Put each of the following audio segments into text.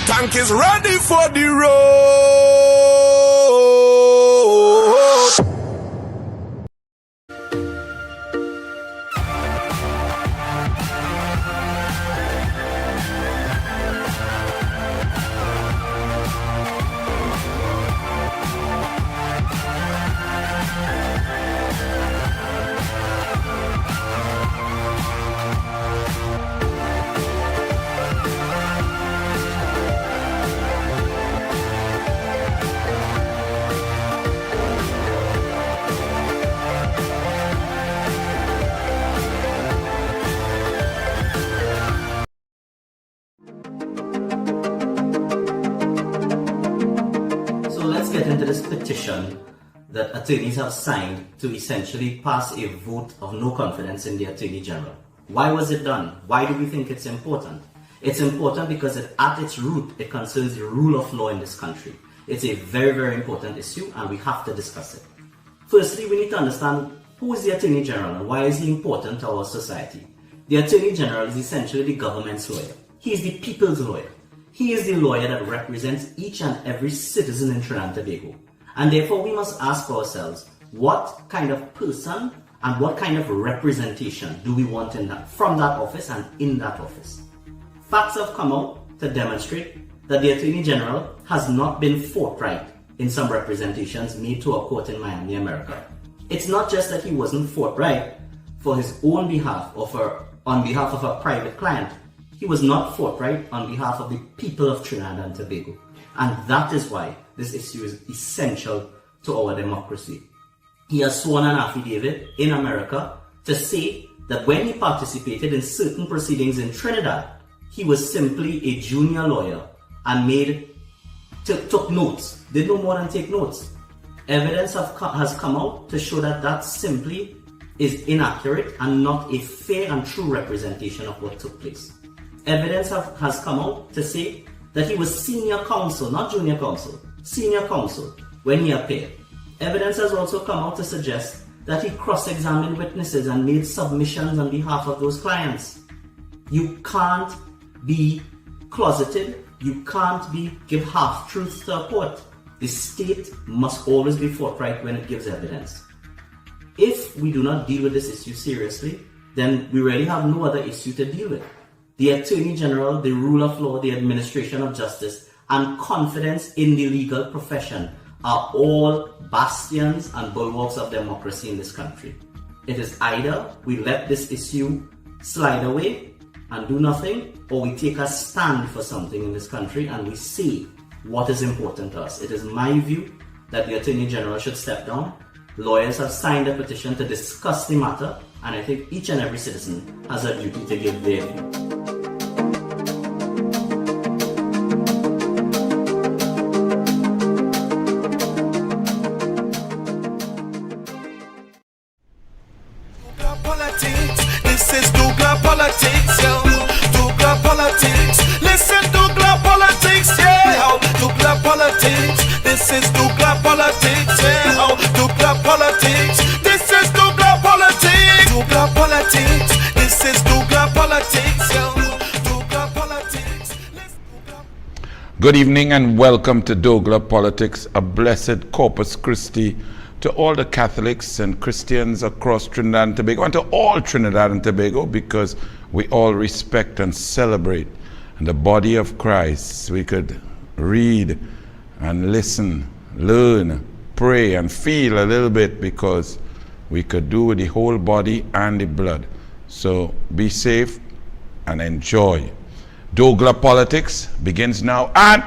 Tank is ready for the road. Get into this petition that attorneys have signed to essentially pass a vote of no confidence in the Attorney General. Why was it done? Why do we think it's important? It's important because at its root, it concerns the rule of law in this country. It's a very, very important issue and we have to discuss it. Firstly, we need to understand who is the Attorney General and why is he important to our society. The Attorney General is essentially the government's lawyer. He is the people's lawyer. He is the lawyer that represents each and every citizen in Trinidad and Tobago. And therefore we must ask ourselves, what kind of person and what kind of representation do we want from that office and in that office? Facts have come out to demonstrate that the Attorney General has not been forthright in some representations made to a court in Miami, America. It's not just that he wasn't forthright for his own behalf or on behalf of a private client. He was not forthright on behalf of the people of Trinidad and Tobago. And that is why this issue is essential to our democracy. He has sworn an affidavit in America to say that when he participated in certain proceedings in Trinidad, he was simply a junior lawyer and took notes, did no more than take notes. Evidence has come out to show that that simply is inaccurate and not a fair and true representation of what took place. Evidence has come out to say that he was senior counsel, not junior counsel, senior counsel when he appeared. Evidence has also come out to suggest that he cross-examined witnesses and made submissions on behalf of those clients. You can't be closeted, you can't give half-truths to a court. The state must always be forthright when it gives evidence. If we do not deal with this issue seriously, then we really have no other issue to deal with. The Attorney General, the rule of law, the administration of justice, and confidence in the legal profession are all bastions and bulwarks of democracy in this country. It is either we let this issue slide away and do nothing, or we take a stand for something in this country and we see what is important to us. It is my view that the Attorney General should step down. Lawyers have signed a petition to discuss the matter, and I think each and every citizen has a duty to give their view. This is douglAR politics, yo. douglAR politics. Listen, douglAR politics, yeah. douglAR politics. This is douglAR politics, yeah. douglAR politics. This is douglAR politics. douglAR politics. This is douglAR politics, yo. douglAR politics. Good evening and welcome to douglAR Politics, a blessed Corpus Christi to all the Catholics and Christians across Trinidad and Tobago, and to all Trinidad and Tobago, because we all respect and celebrate the body of Christ. We could read and listen, learn, pray and feel a little bit, because we could do with the whole body and the blood. So be safe and enjoy. douglAR Politics begins now at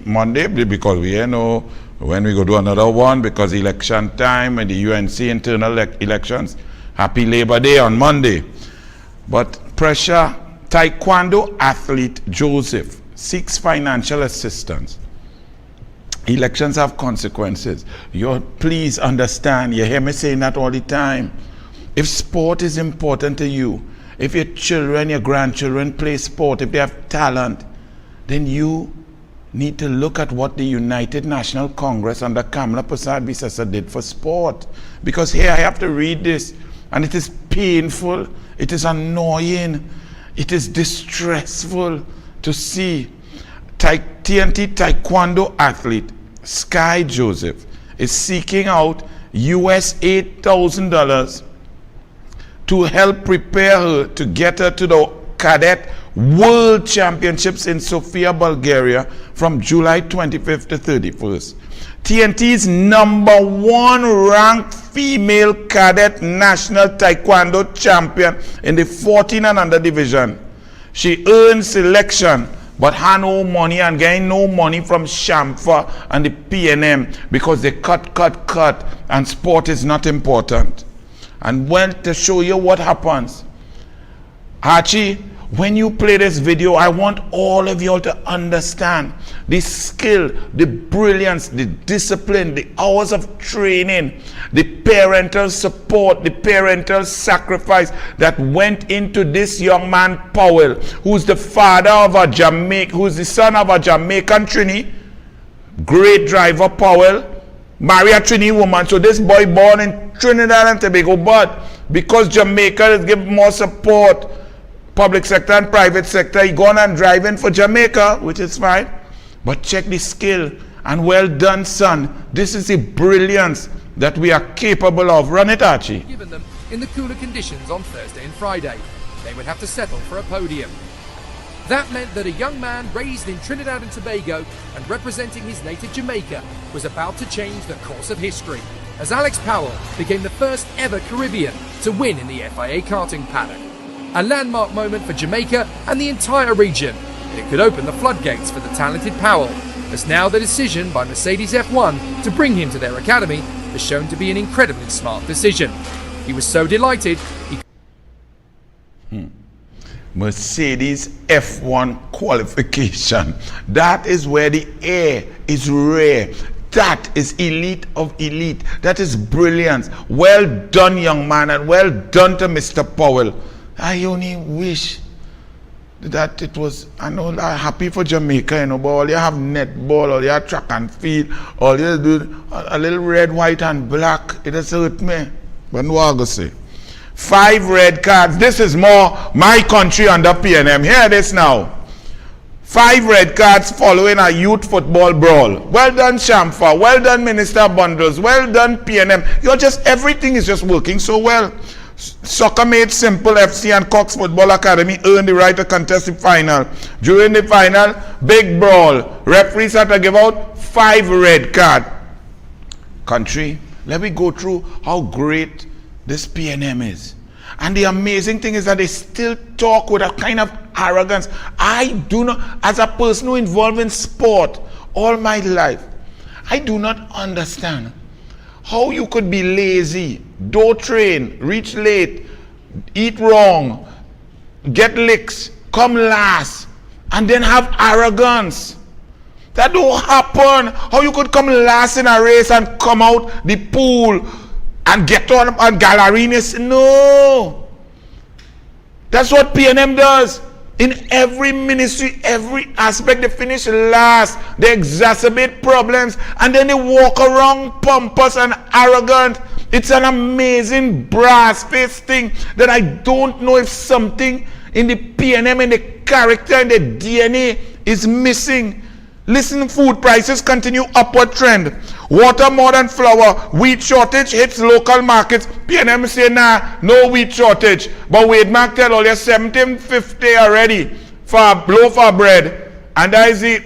Monday, because we know when we go do another one, because election time and the UNC internal elections. Happy Labor Day on Monday. But pressure taekwondo athlete Joseph seeks financial assistance. Elections have consequences. Please understand, you hear me saying that all the time. If sport is important to you if your children, your grandchildren play sport, if they have talent, then you need to look at what the United National Congress under Kamala Prasad Bisasa did for sport. Because here I have to read this, and it is painful, it is annoying, it is distressful to see. TNT Taekwondo athlete Sky Joseph is seeking out US $8,000 to help prepare her to get her to the Cadet World Championships in Sofia, Bulgaria from July 25th to 31st. TNT's #1 ranked female cadet national taekwondo champion in the 14 and under division. She earned selection but had no money and gained no money from Shamfa and the PNM because they cut, and sport is not important. And well, to show you what happens, Archie, when you play this video, I want all of you all to understand the skill, the brilliance, the discipline, the hours of training, the parental support, the parental sacrifice that went into this young man, Powell, who's the father of a Jamaican, who's the son of a Jamaican Trini, great driver Powell, marry a Trini woman. So this boy born in Trinidad and Tobago, but because Jamaica has given more support, public sector and private sector, he gone and driving for Jamaica, which is fine. But check the skill, and well done, son. This is the brilliance that we are capable of. Run it, Archie. Given them in the cooler conditions on Thursday and Friday, they would have to settle for a podium. That meant that a young man raised in Trinidad and Tobago and representing his native Jamaica was about to change the course of history, as Alex Powell became the first ever Caribbean to win in the FIA karting paddock. A landmark moment for Jamaica and the entire region. It could open the floodgates for the talented Powell, as now the decision by Mercedes F1 to bring him to their academy has shown to be an incredibly smart decision. He was so delighted he Mercedes F1 qualification. That is where the air is rare. That is elite of elite. That is brilliance. Well done, young man, and well done to Mr. Powell. I only wish that it was, I know, I'm happy for Jamaica, you know, but all you have netball, all you have track and field, all you do a little red, white, and black. It has hurt me. But no, I'm going to say. 5 red cards. This is more my country under PNM. Hear this now. 5 red cards following a youth football brawl. Well done, Shamfa. Well done, Minister Bundles. Well done, PNM. You're just, everything is just working so well. Soccer Made Simple FC and Cox Football Academy earned the right to contest the final. During the final, big brawl. Referees had to give out 5 red cards. Country, let me go through how great this PNM is. And the amazing thing is that they still talk with a kind of arrogance. I do not, as a person who involved in sport all my life, I do not understand how you could be lazy, don't train, reach late, eat wrong, get licks, come last, and then have arrogance. That don't happen. How you could come last in a race and come out the pool and get on and gallerinis? No. That's what PNM does. In every ministry, every aspect, they finish last. They exacerbate problems, and then they walk around pompous and arrogant. It's an amazing brass-faced thing that I don't know if something in the PNM, in the character, in the DNA is missing. Listen, food prices continue upward trend. Water more than flour. Wheat shortage hits local markets. PNM say, nah, no wheat shortage. But Wademark tell all you $17.50 already for a loaf of bread. And that is the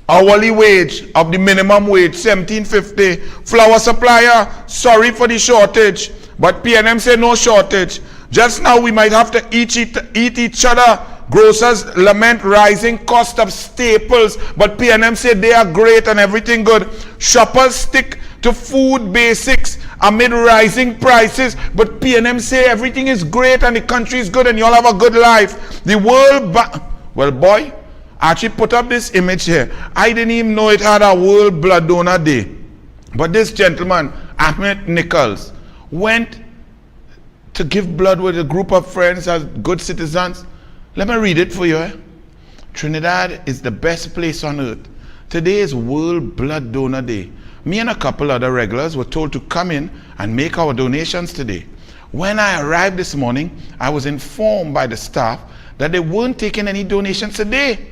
hourly wage of the minimum wage, $17.50. Flour supplier, sorry for the shortage. But PNM say no shortage. Just now we might have to eat each other. Grocers lament rising cost of staples, but PNM say they are great and everything good. Shoppers stick to food basics amid rising prices, but PNM say everything is great and the country is good and you all have a good life. The World well, boy, I actually put up this image here. I didn't even know it had a World Blood Donor Day. But this gentleman, Ahmed Nichols, went to give blood with a group of friends as good citizens. Let me read it for you. Trinidad is the best place on earth. Today is World Blood Donor Day. Me and a couple other regulars were told to come in and make our donations today. When I arrived this morning, I was informed by the staff that they weren't taking any donations today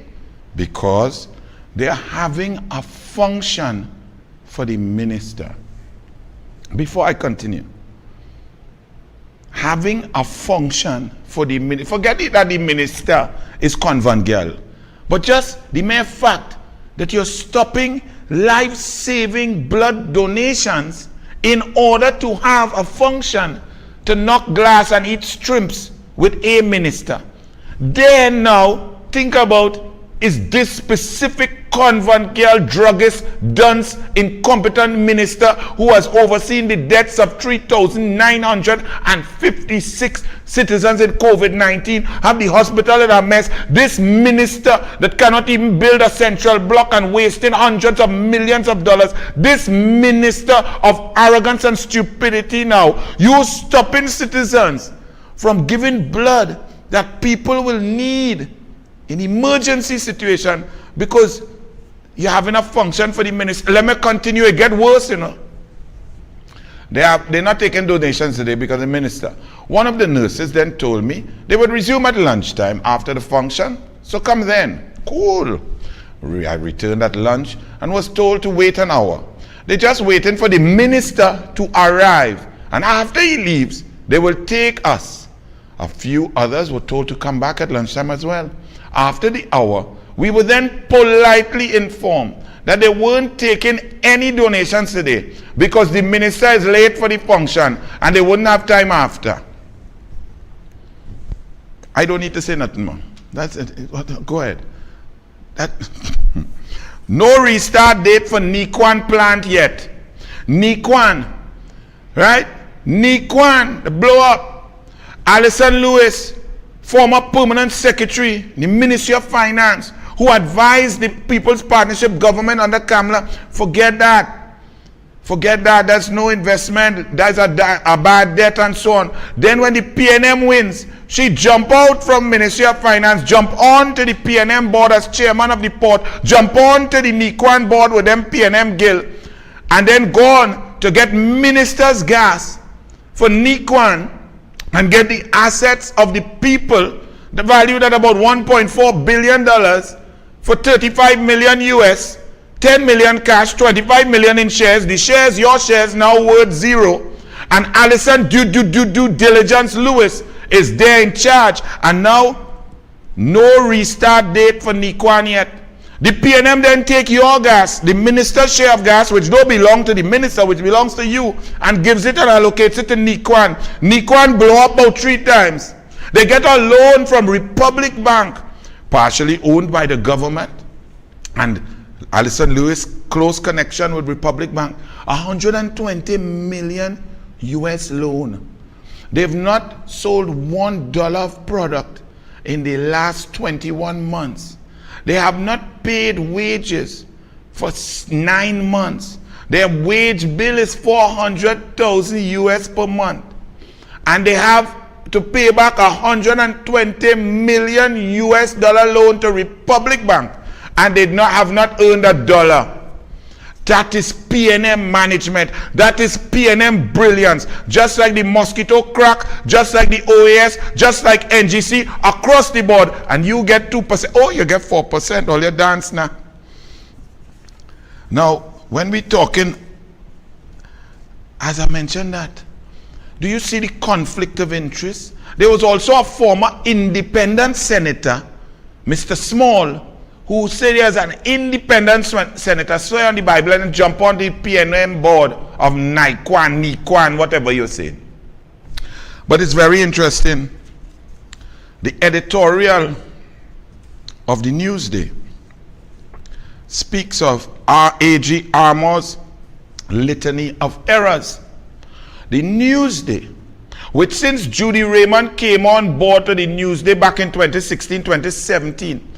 because they are having a function for the minister. Before I continue, having a function for the minister, forget it that the minister is convent girl, but just the mere fact that you're stopping life-saving blood donations in order to have a function to knock glass and eat shrimps with a minister. Then now, think about, is this specific convent girl, druggist, dunce, incompetent minister who has overseen the deaths of 3,956 citizens in COVID-19, have the hospital in a mess, this minister that cannot even build a central block and wasting hundreds of millions of dollars, this minister of arrogance and stupidity now, you stopping citizens from giving blood that people will need in emergency situation because you're having a function for the minister. Let me continue. It get worse, you know. They're not taking donations today because the minister. One of the nurses then told me they would resume at lunchtime after the function. So come then. Cool. I returned at lunch and was told to wait an hour. They're just waiting for the minister to arrive. And after he leaves, they will take us. A few others were told to come back at lunchtime as well. After the hour, we were then politely informed that they weren't taking any donations today because the minister is late for the function and they wouldn't have time after. I don't need to say nothing more. That's it. Go ahead. No restart date for Nikwan plant yet. Nikwan, right? Nikwan, the blow up. Alison Lewis, former permanent secretary, the Ministry of Finance, who advised the People's Partnership government under Kamala, forget that. Forget that. That's no investment. That's a bad debt and so on. Then when the PNM wins, she jump out from Ministry of Finance, jump on to the PNM board as chairman of the port, jump on to the Nikwan board with them PNM Gill, and then go on to get minister's gas for Nikwan and get the assets of the people, the valued at about $1.4 billion for 35 million US, 10 million cash, 25 million in shares. The shares, your shares, now worth zero. And Alison due diligence Lewis is there in charge. And now, no restart date for Nikwan yet. The PNM then take your gas, the minister's share of gas, which don't belong to the minister, which belongs to you, and gives it and allocates it to Nikwan. Nikwan blow up about 3 times. They get a loan from Republic Bank, partially owned by the government, and Alison Lewis, close connection with Republic Bank, 120 million US loan. They've not sold $1 of product in the last 21 months. They have not paid wages for 9 months. Their wage bill is $400,000 US per month. And they have to pay back 120 million US dollar loan to Republic Bank. And they have not earned $1. That is PNM management. That is PNM brilliance. Just like the mosquito crack, just like the OAS, just like NGC, across the board. And you get 2%. Oh, you get 4%. All your dance now. Now, when we're talking, as I mentioned that, do you see the conflict of interest? There was also a former independent senator, Mr. Small, who said he is an independent senator, swear on the Bible and jump on the PNM board of Nikwan, whatever you say. But it's very interesting. The editorial of the Newsday speaks of R.A.G. Armour's litany of errors. The Newsday, which since Judy Raymond came on board to the Newsday back in 2016, 2017,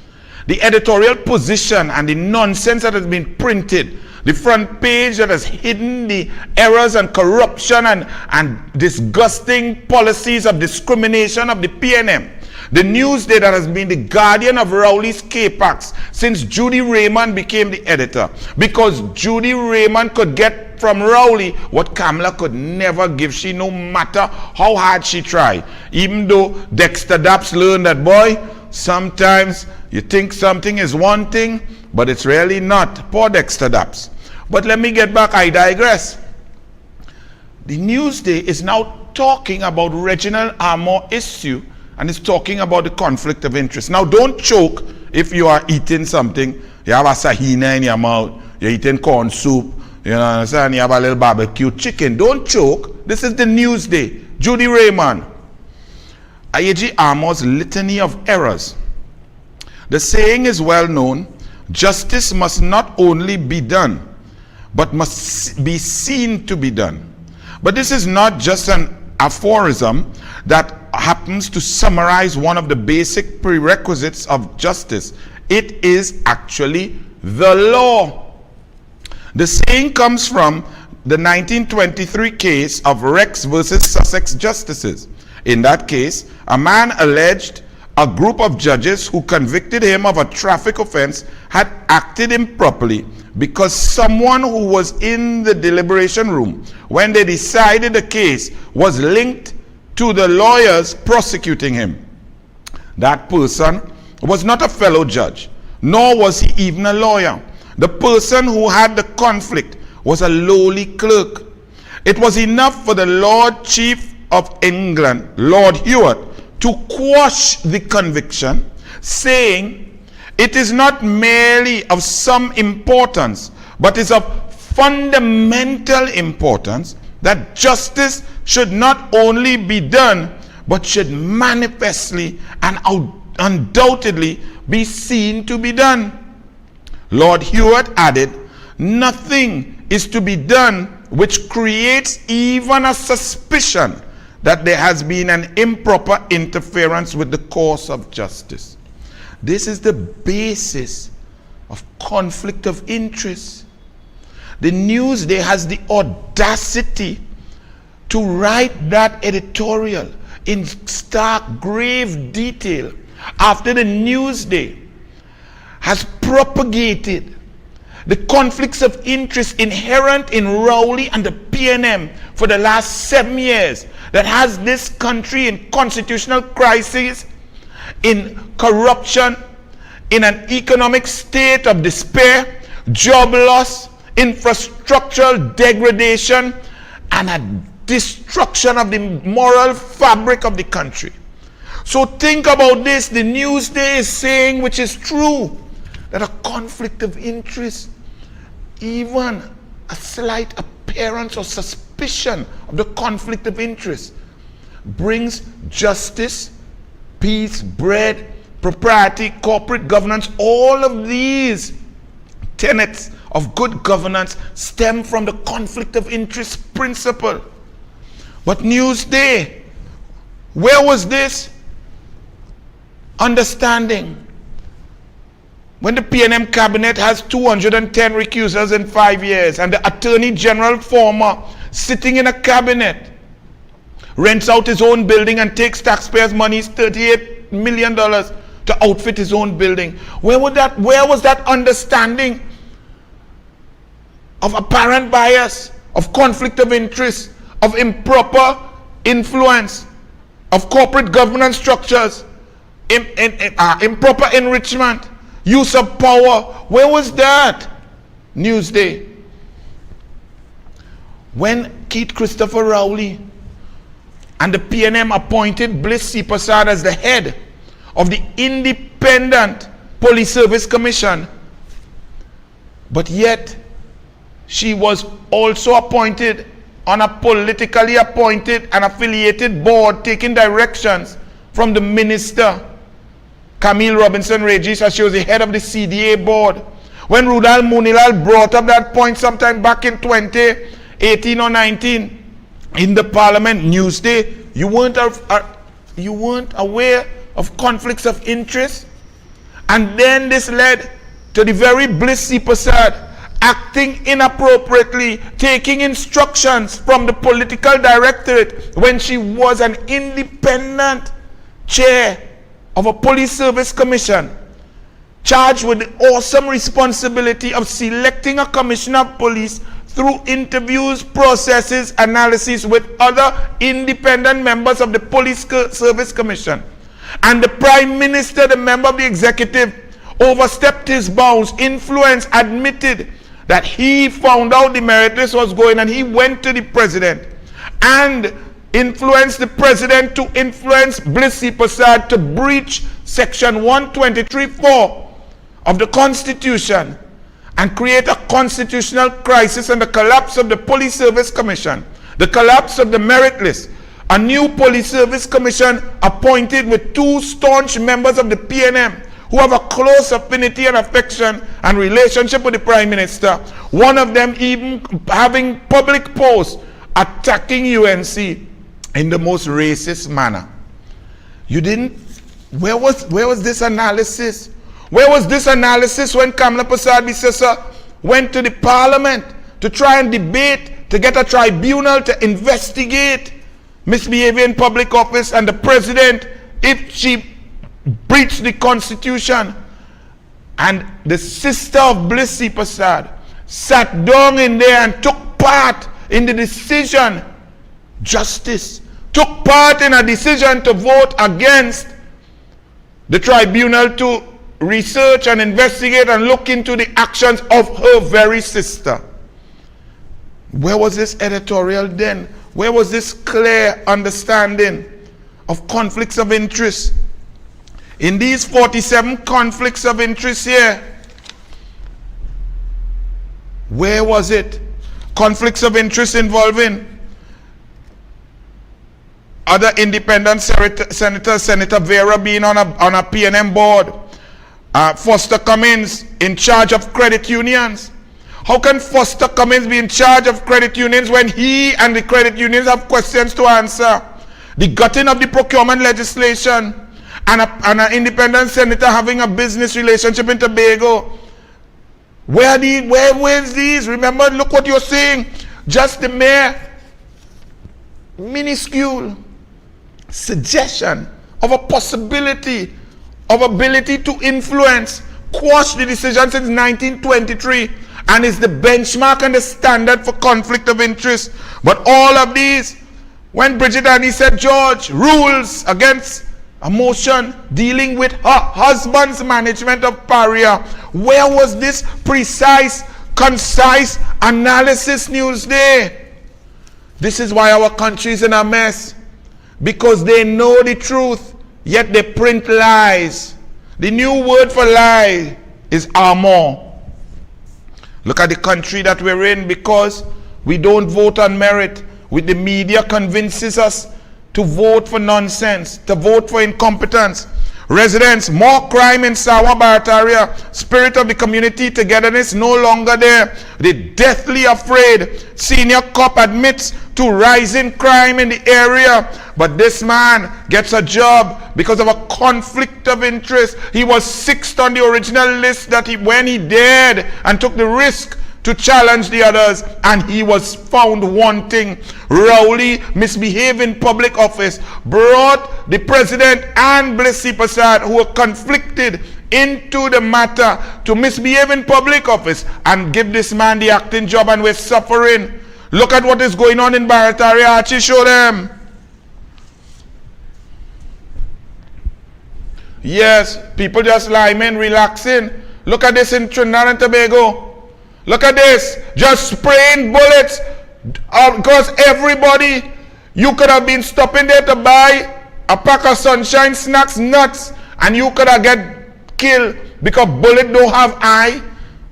the editorial position and the nonsense that has been printed The front page that has hidden the errors and corruption and disgusting policies of discrimination of the PNM. The Newsday that has been the guardian of Rowley's K-Pax since Judy Raymond became the editor. Because Judy Raymond could get from Rowley what Kamala could never give she, no matter how hard she tried. Even though Dexter Daps learned that, boy, sometimes you think something is one thing, but it's really not. Poor Dexter Daps. But let me get back, I digress. The Newsday is now talking about Reginald Armour issue, and it's talking about the conflict of interest. Now, don't choke if you are eating something. You have a sahina in your mouth. You're eating corn soup. You understand? You have a little barbecue chicken. Don't choke. This is the Newsday. Judy Raymond. I.A.G. Armour's litany of errors. The saying is well known. Justice must not only be done, but must be seen to be done. But this is not just an aphorism that happens to summarize one of the basic prerequisites of justice. It is actually the law. The saying comes from the 1923 case of Rex versus Sussex Justices. In that case, a man alleged a group of judges who convicted him of a traffic offense had acted improperly because someone who was in the deliberation room when they decided the case was linked to the lawyers prosecuting him. That person was not a fellow judge, nor was he even a lawyer. The person who had the conflict was a lowly clerk. It was enough for the Lord Chief of England, Lord Hewitt, to quash the conviction, saying, "It is not merely of some importance, but is of fundamental importance that justice should not only be done, but should manifestly and undoubtedly be seen to be done." Lord Hewitt added, "Nothing is to be done which creates even a suspicion that there has been an improper interference with the course of justice." This is the basis of conflict of interest. The Newsday has the audacity to write that editorial in stark, grave detail after the Newsday has propagated the conflicts of interest inherent in Rowley and the PNM for the last 7 years, that has this country in constitutional crisis, in corruption, in an economic state of despair, job loss, infrastructural degradation, and a destruction of the moral fabric of the country. So think about this. The Newsday is saying, which is true, that a conflict of interest, even a slight appearance or suspicion of the conflict of interest, brings justice, peace, bread, propriety, corporate governance. All of these tenets of good governance stem from the conflict of interest principle. But Newsday, where was this understanding when the PNM cabinet has 210 recusals in 5 years and the Attorney General former sitting in a cabinet rents out his own building and takes taxpayers' money, $38 million to outfit his own building? Where was that understanding of apparent bias, of conflict of interest, of improper influence, of corporate governance structures, improper enrichment, use of power? Where was that? Newsday. When Keith Christopher Rowley and the PNM appointed Bliss C. Prasad as the head of the Independent Police Service Commission, but yet she was also appointed on a politically appointed and affiliated board, taking directions from the minister, Camille Robinson Regis, as she was the head of the CDA board. When Rudal Munilal brought up that point sometime back in 2018 or 19 in the Parliament, Newsday, you weren't aware of conflicts of interest? And then this led to the very Bliss C. Prasad acting inappropriately, taking instructions from the political directorate when she was an independent chair of a police service commission, charged with the awesome responsibility of selecting a commissioner of police through interviews, processes, analysis with other independent members of the Police Service Commission. And the Prime Minister, the member of the executive, overstepped his bounds, influenced, admitted that he found out the merit list was going, and he went to the president and influenced the president to influence Blissy Prasad to breach section 123(4) of the Constitution and create a constitutional crisis and the collapse of the Police Service Commission, the collapse of the merit list. A new Police Service Commission appointed with 2 staunch members of the PNM who have a close affinity and affection and relationship with the Prime Minister. One of them even having public posts attacking UNC in the most racist manner. You didn't? Where was this analysis? Where was this analysis when Kamala Prasad Bisesa went to the parliament to try and debate, to get a tribunal to investigate misbehavior in public office and the president if she breached the Constitution? And the sister of Blissy Prasad sat down in there and took part in the decision. Justice took part in a decision to vote against the tribunal to research and investigate and look into the actions of her very sister. Where was this editorial then? Where was this clear understanding of conflicts of interest? In these 47 conflicts of interest here, where was it? Conflicts of interest involving other independent senators, Senator Vera being on a PNM board, Foster Cummins in charge of credit unions. How can Foster Cummins be in charge of credit unions when he and the credit unions have questions to answer? The gutting of the procurement legislation and an independent senator having a business relationship in Tobago. Where's these? Remember, look what you're saying. Just the mere minuscule suggestion of a possibility of ability to influence, quash the decision since 1923, and is the benchmark and the standard for conflict of interest. But all of these, when Bridget Annie said George rules against a motion dealing with her husband's management of Paria, where was this precise, concise analysis news there? This is why our country is in a mess, because they know the truth, yet they print lies. The new word for lie is armor. Look at the country that we're in. Because we don't vote on merit, with the media convinces us to vote for nonsense, to vote for incompetence. Residents, more crime in Sawa Barataria. Spirit of the community togetherness no longer there. They're deathly afraid. Senior cop admits to rising crime in the area. But this man gets a job because of a conflict of interest. He was 6th on the original list when he dared and took the risk to challenge the others, and he was found wanting. Rowley misbehaved in public office, brought the president and Blissy Prasad, who were conflicted, into the matter to misbehave in public office and give this man the acting job, and we're suffering. Look at what is going on in Barataria. Archie, show them. Yes, people just liming, relaxing. Look at this in Trinidad and Tobago. Look at this, just spraying bullets because everybody, you could have been stopping there to buy a pack of Sunshine Snacks, nuts, and you could have get killed because bullet don't have eye.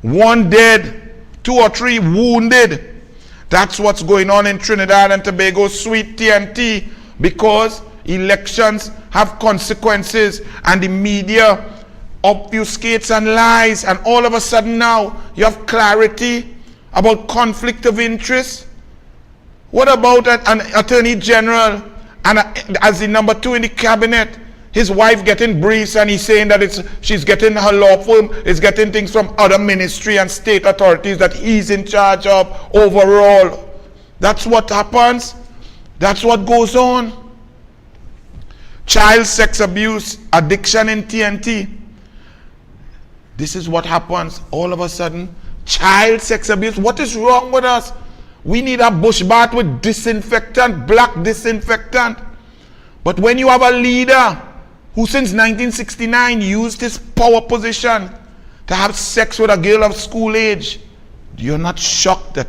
1 dead, 2 or 3 wounded. That's what's going on in Trinidad and Tobago, sweet TNT, because elections have consequences and the media obfuscates and lies, and all of a sudden now you have clarity about conflict of interest. What about an attorney general and as the number 2 in the cabinet his wife getting briefs and he's saying that she's getting her law firm is getting things from other ministry and state authorities that he's in charge of overall. That's what happens. That's what goes on. Child sex abuse, addiction in TNT. This is what happens all of a sudden. Child sex abuse. What is wrong with us? We need a bush bath with disinfectant, black disinfectant. But when you have a leader who since 1969 used his power position to have sex with a girl of school age, you're not shocked that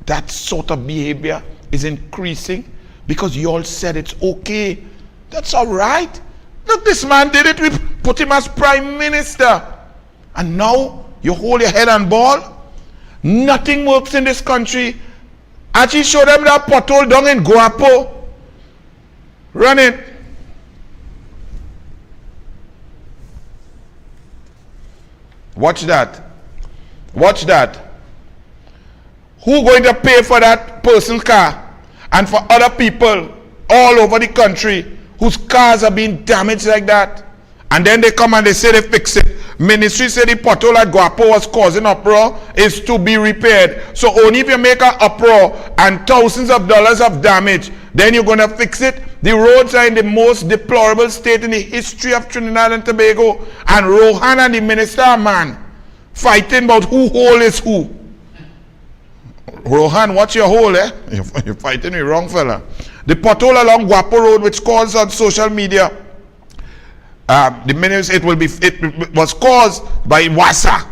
that sort of behavior is increasing because you all said it's okay. That's all right. Look, this man did it. We put him as prime minister. And now you hold your head on ball. Nothing works in this country. Actually show them that pothole down in Guapo. Run it. Watch that. Watch that. Who going to pay for that person's car and for other people all over the country whose cars are being damaged like that? And then they come and they say they fix it. Ministry said the pothole at Guapo was causing uproar is to be repaired. So only if you make an uproar and thousands of dollars of damage, then you're going to fix it. The roads are in the most deplorable state in the history of Trinidad and Tobago. And Rohan and the minister are man fighting about who hole is who. Rohan, what's your hole, eh? You're fighting the wrong fella. The pothole along Guapo Road, which caused on social media, the ministry, it was caused by WASA.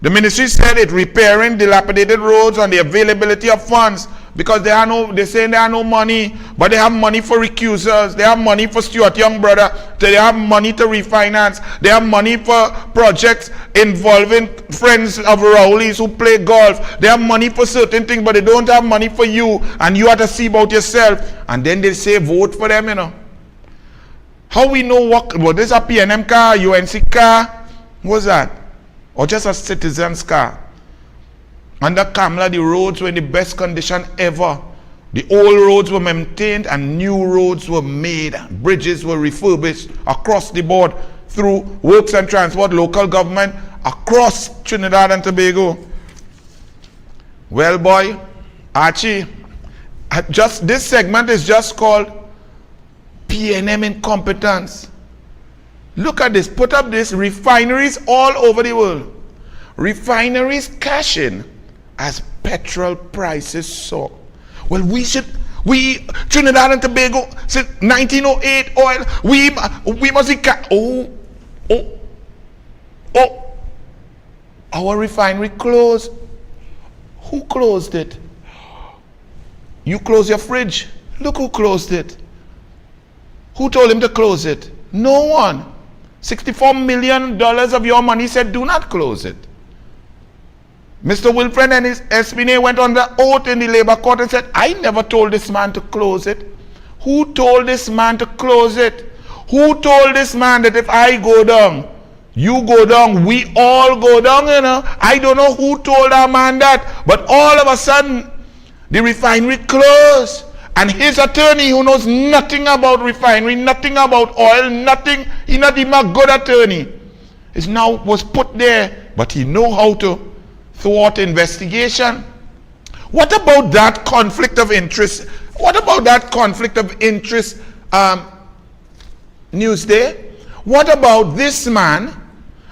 The ministry said it repairing dilapidated roads on the availability of funds because they say there are no money, but they have money for recusals, they have money for Stuart Young brother, they have money to refinance, they have money for projects involving friends of Rowley's who play golf, they have money for certain things, but they don't have money for you, and you have to see about yourself. And then they say vote for them, you know. How we know what this is a PNM car, UNC car? What's that? Or just a citizen's car? Under Kamla, the roads were in the best condition ever. The old roads were maintained and new roads were made. Bridges were refurbished across the board through Works and Transport, local government, across Trinidad and Tobago. Well, boy, Archie, just this segment is just called PNM incompetence. Look at this. Put up this. Refineries all over the world. Refineries cash in as petrol prices soar. Well, Trinidad and Tobago, since 1908 oil, we must be our refinery closed. Who closed it? You close your fridge. Look who closed it. Who told him to close it? No one. $64 million of your money said do not close it. Mr. Wilfred and his Espine went on the oath in the labor court and said, I never told this man to close it. Who told this man to close it? Who told this man that if I go down, you go down, we all go down, you know? I don't know who told that man that, but all of a sudden, the refinery closed. And his attorney, who knows nothing about refinery, nothing about oil, nothing, he's not even a good attorney, was put there, but he know how to thwart investigation. What about that conflict of interest? What about that conflict of interest, Newsday? What about this man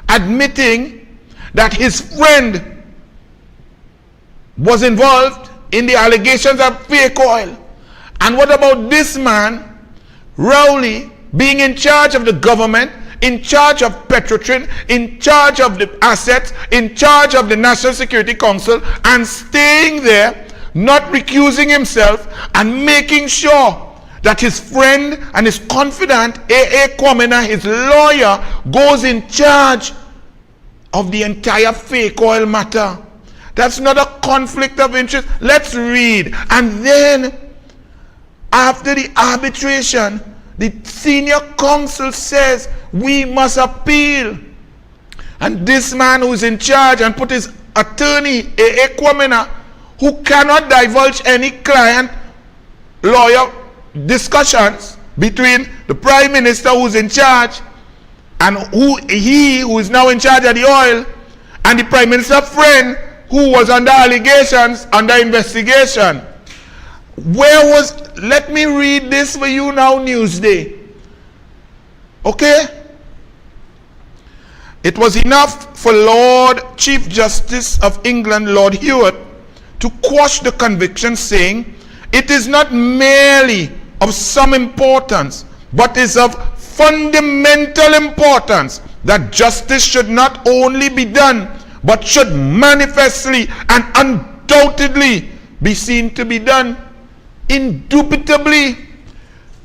admitting that his friend was involved in the allegations of fake oil? And what about this man, Rowley, being in charge of the government, in charge of Petrotrin, in charge of the assets, in charge of the National Security Council, and staying there, not recusing himself, and making sure that his friend and his confidant, A.A. Kwamina, his lawyer, goes in charge of the entire fake oil matter? That's not a conflict of interest. Let's read. And then, after the arbitration, the senior counsel says we must appeal. And this man who's in charge and put his attorney, A.A. Kwamina, who cannot divulge any client lawyer discussions between the Prime Minister who's in charge and who is now in charge of the oil, and the Prime Minister's friend who was under allegations, under investigation. Let me read this for you now, Newsday. Okay? It was enough for Lord Chief Justice of England, Lord Hewitt, to quash the conviction, saying, it is not merely of some importance, but is of fundamental importance that justice should not only be done, but should manifestly and undoubtedly be seen to be done. Indubitably.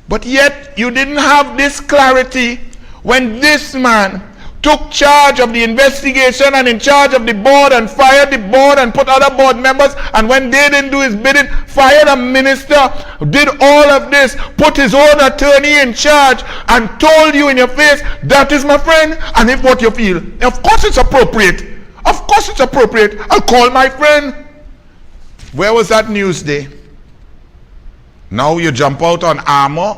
But yet you didn't have this clarity when this man took charge of the investigation and in charge of the board and fired the board and put other board members, and when they didn't do his bidding, fired a minister, did all of this, put his own attorney in charge, and told you in your face, that is my friend, and if what you feel, of course it's appropriate. Of course it's appropriate. I'll call my friend. Where was that Newsday? Now you jump out on Armour.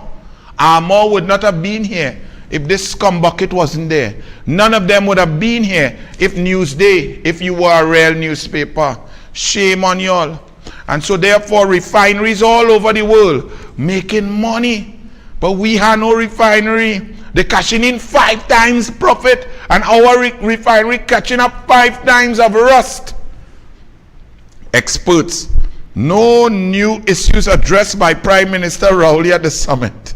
Armour would not have been here if this scumbucket wasn't there. None of them would have been here if Newsday, if you were a real newspaper. Shame on y'all. And so therefore refineries all over the world making money. But we have no refinery. They're cashing in 5 times profit, and our refinery catching up 5 times of rust. Experts. No new issues addressed by Prime Minister Rowley at the summit.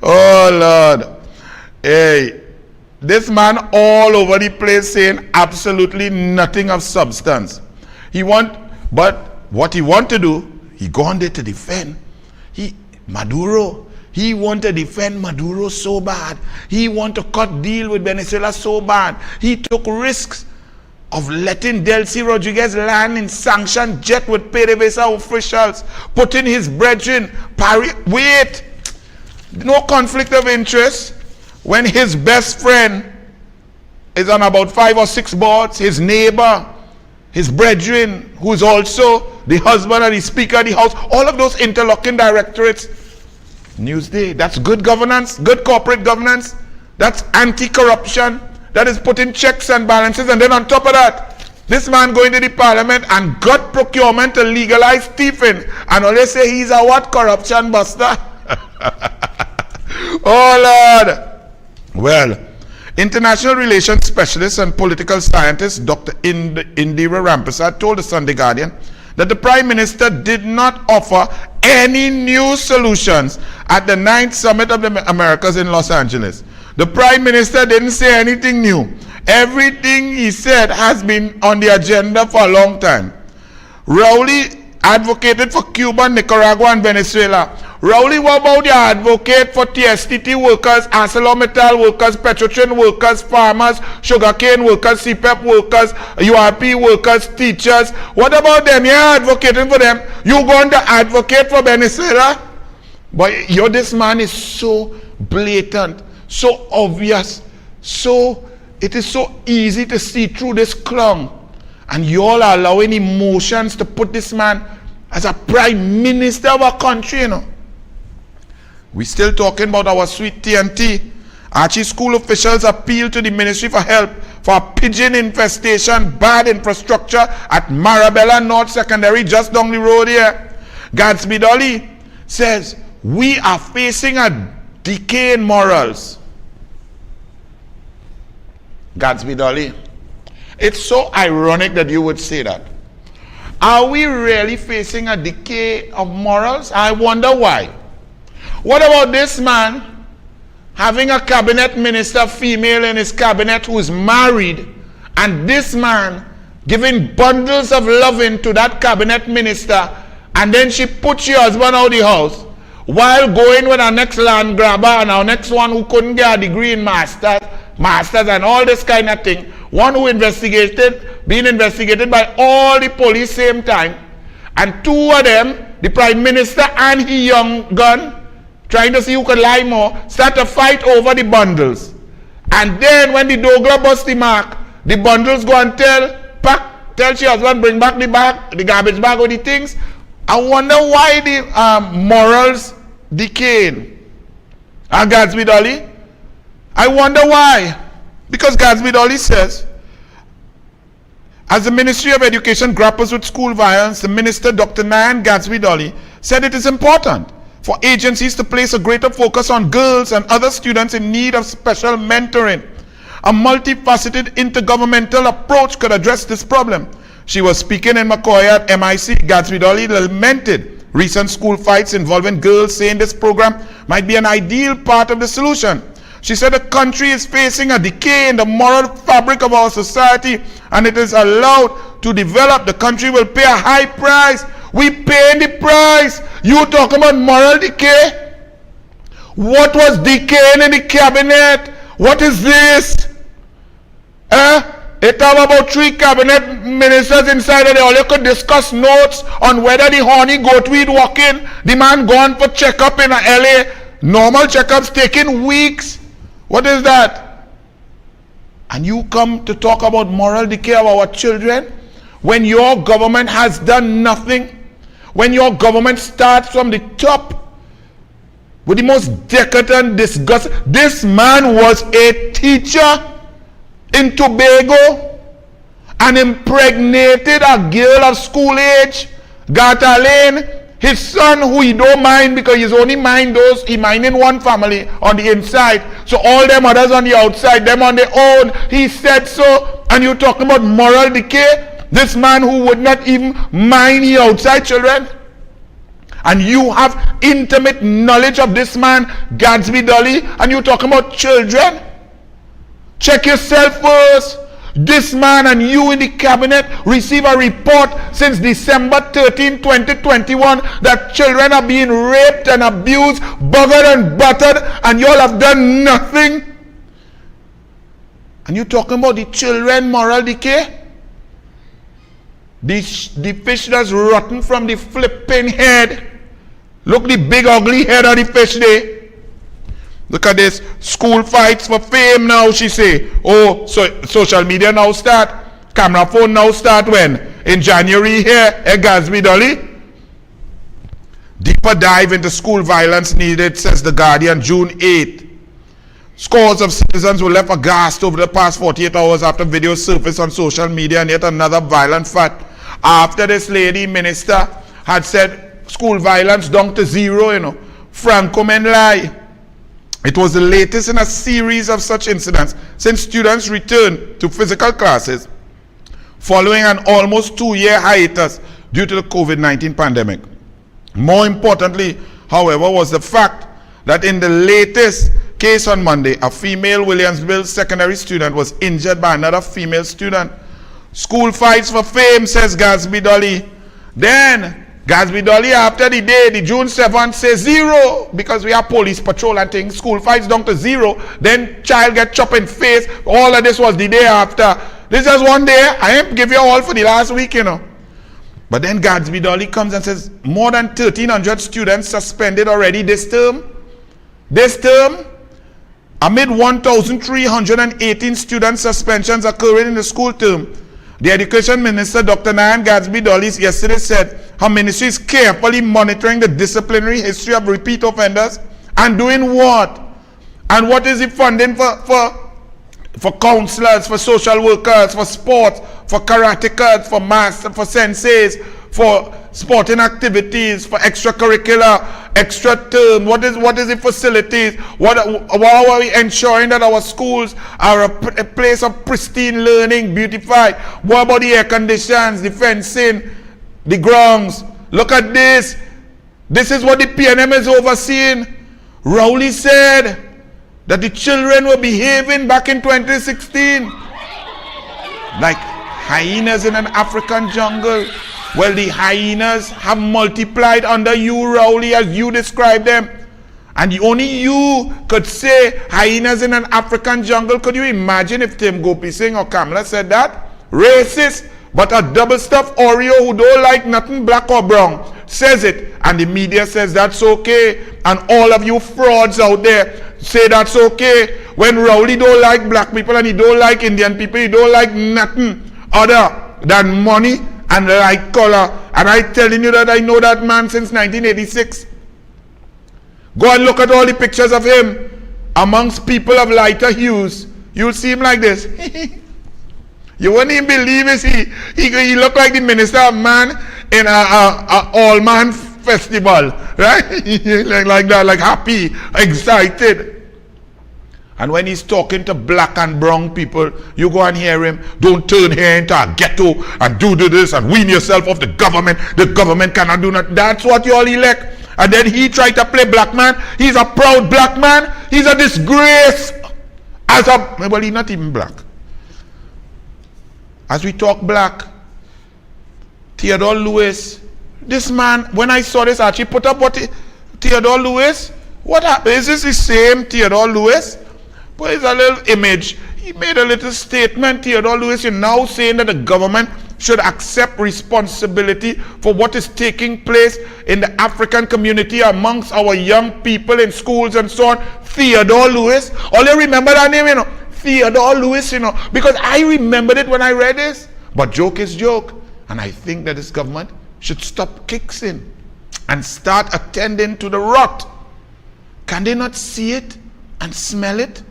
Oh Lord. Hey, this man all over the place saying absolutely nothing of substance. But what he want to do, he go on there to defend. He want to defend Maduro so bad. He want to cut deal with Venezuela so bad. He took risks of letting Delcy Rodriguez land in sanctioned jet with PDVSA officials, putting his brethren, wait, no conflict of interest when his best friend is on about 5 or 6 boards, his neighbor, his brethren, who is also the husband and the speaker of the house, all of those interlocking directorates. Newsday, that's good governance, good corporate governance, that's anti-corruption. That is putting checks and balances, and then on top of that, this man going to the parliament and got procurement to legalize thieving, and all they say he's a what? Corruption buster. Oh Lord. Well, international relations specialist and political scientist Dr. Indira Rampersad told the Sunday Guardian that the Prime Minister did not offer any new solutions at the 9th Summit of the Americas in Los Angeles. The Prime Minister didn't say anything new. Everything he said has been on the agenda for a long time. Rowley advocated for Cuba, Nicaragua, and Venezuela. Rowley, what about your advocate for TSTT workers, ArcelorMittal workers, Petrotrin workers, farmers, sugarcane workers, CPEP workers, URP workers, teachers? What about them? You're advocating for them. You going to advocate for Venezuela? But this man is so blatant, so obvious, it is so easy to see through this clown. And you all are allowing emotions to put this man as a Prime Minister of our country, you know. We're still talking about our sweet TNT. Archie school officials appeal to the ministry for help for a pigeon infestation, bad infrastructure at Marabella North Secondary, just down the road here. Gadsby Dolly says, we are facing a decay in morals. Gadsby Dolly, it's so ironic that you would say that. Are we really facing a decay of morals? I wonder why. What about this man having a cabinet minister female in his cabinet who's married, and this man giving bundles of loving to that cabinet minister, and then she puts your husband out of the house while going with our next land grabber and our next one who couldn't get a degree in masters and all this kind of thing. One who being investigated by all the police same time, and 2 of them, the Prime Minister and his young gun, trying to see who could lie more, start to fight over the bundles. And then when the douglAR bust the mark, the bundles go and tell your husband, bring back the garbage bag or the things. I wonder why the morals decaying. And Gadsby Dolly, I wonder why. Because Gadsby Dolly says, as the Ministry of Education grapples with school violence, the Minister, Dr. Nayan Gadsby Dolly, said it is important for agencies to place a greater focus on girls and other students in need of special mentoring. A multifaceted intergovernmental approach could address this problem. She was speaking in McCoy at MIC. Gadsby Dolly lamented recent school fights involving girls, saying this program might be an ideal part of the solution. She said the country is facing a decay in the moral fabric of our society, and it is allowed to develop. The country will pay a high price. We paying the price. You talking about moral decay? What was decaying in the cabinet? What is this? They talk about 3 cabinet ministers inside there. All you could discuss notes on whether the honey goat weed walking. The man gone for checkup in LA. Normal checkups taking weeks. What is that? And you come to talk about moral decay of our children when your government has done nothing, when your government starts from the top with the most decadent disgust. This man was a teacher in Tobago and impregnated a girl of school age, Gata Lane. His son, who he don't mind because he's only mind those, he mind in one family on the inside. So all them others on the outside, them on their own. He said so. And you're talking about moral decay? This man who would not even mind the outside children? And you have intimate knowledge of this man, Gadsby Dolly, and you're talking about children? Check yourself first. This man and you in the cabinet receive a report since December 13, 2021 that children are being raped and abused, buggered and buttered, and you all have done nothing. And you're talking about the children moral decay? The fish that's rotten from the flipping head. Look the big ugly head of the fish there. Look at this. School fights for fame now, she say. Oh, so social media now start. Camera phone now start when? In January here at Gadsby Dolly. Deeper dive into school violence needed, says The Guardian, June 8th. Scores of citizens were left aghast over the past 48 hours after videos surfaced on social media, and yet another violent fight. After this lady minister had said school violence down to 0, Franco men lie. It was the latest in a series of such incidents since students returned to physical classes following an almost 2-year hiatus due to the COVID-19 pandemic. More importantly, however, was the fact that in the latest case on Monday, a female Williamsville secondary student was injured by another female student. School fights for fame, says Gadsby Dolly. Then Gadsby Dolly, after the day, the June 7th, says 0 because we have police patrol and things. School fights down to 0. Then child get chopped in face. All of this was the day after. This is one day. I ain't give you all for the last week, But then Gadsby Dolly comes and says more than 1,300 students suspended already this term. This term, amid 1,318 student suspensions occurring in the school term. The Education Minister, Dr. Nayan Gadsby Dolly, yesterday said her ministry is carefully monitoring the disciplinary history of repeat offenders and doing what? And what is the funding for counselors, for social workers, for sports, for karatecas, for maths, for senseis, for sporting activities, for extracurricular, extra term? What is the facilities? How are we ensuring that our schools are a place of pristine learning, beautified? What about the air conditions, the fencing, the grounds? Look at this. This is what the PNM is overseeing. Rowley said that the children were behaving back in 2016 like hyenas in an African jungle. Well, the hyenas have multiplied under you, Rowley, as you describe them. And only you could say hyenas in an African jungle. Could you imagine if Tim Gopi Singh or Kamala said that? Racist, but a double-stuffed Oreo who don't like nothing black or brown says it. And the media says that's okay. And all of you frauds out there say that's okay. When Rowley don't like black people and he don't like Indian people, he don't like nothing other than money and light color. And I'm telling you that I know that man since 1986. Go and look at all the pictures of him amongst people of lighter hues. You'll see him like this. You wouldn't even believe it. He looked like the minister of man in a all-man festival, right? like that, like happy, excited. And when he's talking to black and brown people, you go and hear him, don't turn here into a ghetto and do this and wean yourself off the government. The government cannot do that. That's what you all elect. And then he tried to play black man. He's a proud black man. He's a disgrace. Well, he's not even black. As we talk black, Theodore Lewis, this man, when I saw this, actually put up Theodore Lewis. What happened? Is this the same Theodore Lewis? But it's a little image. He made a little statement. Theodore Lewis is now saying that the government should accept responsibility for what is taking place in the African community amongst our young people in schools and so on. Theodore Lewis. All you remember that name, Theodore Lewis, because I remembered it when I read this. But joke is joke. And I think that this government should stop kicking and start attending to the rot. Can they not see it and smell it?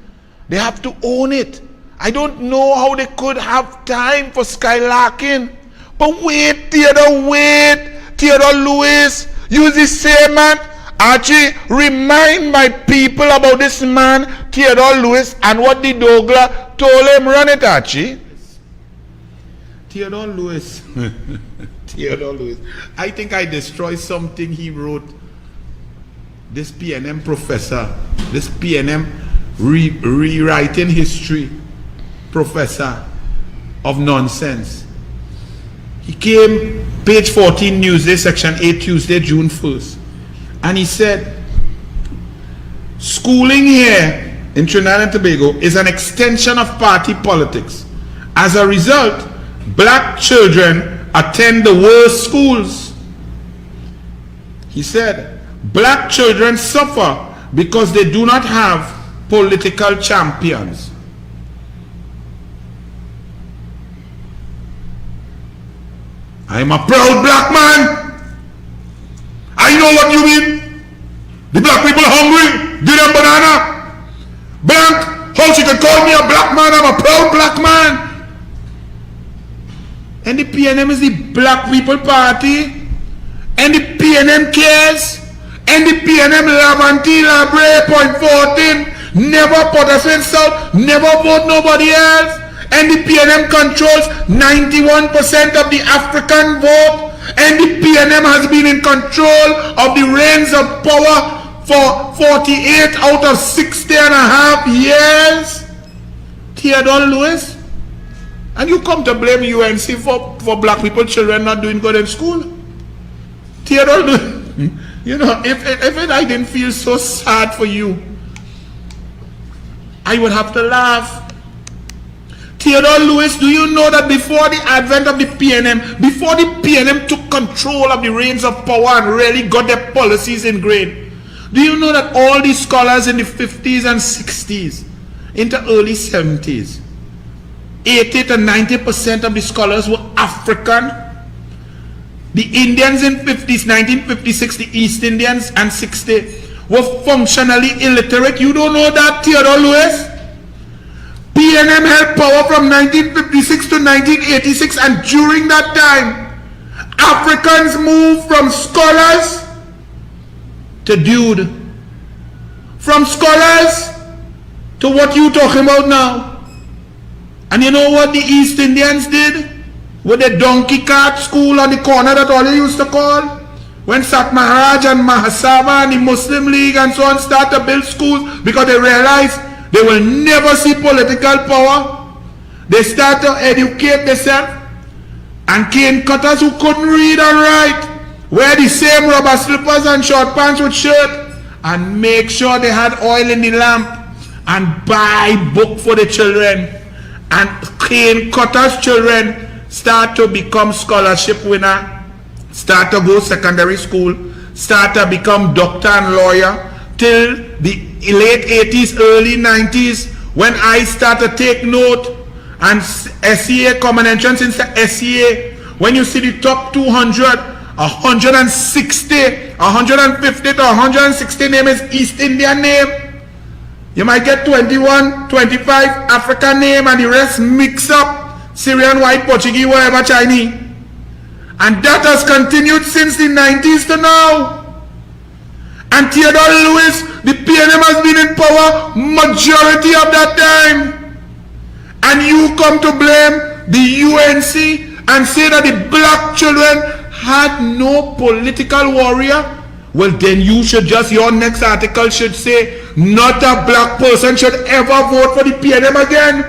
They have to own it. I don't know how they could have time for skylarking. But wait, Theodore Lewis, use the same man. Archie, remind my people about this man, Theodore Lewis, and what the douglAR told him. Run it, Archie. Theodore Lewis. Theodore Lewis. I think I destroyed something he wrote. This PNM professor, this PNM rewriting history professor of nonsense. He came, page 14 Newsday, section 8, Tuesday, June 1st. And he said, schooling here in Trinidad and Tobago is an extension of party politics. As a result, black children attend the worst schools. He said, black children suffer because they do not have political champions. I'm a proud black man. I know what you mean. The black people are hungry. Give them banana. Blank. How she can call me a black man? I'm a proud black man. And the PNM is the black people party. And the PNM cares. And the PNM Lavanti, Labre, Point 14. Never put us in South. Never vote nobody else. And the PNM controls 91% of the African vote. And the PNM has been in control of the reins of power for 48 out of 60 and a half years. Theodore Lewis. And you come to blame UNC for black people, children not doing good in school. Theodore Lewis. If I didn't feel so sad for you, I would have to laugh. Theodore Lewis, do you know that before the advent of the PNM, before the PNM took control of the reins of power and really got their policies ingrained, do you know that all the scholars in the 50s and 60s, into early 70s, 80 to 90% of the scholars were African? The Indians in 50s, 1956, the East Indians and 60 were functionally illiterate. You don't know that, Theodore Lewis? PNM held power from 1956 to 1986, and during that time, Africans moved from scholars to dude. From scholars to what you talking about now. And you know what the East Indians did? With the donkey cart school on the corner that all they used to call? When Sat Maharaj and Mahasabha and the Muslim League and so on start to build schools because they realized they will never see political power. They start to educate themselves. And cane cutters who couldn't read or write wear the same rubber slippers and short pants with shirt and make sure they had oil in the lamp and buy book for the children. And cane cutters' children start to become scholarship winner, start to go secondary school, start to become doctor and lawyer, till the late 80s, early 90s, when I start to take note and SCA common entrance into SCA, when you see the top 200 150 to 160 name is East Indian name. You might get 21, 25 African name and the rest mix up Syrian, white, Portuguese, whatever, Chinese. And that has continued since the 90s to now. And Theodore Lewis, the PNM has been in power majority of that time. And you come to blame the UNC and say that the black children had no political warrior? Well, then you should just, your next article should say, not a black person should ever vote for the PNM again.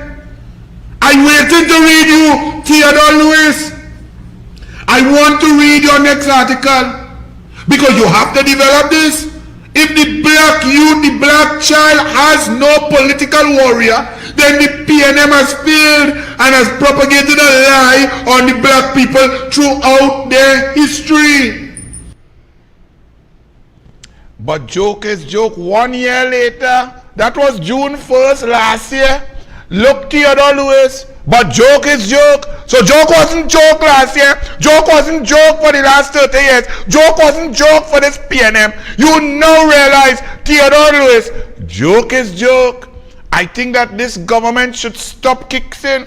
I'm waiting to read you, Theodore Lewis. I want to read your next article. Because you have to develop this. If the black youth, the black child has no political warrior, then the PNM has failed and has propagated a lie on the black people throughout their history. But joke is joke. 1 year later, that was June 1st last year. Look, Theodore Lewis. But joke is joke. So joke wasn't joke last year. Joke wasn't joke for the last 30 years. Joke wasn't joke for this PNM. You now realize, Theodore Lewis, joke is joke. I think that this government should stop kicking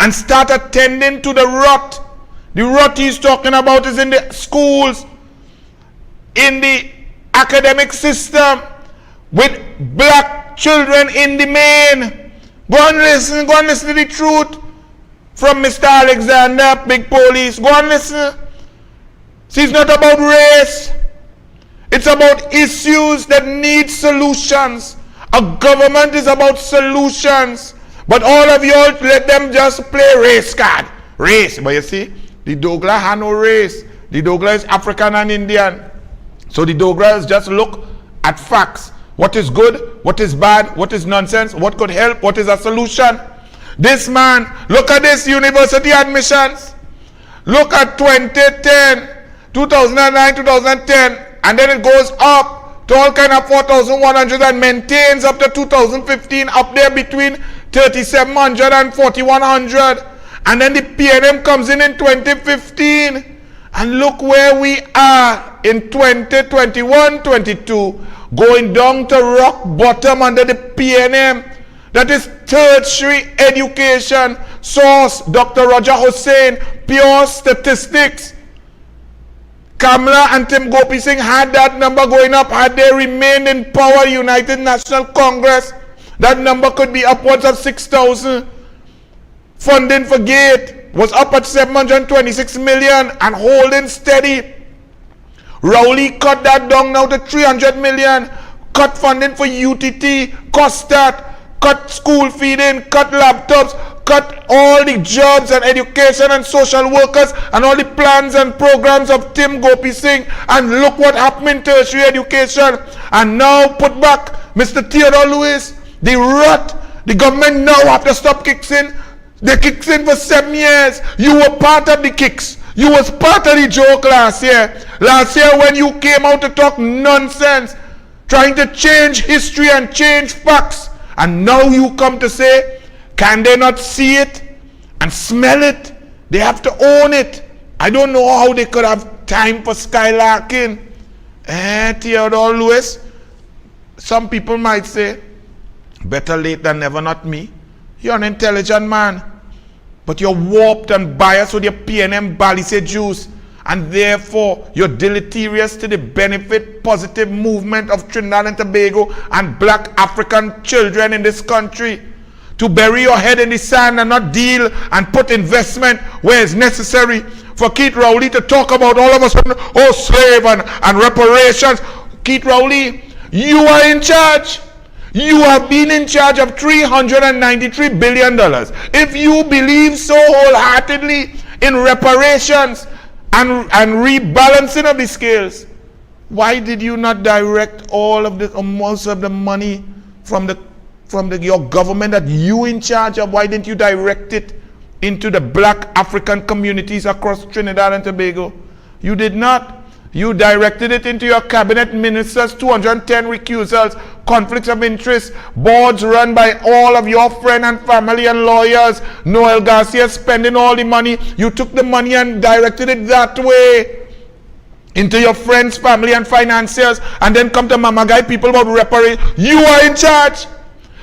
and start attending to the rot. The rot he's talking about is in the schools, in the academic system, with black children in the main. Go and listen to the truth from Mr. Alexander, Big Police. Go and listen. See, it's not about race. It's about issues that need solutions. A government is about solutions. But all of you let them just play race card. Race. But you see, the douglAR had no race. The douglAR is African and Indian. So the douglAR is just look at facts. What is good, what is bad, what is nonsense, what could help, what is a solution. This man, look at this university admissions. Look at 2010, 2009, 2010, and then it goes up to all kind of 4,100 and maintains up to 2015, up there between 3,700 and 4,100. And then the PNM comes in 2015. And look where we are in 2021-22, going down to rock bottom under the PNM. That is tertiary education. Source, Dr. Roger Hussain, pure statistics. Kamala and Tim Gopi Singh had that number going up. Had they remained in power, United National Congress, that number could be upwards of 6,000. Funding for GATE was up at 726 million and holding steady. Rowley cut that down now to 300 million. Cut funding for UTT, COSTAT, cut school feeding, cut laptops, cut all the jobs and education and social workers and all the plans and programs of Tim Gopi Singh. And look what happened in tertiary education. And now put back Mr. Theodore Lewis, the rot. The government now have to stop kicks in. They kicked in for 7 years. You were part of the kicks. You was part of the joke last year. Last year when you came out to talk nonsense, trying to change history and change facts. And now you come to say, can they not see it and smell it? They have to own it. I don't know how they could have time for skylarking. Theodore Lewis, some people might say, better late than never, not me. You're an intelligent man. But you're warped and biased with your PNM Balisé juice, and therefore you're deleterious to the benefit, positive movement of Trinidad and Tobago and black African children in this country. To bury your head in the sand and not deal and put investment where it's necessary. For Keith Rowley to talk about all of us, oh, slave and reparations. Keith Rowley, you are in charge. You have been in charge of $393 billion. If you believe so wholeheartedly in reparations and rebalancing of the scales, why did you not direct all of the most of the money from your government that you in charge of? Why didn't you direct it into the black African communities across Trinidad and Tobago? You did not. You directed it into your cabinet ministers, 210 recusals, conflicts of interest, boards run by all of your friends and family and lawyers. Noel Garcia spending all the money. You took the money and directed it that way into your friends, family and financiers, and then come to Mama Guy people about reparation. You are in charge.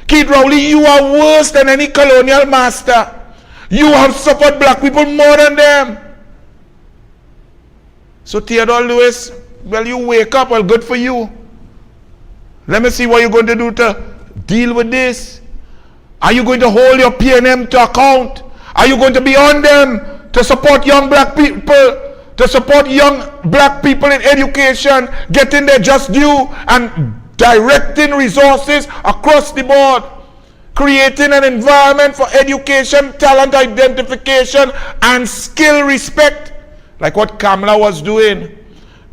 Keith Rowley, you are worse than any colonial master. You have suffered black people more than them. So Theodore Lewis, well, you wake up, well, good for you. Let me see what you're going to do to deal with this. Are you going to hold your P&M to account? Are you going to be on them to support young black people, to support young black people in education, getting their just due and directing resources across the board, creating an environment for education, talent identification, and skill respect? Like what Kamala was doing.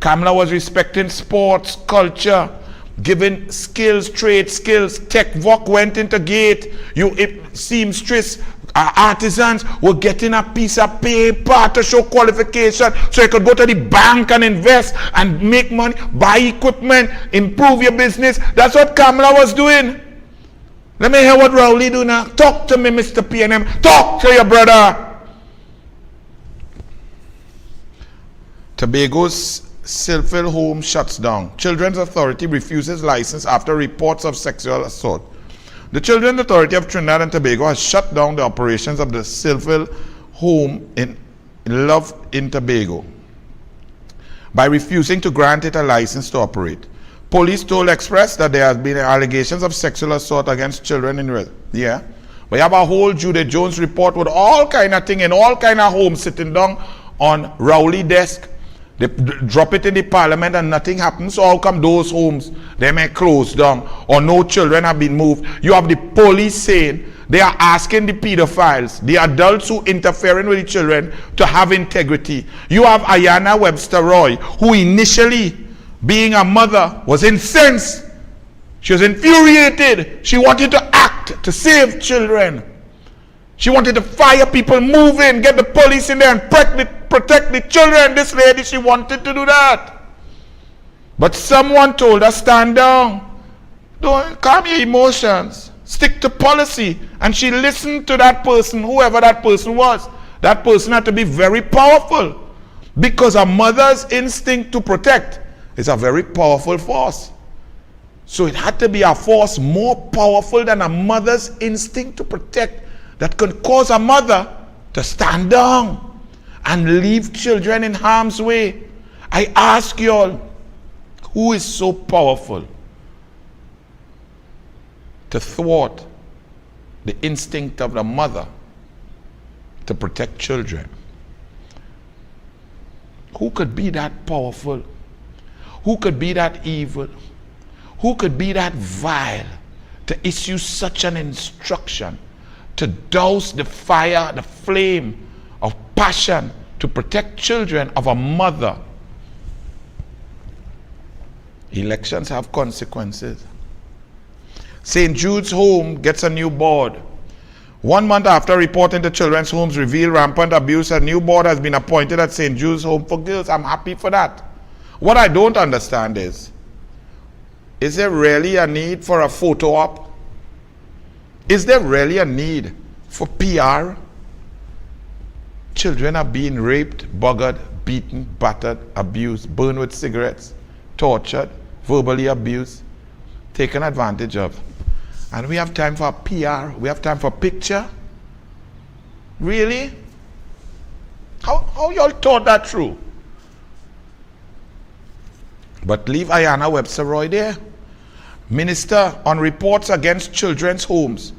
Kamala was respecting sports, culture, giving skills, trade skills. TechVoc went into gate. Seamstress, artisans were getting a piece of paper to show qualification so you could go to the bank and invest and make money, buy equipment, improve your business. That's what Kamala was doing. Let me hear what Rowley do now. Talk to me, Mr. P&M. Talk to your brother. Tobago's Silphil home shuts down. Children's Authority refuses license after reports of sexual assault. The Children's Authority of Trinidad and Tobago has shut down the operations of the Silphil home in Love in Tobago by refusing to grant it a license to operate. Police told Express that there has been allegations of sexual assault against children in yeah. We have a whole Judith Jones report with all kind of thing in all kind of homes sitting down on Rowley desk. They drop it in the parliament and nothing happens. So how come those homes, they may close down or no children have been moved? You have the police saying they are asking the pedophiles, the adults who interfering with the children, to have integrity. You have Ayanna Webster Roy, who initially, being a mother, was incensed. She was infuriated. She wanted to act to save children. She wanted to fire people, move in, get the police in there and protect the children. This lady, she wanted to do that. But someone told her, stand down. Don't calm your emotions. Stick to policy. And she listened to that person, whoever that person was. That person had to be very powerful. Because a mother's instinct to protect is a very powerful force. So it had to be a force more powerful than a mother's instinct to protect that can cause a mother to stand down and leave children in harm's way. I ask you all, who is so powerful to thwart the instinct of the mother to protect children? Who could be that powerful? Who could be that evil? Who could be that vile to issue such an instruction, to douse the fire, the flame of passion to protect children of a mother? Elections have consequences. St. Jude's home gets a new board. 1 month after reporting to children's homes reveal rampant abuse, a new board has been appointed at St. Jude's Home for Girls. I'm happy for that. What I don't understand is there really a need for a photo op? Is there really a need for PR? Children are being raped, buggered, beaten, battered, abused, burned with cigarettes, tortured, verbally abused, taken advantage of. And we have time for PR? We have time for picture? Really? How y'all thought that through? But leave Ayanna Webster Roy there. Minister on reports against children's homes.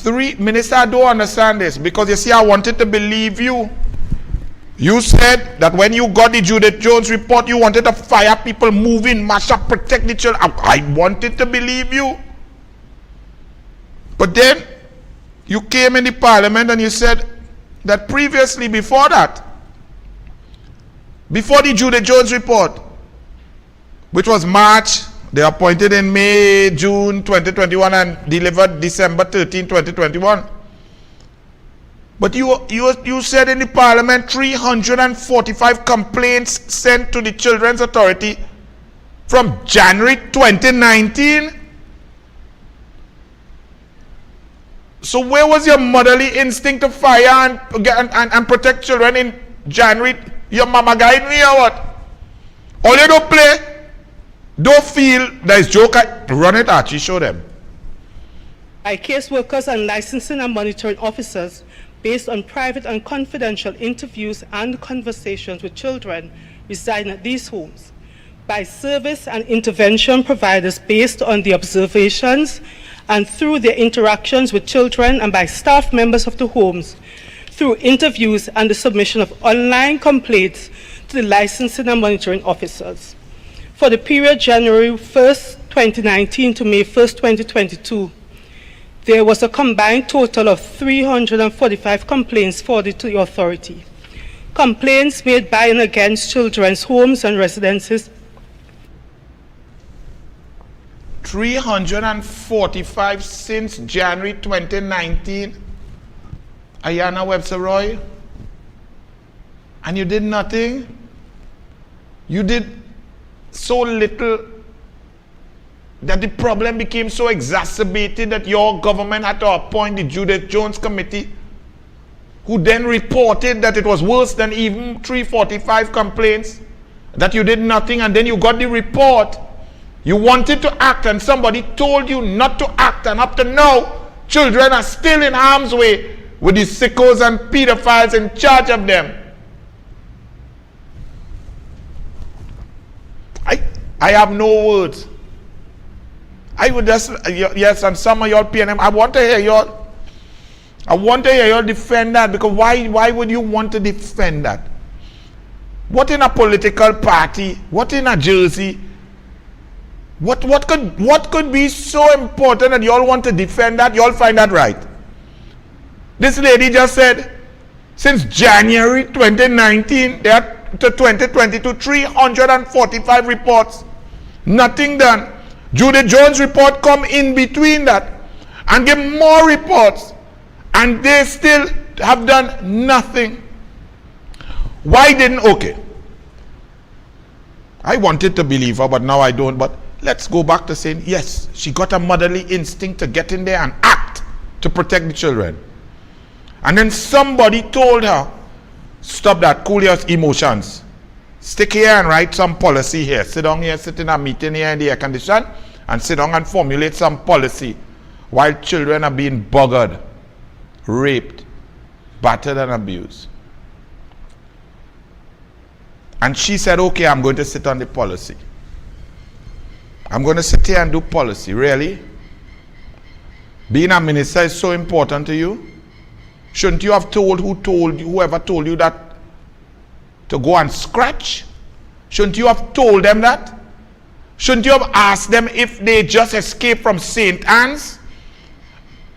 Minister, I don't understand this, because you see, I wanted to believe you. You said that when you got the Judith Jones report, you wanted to fire people, move in, mash up, protect the children. I wanted to believe you. But then you came in the parliament and you said that previously, before that, before the Judith Jones report, which was March, they appointed in May, June 2021 and delivered December 13, 2021. But you said in the parliament 345 complaints sent to the Children's Authority from January 2019. So where was your motherly instinct to fire and protect children in January? Your mama guide me or what? All you don't play, don't feel there is joke. Run it, Archie, show them. By caseworkers and licensing and monitoring officers based on private and confidential interviews and conversations with children residing at these homes. By service and intervention providers based on the observations and through their interactions with children, and by staff members of the homes through interviews and the submission of online complaints to the licensing and monitoring officers. For the period January 1st, 2019 to May 1st, 2022, there was a combined total of 345 complaints forwarded to the authority. Complaints made by and against children's homes and residences. 345 since January 2019. Ayana Webster Roy. And you did nothing. You did so little that the problem became so exacerbated that your government had to appoint the Judith Jones Committee, who then reported that it was worse than even 345 complaints, that you did nothing, and then you got the report. You wanted to act and somebody told you not to act, and up to now, children are still in harm's way with the sickos and pedophiles in charge of them. I have no words. I would just, yes, and some of y'all PNM, I want to hear y'all defend that, because why would you want to defend that? What in a political party, what in a jersey, what could be so important that y'all want to defend that? Y'all find that right? This lady just said, since January 2019 to 2022, 345 reports, nothing done. Judith Jones' report come in between that and give more reports, and they still have done nothing. Why didn't, okay, I wanted to believe her, but now I don't. But let's go back to saying, yes, she got a motherly instinct to get in there and act to protect the children. And then somebody told her, stop that, cool your emotions. Stick here and write some policy here. Sit down here, sit in a meeting here in the air condition, and sit down and formulate some policy while children are being buggered, raped, battered and abused. And she said, okay, I'm going to sit on the policy. I'm going to sit here and do policy. Really? Being a minister is so important to you? Shouldn't you have told whoever told you that to go and scratch? Shouldn't you have told them that? Shouldn't you have asked them if they just escaped from St. Anne's?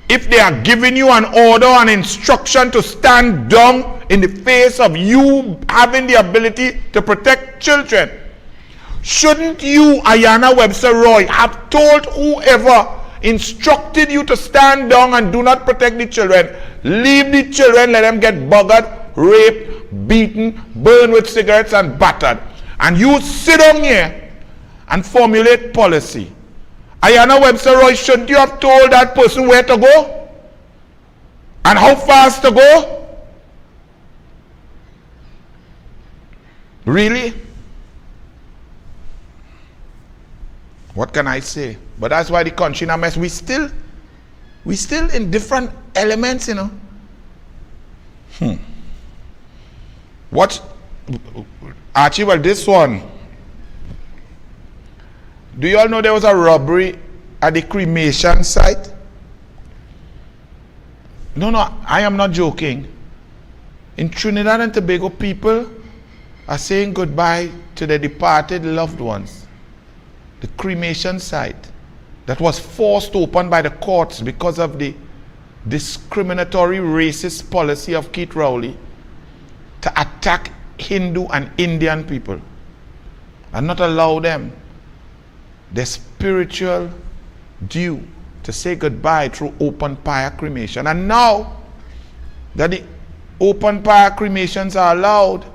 If they are giving you an order, an instruction to stand down in the face of you having the ability to protect children? Shouldn't you, Ayana Webster Roy, have told whoever instructed you to stand down and do not protect the children, leave the children, let them get buggered, raped, beaten, burned with cigarettes and battered, and you sit down here and formulate policy? Ayana Webster Roy, shouldn't you have told that person where to go and how fast to go? Really? What can I say? But that's why the country in a mess. We still in different elements, you know. What, Archie, well, this one. Do you all know there was a robbery at the cremation site? No, I am not joking. In Trinidad and Tobago, people are saying goodbye to their departed loved ones. The cremation site that was forced open by the courts because of the discriminatory racist policy of Keith Rowley to attack Hindu and Indian people and not allow them their spiritual due to say goodbye through open fire cremation. And now that the open fire cremations are allowed.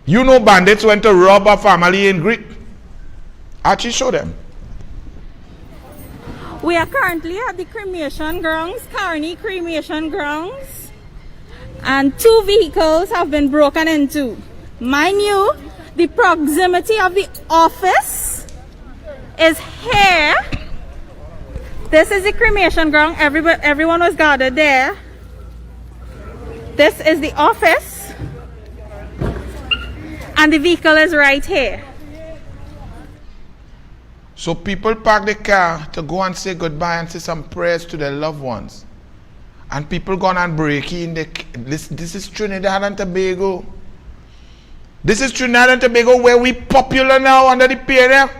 You know bandits went to rob a family in Greek. Actually show them. We are currently at the cremation grounds, Carney cremation grounds, and 2 vehicles have been broken into. Mind you, the proximity of the office is here. This is the cremation ground. Everyone was gathered there. This is the office, and the vehicle is right here. So people park the car to go and say goodbye and say some prayers to their loved ones. And people gone and break in. This is Trinidad and Tobago. This is Trinidad and Tobago where we popular now under the PNM.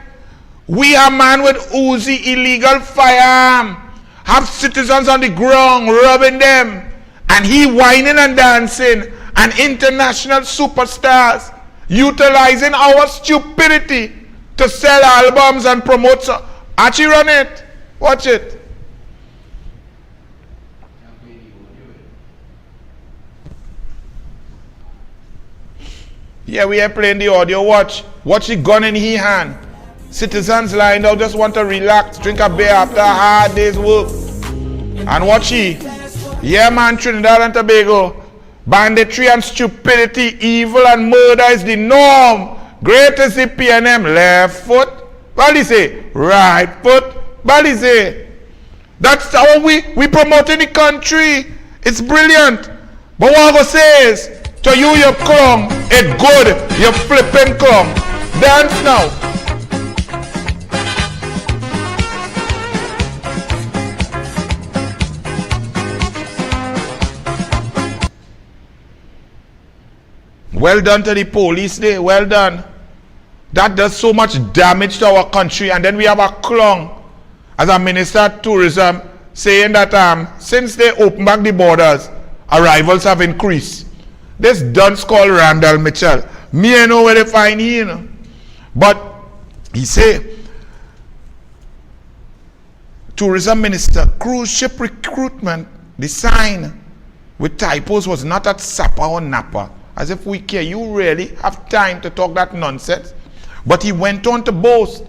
We are man with Uzi illegal firearm. Have citizens on the ground robbing them. And he whining and dancing. And international superstars utilizing our stupidity to sell albums and promote. Actually run it. Watch it. Yeah, we are playing the audio. Watch the gun in his hand. Citizens lined out just want to relax, drink a beer after a hard day's work. And watch he. Yeah man, Trinidad and Tobago. Banditry and stupidity, evil and murder is the norm. Great is the PNM. Left foot, body say. Right foot, body say. That's how we promoting the country. It's brilliant. But what I go say is, to you clown, it good, you flipping clown. Dance now. Well done to the police there, well done. That does so much damage to our country. And then we have a clown as a minister of tourism saying that since they open back the borders, arrivals have increased. This dunce called Randall Mitchell, me I know where they find him, you know. But he say, tourism minister, cruise ship recruitment, the sign with typos was not at Sapa or Napa. As if we care. You really have time to talk that nonsense. But he went on to boast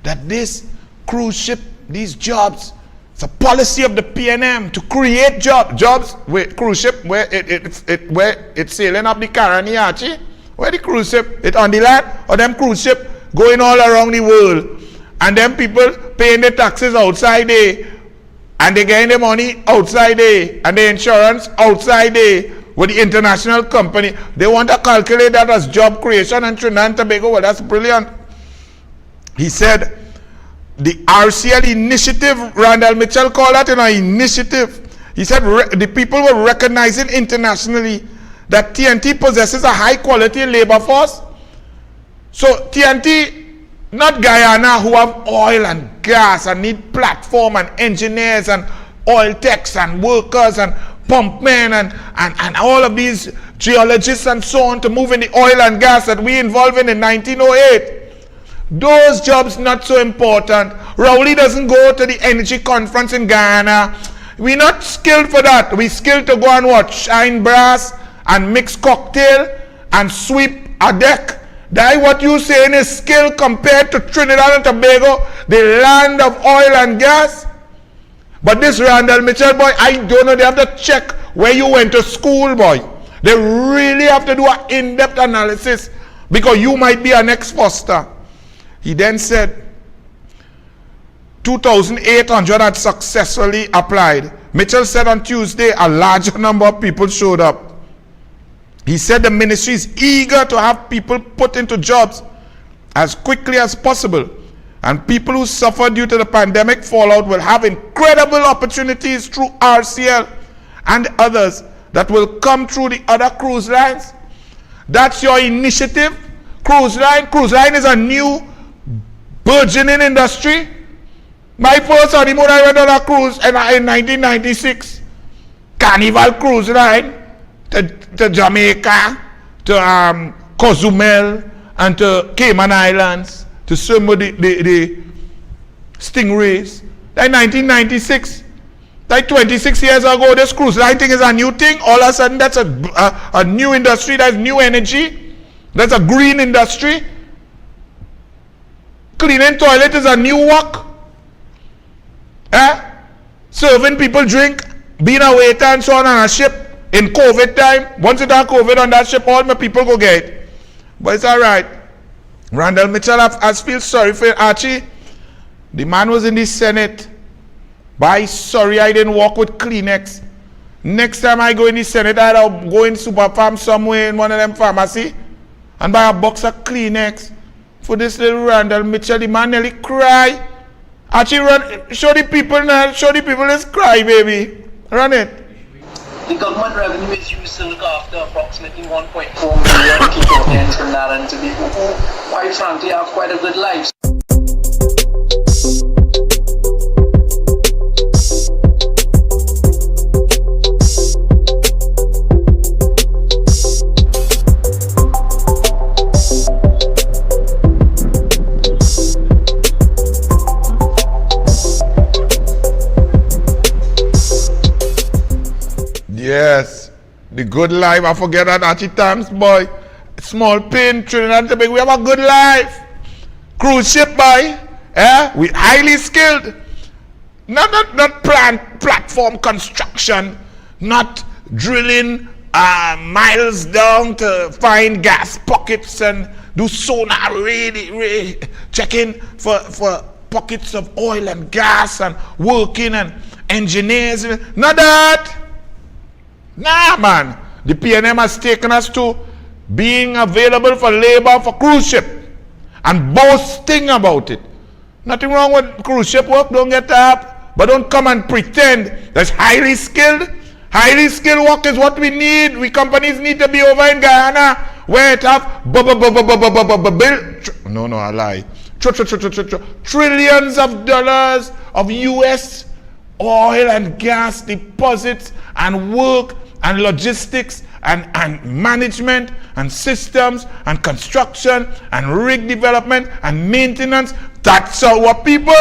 that this cruise ship, these jobs, it's a policy of the PNM to create jobs with cruise ship where it's sailing up the Caraniachi. Where the cruise ship, it on the land, or them cruise ship going all around the world. And them people paying the taxes outside there. And they getting the money outside there. And the insurance outside there. With the international company, they want to calculate that as job creation in Trinidad and Tobago. Well, that's brilliant. He said, the RCL initiative, Randall Mitchell called that an initiative. He said the people were recognizing internationally that TNT possesses a high quality labor force. So TNT, not Guyana, who have oil and gas and need platform and engineers and oil techs and workers and pumpmen and all of these geologists and so on to move in the oil and gas that we involved in 1908. Those jobs not so important. Rowley doesn't go to the energy conference in Guyana. We're not skilled for that. We're skilled to go and what? Shine brass and mix cocktail and sweep a deck. That what you saying is skill compared to Trinidad and Tobago, the land of oil and gas. But this Randall Mitchell boy, I don't know, they have to check where you went to school, boy. They really have to do an in-depth analysis because you might be an ex-foster. He then said 2,800 had successfully applied. Mitchell said on Tuesday a larger number of people showed up. He said the ministry is eager to have people put into jobs as quickly as possible. And people who suffer due to the pandemic fallout will have incredible opportunities through RCL and others that will come through the other cruise lines. That's your initiative. Cruise line. Cruise line is a new burgeoning industry. My first honeymoon, I went on a cruise in 1996. Carnival Cruise Line to Jamaica, to Cozumel, and to Cayman Islands, to swim with the stingrays. In 1996, Like 26 years ago, this cruise line thing is a new thing. All of a sudden, that's a new industry. That's new energy. That's a green industry. Cleaning toilet is a new work. Serving people drink, being a waiter and so on a ship in COVID time. Once you have COVID on that ship, all my people go get it. But it's all right. Randall Mitchell, I feel sorry for Archie. The man was in the Senate. But I'm sorry I didn't walk with Kleenex. Next time I go in the Senate, I'll go in Super Farm somewhere in one of them pharmacy and buy a box of Kleenex for this little Randall Mitchell. The man nearly cry. Actually, run, show the people this cry, baby. Run it. The government revenue is used to look after approximately 1.4 million Ethiopians from that and to people who, quite frankly, have quite a good life. Yes, the good life. I forget that Archie times, boy. Small pain, Trinidad and Tobago. We have a good life. Cruise ship, boy. We highly skilled. Not platform construction. Not drilling miles down to find gas pockets and do sonar really checking for pockets of oil and gas and working and engineers. Not that. Nah, man. The PNM has taken us to being available for labor for cruise ship and boasting about it. Nothing wrong with cruise ship work, don't get up, but don't come and pretend that's highly skilled. Highly skilled work is what we need. We companies need to be over in Guyana where it have no, I lie. Trillions of dollars of US oil and gas deposits and work and logistics and management and systems and construction and rig development and maintenance. That's our people.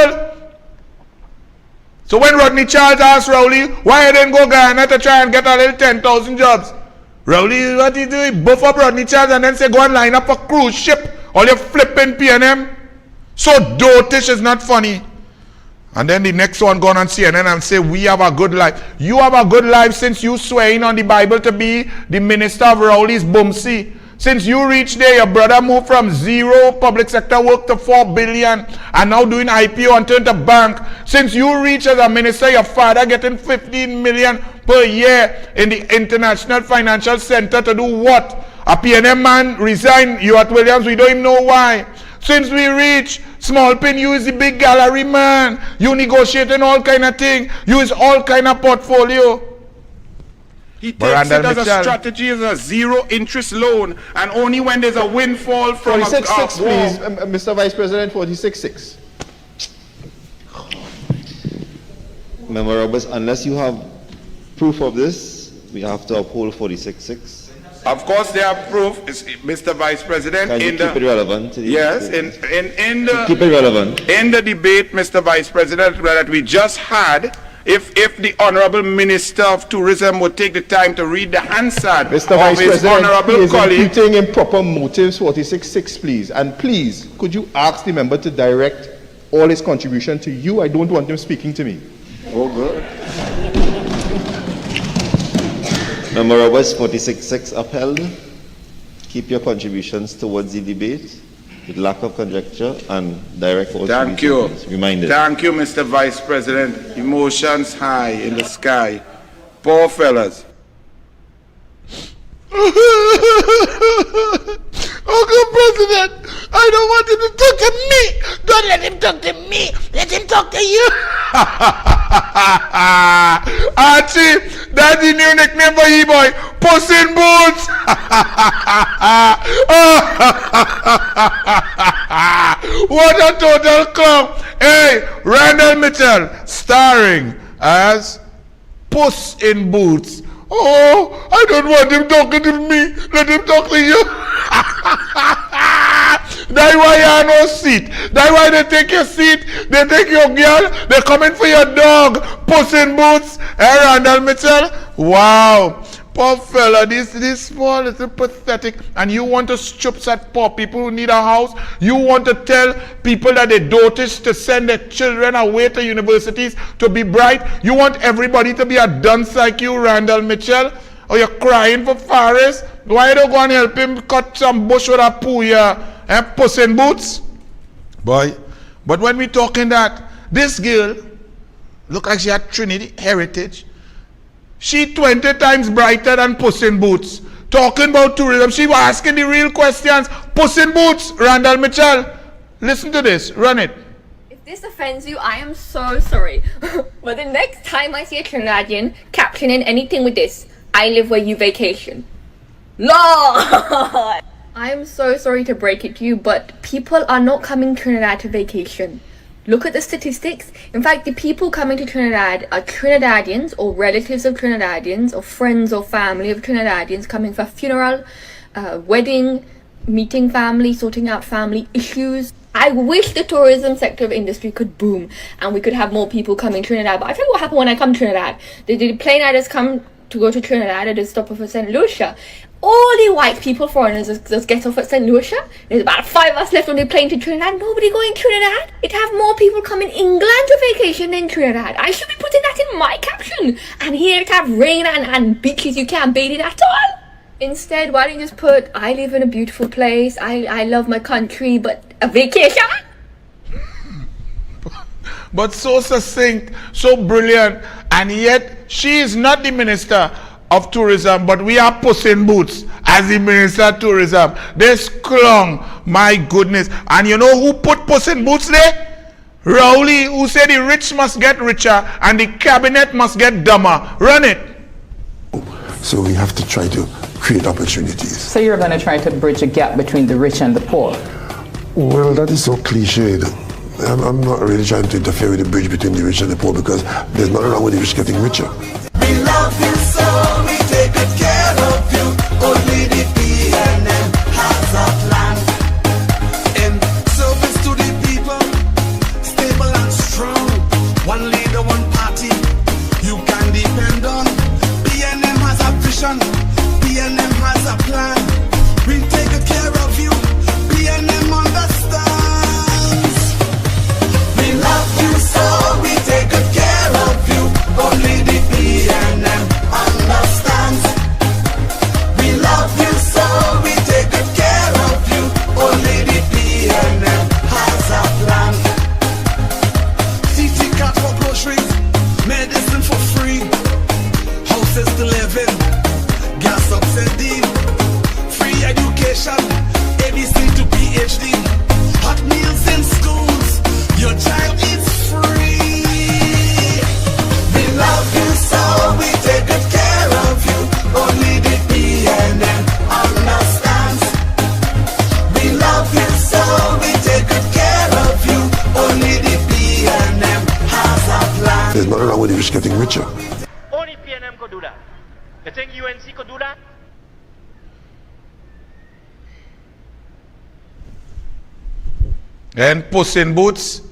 So when Rodney Charles asked Rowley why he didn't go Guyana to try and get a little 10,000 jobs, Rowley, what he do? He buff up Rodney Charles and then say go and line up a cruise ship. All your flipping PNM. So dotish is not funny. And then the next one go on CNN and say, we have a good life. You have a good life since you swearing on the Bible to be the minister of Rowley's Bumsy. Since you reached there, your brother moved from 0 public sector work to 4 billion and now doing IPO and turned to bank. Since you reached as a minister, your father getting 15 million per year in the International Financial Center to do what? A PNM man resigned. You at Williams, we don't even know why. Since we reach small pin, you is the big gallery man. You negotiating all kind of thing. You is all kind of portfolio. He takes it as a strategy, as a 0 interest loan, and only when there's a windfall from 46.6, please, Mr. Vice President. 46.6. Member Roberts, unless you have proof of this, we have to uphold 46.6. Of course, they have proof, Mr. Vice President. Can you keep it relevant? Yes, in keep it relevant. In the debate, Mr. Vice President, that we just had, if the Honorable Minister of Tourism would take the time to read the Hansard Mr. of Vice his President, Honorable he is colleague. imputing improper motives. 46.6, please. And please, could you ask the member to direct all his contribution to you? I don't want him speaking to me. Oh, good. Member Roberts, 46.6 upheld. Keep your contributions towards the debate with lack of conjecture and direct all. Thank you. Reminded. Thank you, Mr. Vice President. Emotions high in the sky. Poor fellas. Uncle President, I don't want him to talk to me. Don't let him talk to me. Let him talk to you. Archie, that's the new nickname for you, boy. Puss in Boots. What a total clown. Hey, Randall Mitchell, starring as Puss in Boots. Oh, I don't want him talking to me. Let him talk to you. That's why you have no seat. That's why they take your seat. They take your girl. They come in for your dog. Puss in Boots. Hey, Randall Mitchell. Wow. Poor fella, this small little pathetic. And you want to stoop at poor people who need a house? You want to tell people that they dotage to send their children away to universities to be bright? You want everybody to be a dunce like you, Randall Mitchell? Or you're crying for Faris? Why don't go and help him cut some bush with a puya and Puss in Boots? Boy, but when we talking that, this girl, look like she had Trinity heritage. She 20 times brighter than Puss in Boots. Talking about tourism, she was asking the real questions. Puss in Boots, Randall Mitchell. Listen to this, run it. If this offends you, I am so sorry. But the next time I see a Trinidadian captioning anything with this, I live where you vacation. Lord! I am so sorry to break it to you, but people are not coming to Trinidad to vacation. Look at the statistics. In fact, the people coming to Trinidad are Trinidadians or relatives of Trinidadians or friends or family of Trinidadians coming for funeral, wedding, meeting family, sorting out family issues. I wish the tourism sector of industry could boom and we could have more people coming to Trinidad. But I tell you what happened when I come to Trinidad. The plane I just come to go to Trinidad, I just stop off at St. Lucia. All the white people, foreigners, just get off at St. Lucia. There's about 5 of us left on the plane to Trinidad. Nobody going to Trinidad. It'd have more people coming England to vacation than Trinidad. I should be putting that in my caption. And here it have rain and beaches you can't bathe in at all. Instead, why don't you just put, I live in a beautiful place, I love my country, but a vacation? But so succinct, so brilliant, and yet she is not the Minister of Tourism, but we are Puss in Boots as the Minister of Tourism. This clung, my goodness. And you know who put Puss in Boots there? Rowley, who said the rich must get richer and the cabinet must get dumber. Run it. So we have to try to create opportunities. So you're going to try to bridge a gap between the rich and the poor? Well, that is so cliched. I'm not really trying to interfere with the bridge between the rich and the poor because there's nothing wrong with the rich getting richer. We love you so, we take good care of you. Only the PNM has a plan. In service to the people, stable and strong. One leader, one party, you can depend on. PNM has a vision, PNM has a plan. We take good care of you, PNM understands. We love you so, we take good care of you. Only the PNM understands. We love you so, we take good care of you. Only the PNM has a plan. TT card for groceries, medicine for free, houses to live in, gas subsidy, free education, ABC to PhD, hot meals in schools, your child is free. We love you so, we take good care of you. Only the PNM understands. We love you so, we take good care of you. Only the PNM has a plan. There's nothing wrong with the rich getting richer. Only PNM could do that. You think UNC could do that? And Puss in Boots.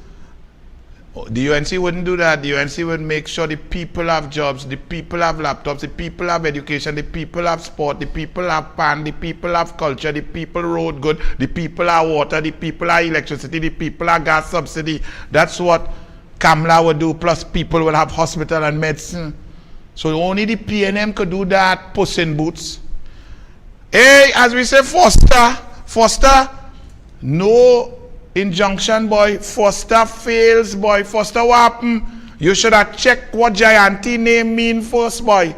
The UNC wouldn't do that. The UNC would make sure the people have jobs, the people have laptops, the people have education, the people have sport, the people have pan, the people have culture, the people road good, the people have water, the people have electricity, the people have gas subsidy. That's what Kamla would do, plus people will have hospital and medicine. So only the PNM could do that, Puss in Boots. Hey, as we say, Foster, no injunction, boy. Foster fails, boy. Foster what happen? You should have checked what Jayanti name mean first, boy.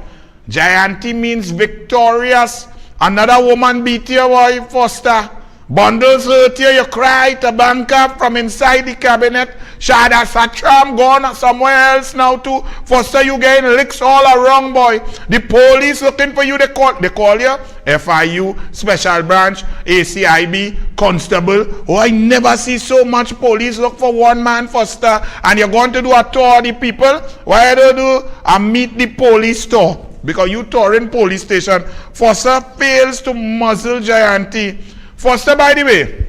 Jayanti means victorious. Another woman beat you, boy, Foster. Bundles hurt you, you cry to banker from inside the cabinet. Shada Satram gone somewhere else now too. Foster, you getting licks all around, boy. The police looking for you, they call you FIU, Special Branch, ACIB, Constable. Oh, I never see so much police look for one man, Foster. And you're going to do a tour of the people? Why don't you do a meet the police tour? Because you touring police station. Foster fails to muzzle Jayanti. Foster, by the way,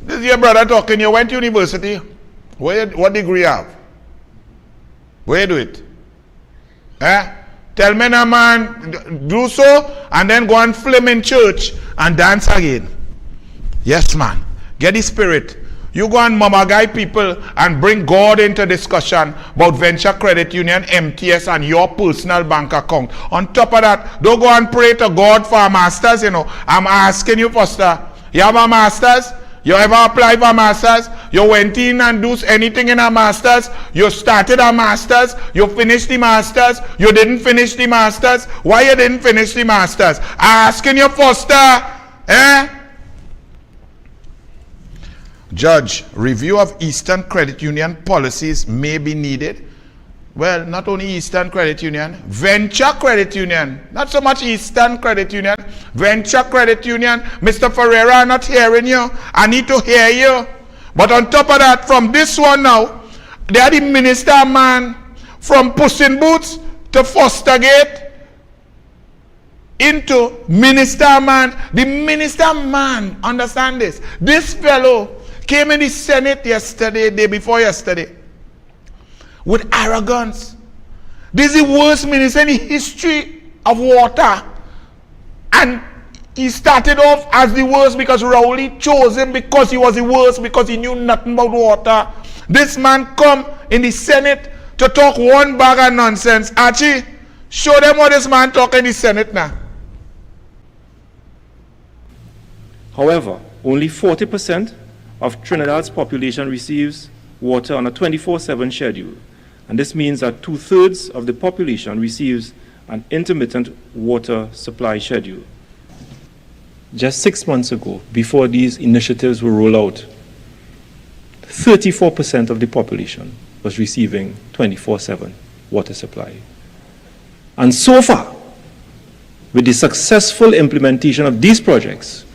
This is your brother talking. You went to university. What degree you have? Where you do it? Tell me now, man, do so and then go and film in church and dance again. Yes, man. Get the spirit. You go and mama guy people and bring God into discussion about venture credit union, MTS, and your personal bank account. On top of that, don't go and pray to God for a master's, you know. I'm asking you, Pastor, you have a master's? You ever apply for a master's? You went in and do anything in a master's? You started a master's? You finished the master's? You didn't finish the master's? Why you didn't finish the master's? Asking you, Pastor, Judge, review of Eastern Credit Union policies may be needed. Well, not only Eastern Credit Union, Venture Credit Union. Not so much Eastern Credit Union, Venture Credit Union. Mr. Ferreira, I'm not hearing you. I need to hear you. But on top of that, from this one now, they are the minister man from Puss in Boots to Fostergate into minister man. The minister man, understand this. This fellow came in the Senate yesterday, day before yesterday, with arrogance. This is the worst minister in the history of water. And he started off as the worst because Rowley chose him because he was the worst, because he knew nothing about water. This man come in the Senate to talk one bag of nonsense. Archie, show them what this man talk in the Senate now. However, only 40% of Trinidad's population receives water on a 24/7 schedule. And this means that 2/3 of the population receives an intermittent water supply schedule. Just 6 months ago, before these initiatives were rolled out, 34% of the population was receiving 24/7 water supply. And so far, with the successful implementation of these projects,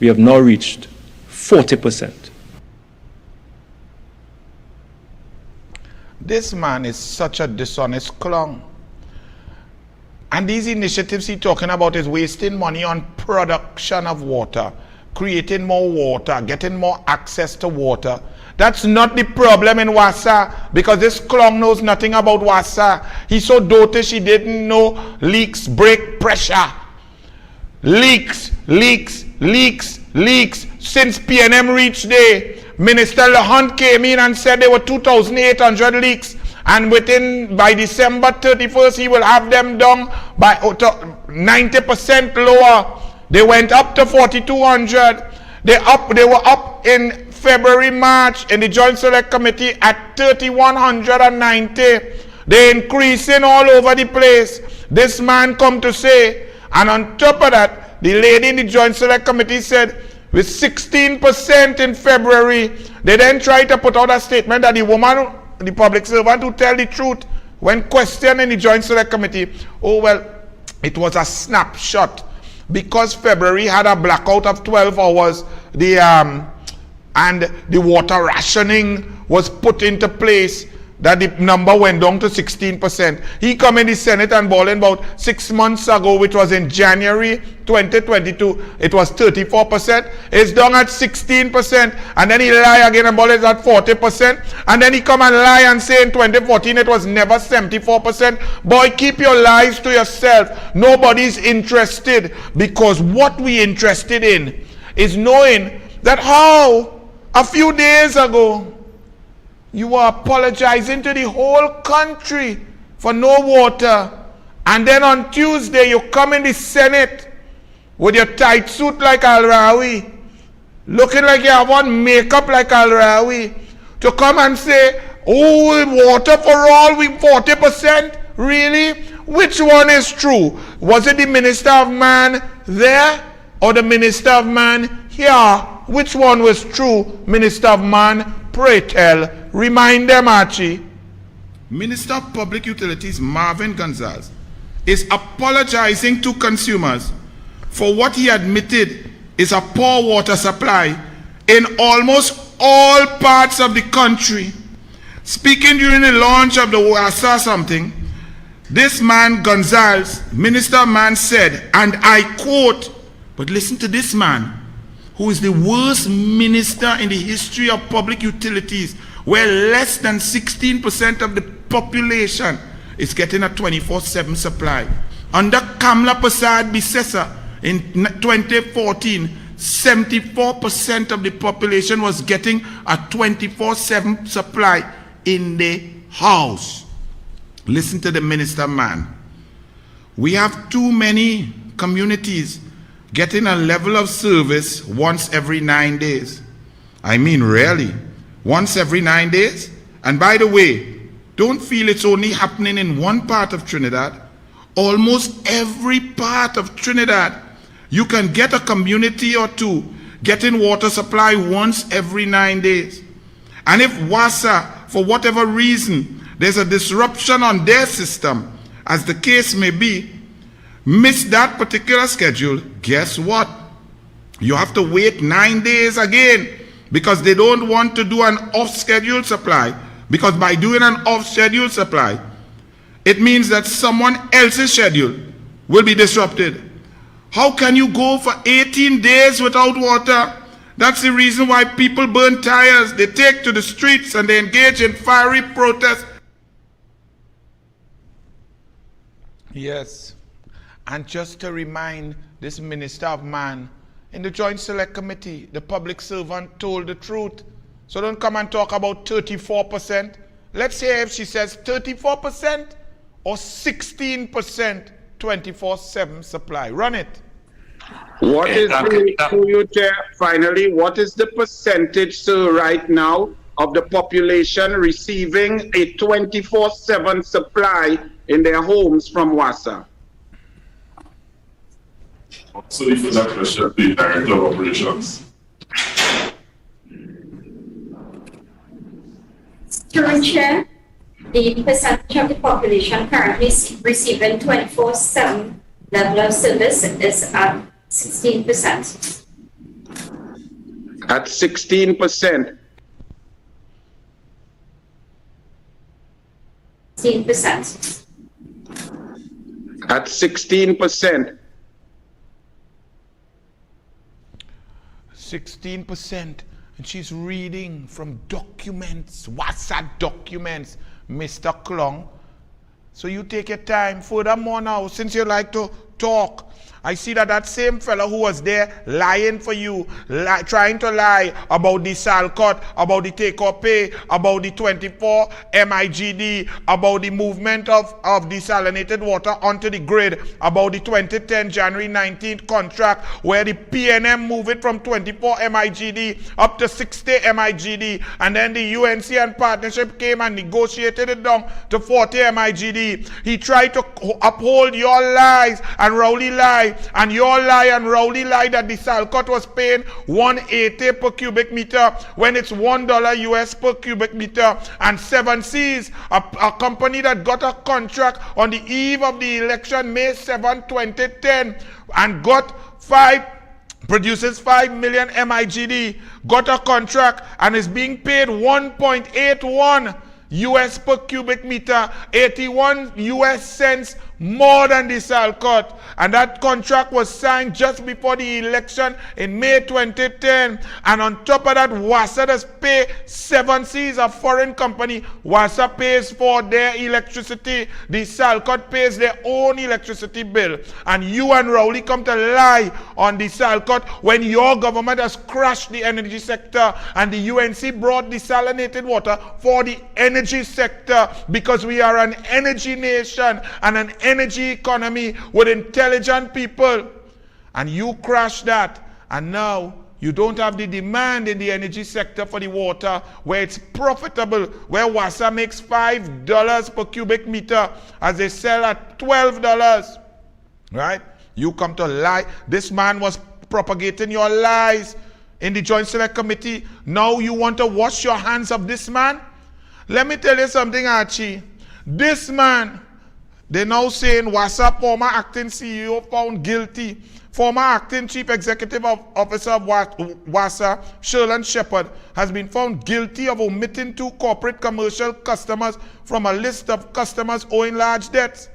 we have now reached 40%. This man is such a dishonest clown. And these initiatives he's talking about is wasting money on production of water, creating more water, getting more access to water. That's not the problem in Wassa, because this clown knows nothing about Wassa. He's so dotish he didn't know leaks break pressure. Leaks. Since PNM reached there, Minister Lahunt came in and said there were 2,800 leaks, and by December 31st he will have them down by 90% lower. They went up to 4,200. They were up in February, March in the Joint Select Committee at 3,190. They're increasing all over the place. This man come to say, and on top of that, the lady in the Joint Select Committee said, with 16% in February, they then tried to put out a statement that the woman, the public servant who tell the truth, when questioned in the Joint Select Committee, oh well, it was a snapshot. Because February had a blackout of 12 hours, and the water rationing was put into place, that the number went down to 16%. He come in the Senate and balling about 6 months ago, which was in January 2022, it was 34%. It's down at 16%. And then he lie again and balling at 40%. And then he come and lie and say in 2014 it was never 74%. Boy, keep your lies to yourself. Nobody's interested, because what we interested in is knowing that how a few days ago you were apologizing to the whole country for no water, and then on Tuesday you come in the Senate with your tight suit like Al-Rawi, looking like you have on makeup like Al-Rawi, to come and say, oh, water for all, we 40%? Really? Which one is true? Was it the Minister of Man there or the Minister of Man here? Which one was true, Minister of Man? Pray tell. Remind them, Archie. Minister of Public Utilities Marvin Gonzalez is apologizing to consumers for what he admitted is a poor water supply in almost all parts of the country. Speaking during the launch of the Wassa something, this man Gonzalez, Minister Man, said, and I quote, but listen to this man, who is the worst minister in the history of public utilities, where less than 16% of the population is getting a 24/7 supply. Under Kamla Prasad Bisesa in 2014, 74% of the population was getting a 24/7 supply in the house. Listen to the minister, man. We have too many communities getting a level of service once every 9 days. I mean, really, once every 9 days? And by the way, don't feel it's only happening in one part of Trinidad. Almost every part of Trinidad, you can get a community or two getting water supply once every 9 days. And if WASA, for whatever reason, there's a disruption on their system, as the case may be, miss that particular schedule, guess what? You have to wait 9 days again, because they don't want to do an off-schedule supply, because by doing an off-schedule supply, it means that someone else's schedule will be disrupted. How can you go for 18 days without water? That's the reason why people burn tires. They take to the streets and they engage in fiery protest. Yes. And just to remind this Minister of Man, in the Joint Select Committee, the public servant told the truth. So don't come and talk about 34%. Let's hear if she says 34% or 16% 24/7 supply. Run it. What is finally, what is the percentage, sir, right now of the population receiving a 24/7 supply in their homes from WASA? So if that question, the Director of Operations. Current Chair, the percentage of the population currently receiving 24/7 level of service is at 16%. At 16%. 16%. At 16%. 16%. And she's reading from documents, WhatsApp documents, Mr. Klong. So you take your time. Furthermore now, since you like to talk, I see that that same fellow who was there lying for you, trying to lie about the SALCOT, about the take-or pay, about the 24 MIGD, about the movement of desalinated water onto the grid, about the 2010 January 19th contract where the PNM moved it from 24 MIGD up to 60 MIGD, and then the UNC and partnership came and negotiated it down to 40 MIGD. He tried to uphold your lies and Rowley lie, and your lie and Rowley lie that the SALCOT was paying $1.80 per cubic meter when it's $1 US per cubic meter. And 7 Seas, a company that got a contract on the eve of the election, May 7, 2010, and produces 5 million MIGD, got a contract and is being paid 1.81 US per cubic meter, 81 US cents more than the SALCOT. And that contract was signed just before the election in May 2010. And on top of that, WASA does pay 7 Seas, a foreign company. WASA pays for their electricity. The SALCOT pays their own electricity bill. And you and Rowley come to lie on the SALCOT when your government has crashed the energy sector, and the UNC brought desalinated water for the energy sector, because we are an energy nation and an energy economy with intelligent people. And you crashed that, and now you don't have the demand in the energy sector for the water where it's profitable, where WASA makes $5 per cubic meter as they sell at $12, right? You come to lie. This man was propagating your lies in the Joint Select Committee. Now you want to wash your hands of this man? Let me tell you something, Archie. This man, they're now saying WASA former acting CEO found guilty. Former acting chief executive officer of WASA, Sherland Shepherd, has been found guilty of omitting 2 corporate commercial customers from a list of customers owing large debts.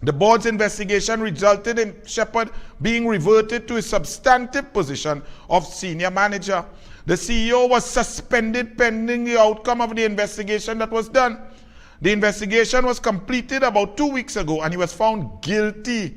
The board's investigation resulted in Shepherd being reverted to his substantive position of senior manager. The CEO was suspended pending the outcome of the investigation that was done. The investigation was completed about 2 weeks ago and he was found guilty.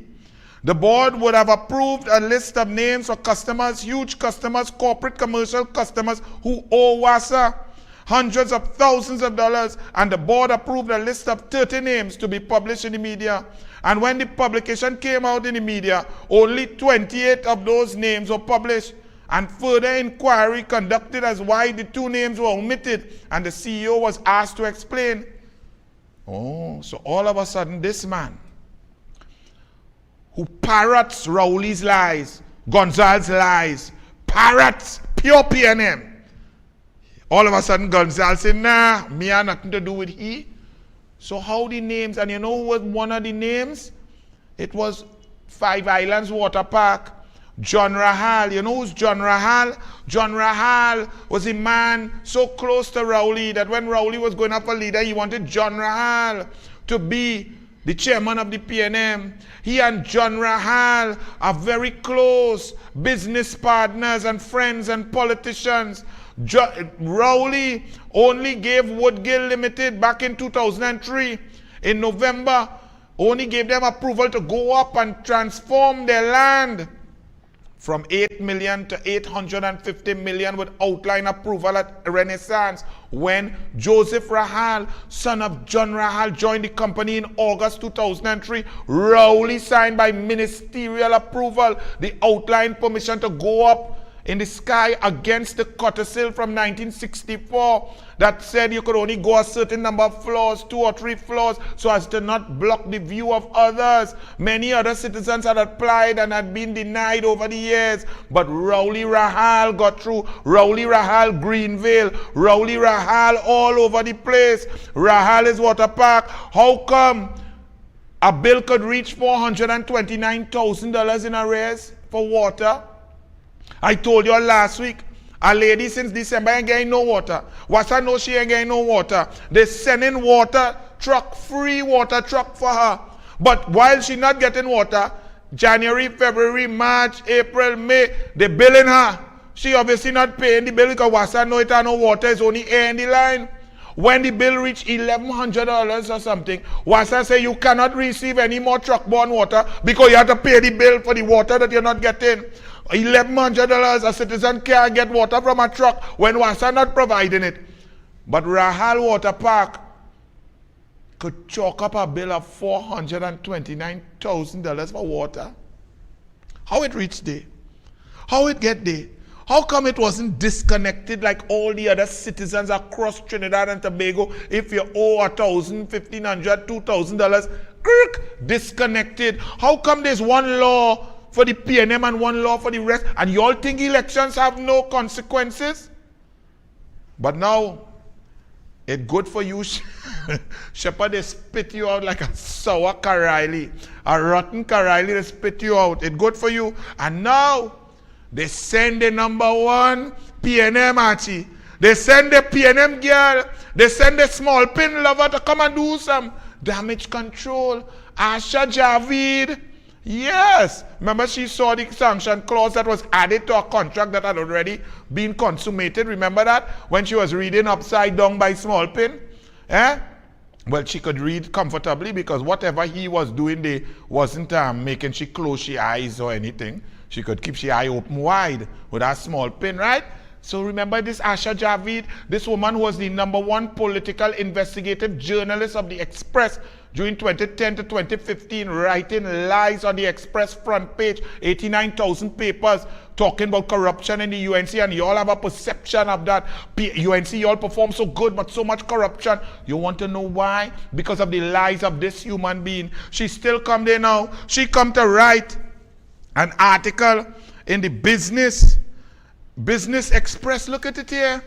The board would have approved a list of names for customers, huge customers, corporate commercial customers who owe WASA hundreds of thousands of dollars, and the board approved a list of 30 names to be published in the media. And when the publication came out in the media, only 28 of those names were published, and further inquiry conducted as why the 2 names were omitted, and the CEO was asked to explain. Oh, so all of a sudden this man, who parrots Rowley's lies, Gonzalez's lies, parrots pure PNM, all of a sudden Gonzalez said, nah, me have nothing to do with he. So how the names, and you know who was one of the names? It was Five Islands Water Park. John Rahal. You know who's John Rahal? John Rahal was a man so close to Rowley that when Rowley was going up for leader, he wanted John Rahal to be the chairman of the PNM. He and John Rahal are very close business partners and friends and politicians. Rowley only gave Woodgill Limited back in 2003, in November, only gave them approval to go up and transform their land from 8 million to 850 million with outline approval at Renaissance when Joseph Rahal, son of John Rahal, joined the company in August 2003. Rowley signed by ministerial approval the outline permission to go up in the sky against the codicil from 1964 that said you could only go a certain number of floors, 2 or 3 floors, so as to not block the view of others. Many other citizens had applied and had been denied over the years, but Rowley Rahal got through. Rowley Rahal Greenvale, Rowley Rahal all over the place. Rahal is Water Park. How come a bill could reach $429,000 in arrears for water? I told you all last week, a lady since December ain't getting no water. Wasa know she ain't getting no water. They sending water truck, free water truck for her. But while she not getting water, January, February, March, April, May, they billing her. She obviously not paying the bill because Wasa know it and no water, is only air in the line. When the bill reached $1,100 or something, Wasa say you cannot receive any more truck-borne water because you have to pay the bill for the water that you're not getting. $1,100, a citizen can't get water from a truck when Wasa not providing it. But Rahal Water Park could chalk up a bill of $429,000 for water. How it reached there? How it get there? How come it wasn't disconnected like all the other citizens across Trinidad and Tobago? If you owe $1,000, $1,500, $2,000, disconnected. How come there's one law for the PNM and one law for the rest, and you all think elections have no consequences? But now, it's good for you. Shepherd, they spit you out like a sour Karaili. A rotten Karaili, they spit you out. It's good for you. And now, they send the #1 PNM Archie. They send the PNM girl. They send the small pin lover to come and do some damage control. Asha Javid. Yes. Remember she saw the sanction clause that was added to a contract that had already been consummated. Remember that? When she was reading upside down by small pin. Well, she could read comfortably because whatever he was doing, they wasn't making she close she eyes or anything. She could keep she eye open wide with that small pin, right? So remember this Asha Javid, this woman who was the #1 political investigative journalist of the Express during 2010 to 2015, writing lies on the Express front page, 89,000 papers talking about corruption in the UNC, and you all have a perception of that. UNC, you all perform so good, but so much corruption. You want to know why? Because of the lies of this human being. She still come there now. She come to write an article in the Business Express. Look at it here.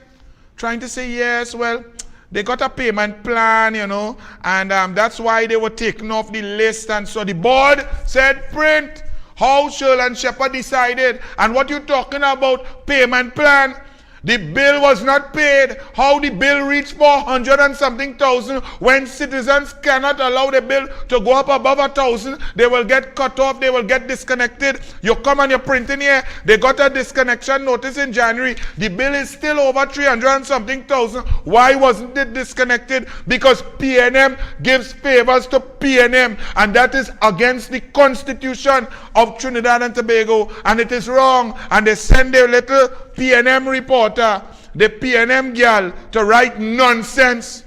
Trying to say, yes, well, they got a payment plan, you know, and that's why they were taken off the list. And so the board said, print how Shirl and Shepherd decided. And what you talking about, payment plan? The bill was not paid. How the bill reached 400 and something thousand when citizens cannot allow the bill to go up above 1,000, they will get cut off, they will get disconnected. You come and you print in here, they got a disconnection notice in January. The bill is still over 300 and something thousand. Why wasn't it disconnected? Because PNM gives favors to PNM, and that is against the Constitution of Trinidad and Tobago, and it is wrong. And they send their little PNM reporter, the PNM girl, to write nonsense.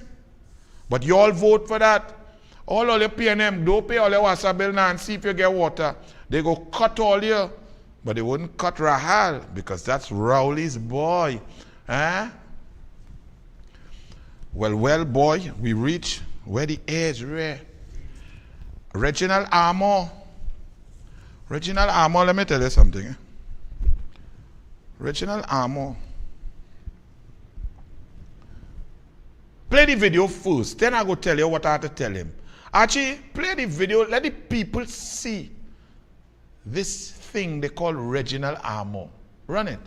But you all vote for that. All your PNM, don't pay all your water bill now and see if you get water. They go cut all you, but they wouldn't cut Rahal because that's Rowley's boy. Eh? Well, boy, we reach where the air is rare. Reginald Armour, let me tell you something. Reginald Armour. Play the video first, then I go tell you what I have to tell him. Archie, play the video, let the people see this thing they call Reginald Armour. Run it.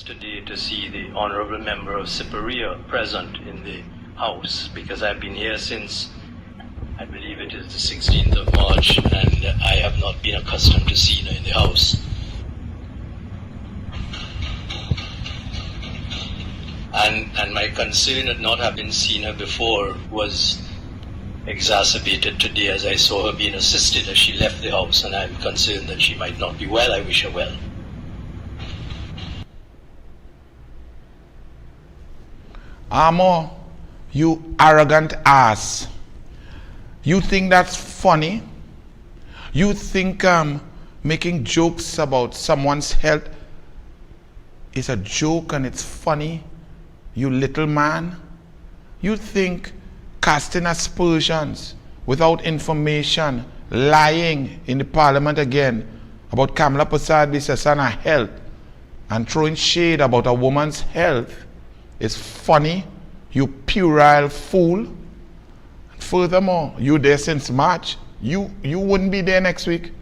Today to see the honorable member of Superior present in the House, because I've been here since, I believe it is the 16th of March, and I have not been accustomed to seeing her in the House. And my concern at not having seen her before was exacerbated today as I saw her being assisted as she left the House, and I'm concerned that she might not be well. I wish her well. Armour, you arrogant ass. You think that's funny? You think making jokes about someone's health is a joke and it's funny? You little man. You think casting aspersions without information, lying in the parliament again about Kamala Persad-Bissessana health and throwing shade about a woman's health is funny? You puerile fool. Furthermore, you there since March. You wouldn't be there next week.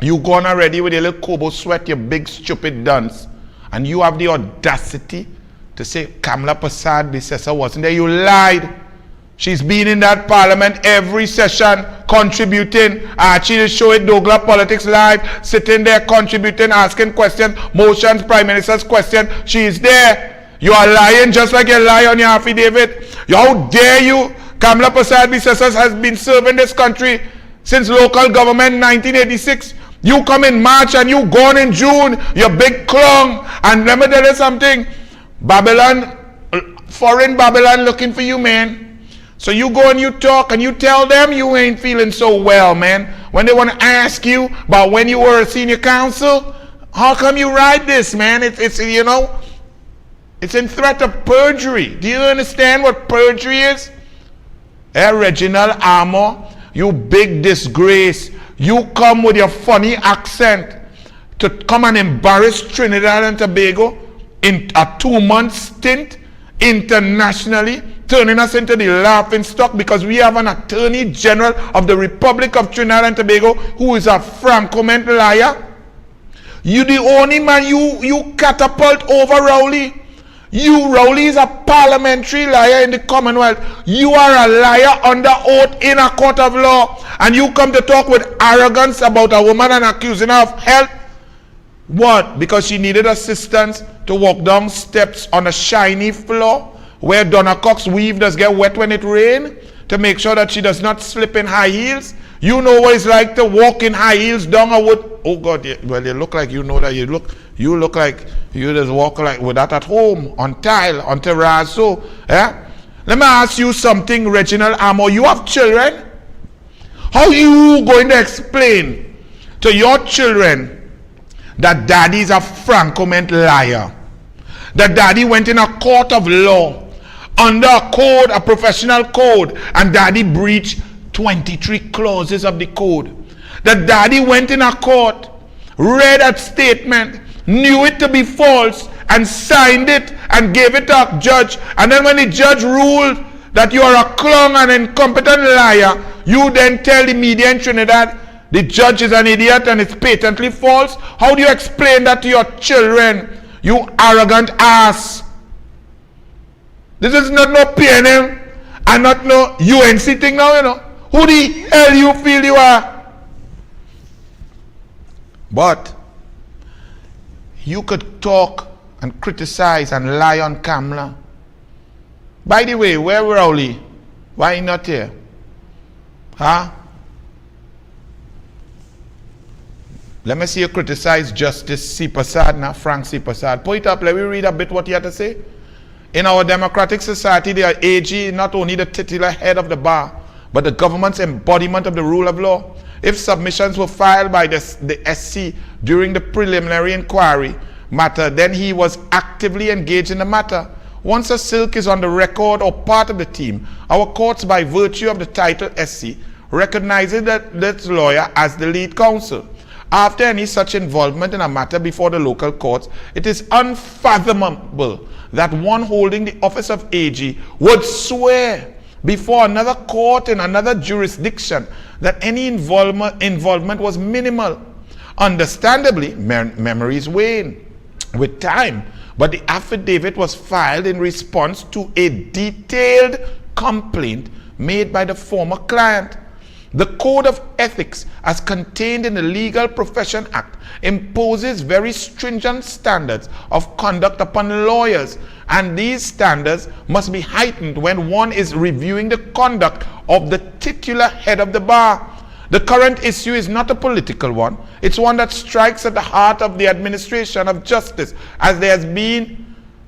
You gone already with your little Kobo sweat, your big stupid dunce. And you have the audacity to say Kamala Persad-Bissessana wasn't there. You lied. She's been in that parliament every session contributing. Archie will show it, douglAR Politics Live, sitting there contributing, asking questions, motions, Prime Minister's question. She's there. You are lying just like you lie on your affidavit. How dare you? Kamala Persad-Bissessana has been serving this country since local government 1986. You come in March and you gone in June. You big clown. And let me tell you something. Babylon, foreign Babylon looking for you, man. So you go and you talk and you tell them you ain't feeling so well, man. When they want to ask you about when you were a senior counsel, how come you write this, man? It's you know, it's in threat of perjury. Do you understand what perjury is? Reginald Armour, you big disgrace. You come with your funny accent to come and embarrass Trinidad and Tobago in a 2-month stint internationally, turning us into the laughing stock because we have an Attorney General of the Republic of Trinidad and Tobago who is a Franco-ment liar. You the only man, you catapult over Rowley. Rowley is a parliamentary liar in the Commonwealth. You are a liar under oath in a court of law. And you come to talk with arrogance about a woman and accusing her of health. What? Because she needed assistance to walk down steps on a shiny floor where Donna Cox's weave does get wet when it rains, to make sure that she does not slip in high heels. You know what it's like to walk in high heels down a wood. Oh God, well, you look like you know that. You look like you just walk like with that at home, on tile, on terrazzo. Yeah? Let me ask you something, Reginald Armour. You have children? How are you going to explain to your children that daddy is a Franco-ment liar? That daddy went in a court of law under a code, a professional code, and daddy breached 23 clauses of the code. That daddy went in a court, read that statement, knew it to be false, and signed it and gave it to a judge. And then when the judge ruled that you are a clown and incompetent liar, you then tell the media in Trinidad the judge is an idiot and it's patently false. How do you explain that to your children, you arrogant ass? This is not no PNM and not no UNC thing now, you know. Who the hell you feel you are? But you could talk and criticize and lie on camera. By the way, where Rowley? Why not here? Huh? Let me see you criticize Justice C. Prasad now, Frank C. Prasad. Put it up, let me read a bit what he had to say. In our democratic society, the AG is not only the titular head of the bar, but the government's embodiment of the rule of law. If submissions were filed by the SC during the preliminary inquiry matter, then he was actively engaged in the matter. Once a silk is on the record or part of the team, our courts, by virtue of the title SC, recognizes that lawyer as the lead counsel. After any such involvement in a matter before the local courts, it is unfathomable that one holding the office of AG would swear before another court in another jurisdiction that any involvement was minimal. Understandably, memories wane with time, but the affidavit was filed in response to a detailed complaint made by the former client. The Code of Ethics, as contained in the Legal Profession Act, imposes very stringent standards of conduct upon lawyers, and these standards must be heightened when one is reviewing the conduct of the titular head of the bar. The current issue is not a political one. It's one that strikes at the heart of the administration of justice, as there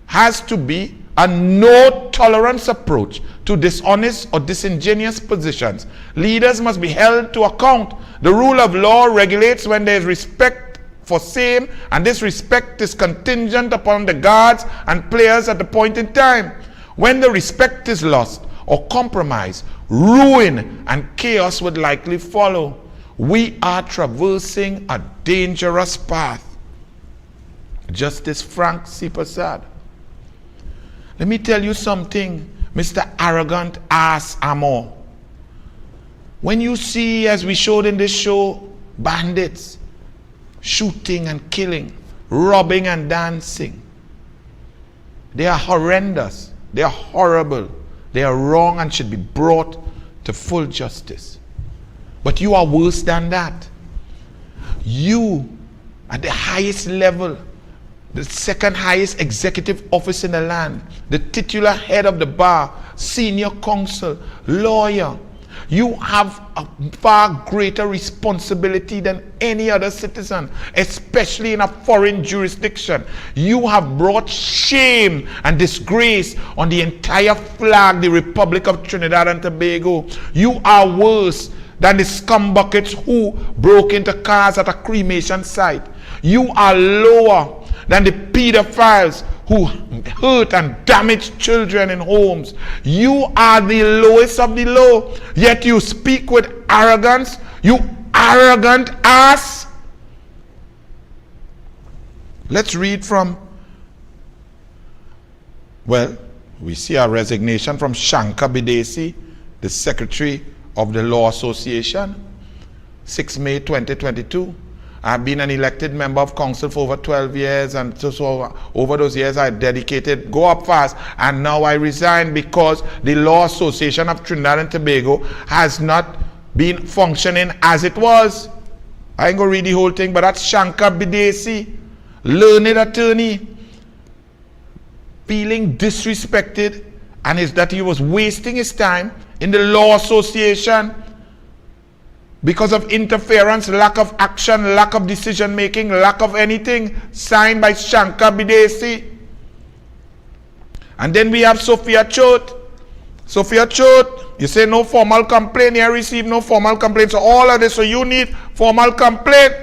has to be a no-tolerance approach to dishonest or disingenuous positions. Leaders must be held to account. The rule of law regulates when there is respect for same, and this respect is contingent upon the guards and players at the point in time. When the respect is lost or compromised, ruin and chaos would likely follow. We are traversing a dangerous path. Justice Frank C. Prasad. Let me tell you something, Mr. Arrogant Ass Amor. When you see, as we showed in this show, bandits shooting and killing, robbing and dancing, they are horrendous, they are horrible, they are wrong and should be brought to full justice. But you are worse than that. You, at the highest level, the second highest executive office in the land, the titular head of the bar, senior counsel, lawyer, you have a far greater responsibility than any other citizen, especially in a foreign jurisdiction. You have brought shame and disgrace on the entire flag, the Republic of Trinidad and Tobago. You are worse than the scumbuckets who broke into cars at a cremation site. You are lower than the pedophiles who hurt and damage children in homes. You are the lowest of the low, yet you speak with arrogance, you arrogant ass. Let's read from, well, we see a resignation from Shankar Bidesi, the Secretary of the Law Association, 6 May 2022. I've been an elected member of council for over 12 years, and so over those years I dedicated, go up fast, and now I resign because the Law Association of Trinidad and Tobago has not been functioning as it was. I ain't gonna read the whole thing, but that's Shankar Bidesi, learned attorney, feeling disrespected, and is that he was wasting his time in the Law Association because of interference, lack of action, lack of decision making, lack of anything, signed by Shankar Bidesi. And then we have Sophia Chote. Sophia Chote, you say no formal complaint, you receive no formal complaint, so all of this, so you need formal complaint.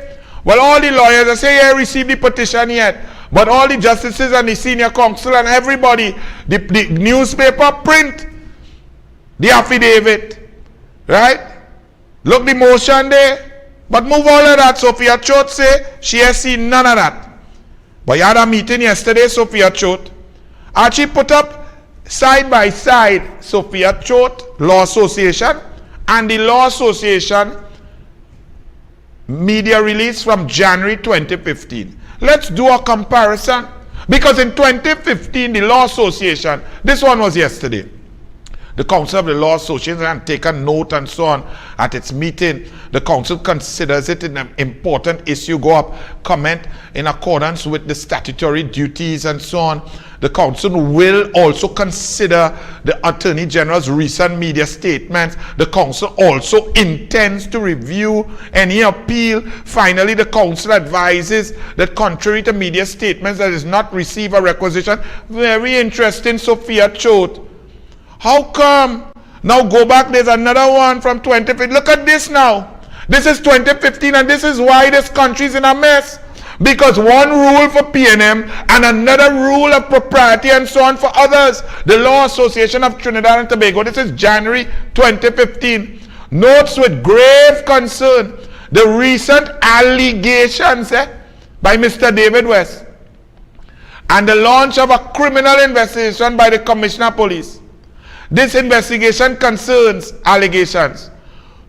Well, all the lawyers, they say, yeah, received the petition yet. But all the justices and the senior counsel and everybody, the newspaper print the affidavit, right? Look the motion there, but move all of that. Sophia Chote say she has seen none of that. But you had a meeting yesterday, Sophia Chote, and she put up side by side Sophia Chote Law Association and the Law Association media release from January 2015. Let's do a comparison. Because in 2015, the Law Association, this one was yesterday, the Council of the Law Association had taken note and so on at its meeting. The Council considers it an important issue, go up, comment in accordance with the statutory duties and so on. The Council will also consider the Attorney General's recent media statements. The Council also intends to review any appeal. Finally, the Council advises that contrary to media statements that is not receive a requisition. Very interesting, Sophia Choate. How come? Now go back, there's another one from 2015. Look at this now. This is 2015 and this is why this country is in a mess. Because one rule for PNM and another rule of propriety and so on for others. The Law Association of Trinidad and Tobago, this is January 2015, notes with grave concern the recent allegations by Mr. David West and the launch of a criminal investigation by the Commissioner of Police. This investigation concerns allegations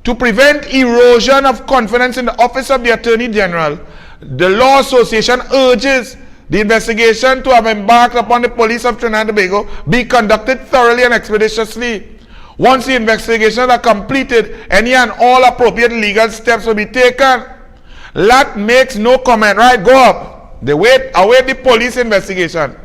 to prevent erosion of confidence in the Office of the Attorney General. The Law Association urges the investigation to have embarked upon the police of Trinidad and Tobago be conducted thoroughly and expeditiously. Once the investigations are completed, any and all appropriate legal steps will be taken. LAT makes no comment. Right, go up. They await the police investigation.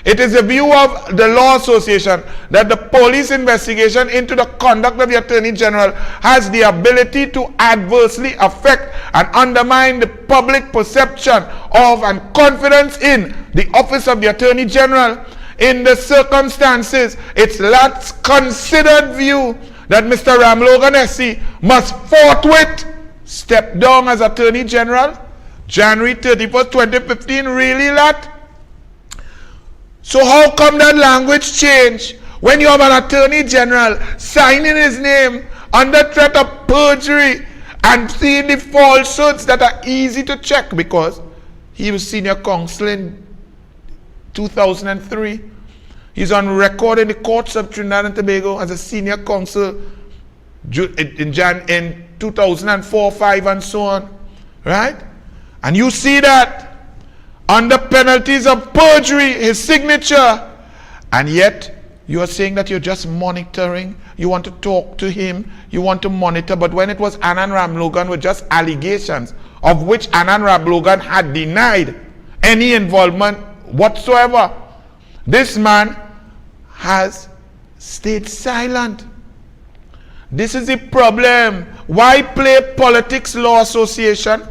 It is the view of the Law Association that the police investigation into the conduct of the Attorney General has the ability to adversely affect and undermine the public perception of and confidence in the Office of the Attorney General. In the circumstances, it's LAT's considered view that Mr. Ramlogan SC must forthwith step down as Attorney General. January 31st, 2015, really, LAT? So how come that language change when you have an Attorney General signing his name under threat of perjury and seeing the falsehoods that are easy to check because he was senior counsel in 2003. He's on record in the courts of Trinidad and Tobago as a senior counsel in 2004, 5 and so on, right? And you see that under penalties of perjury, his signature, and yet you are saying that you're just monitoring, you want to talk to him, you want to monitor, but when it was Anand Ramlogan with just allegations of which Anand Ramlogan had denied any involvement whatsoever, this man has stayed silent. This is the problem. Why play politics, Law Association?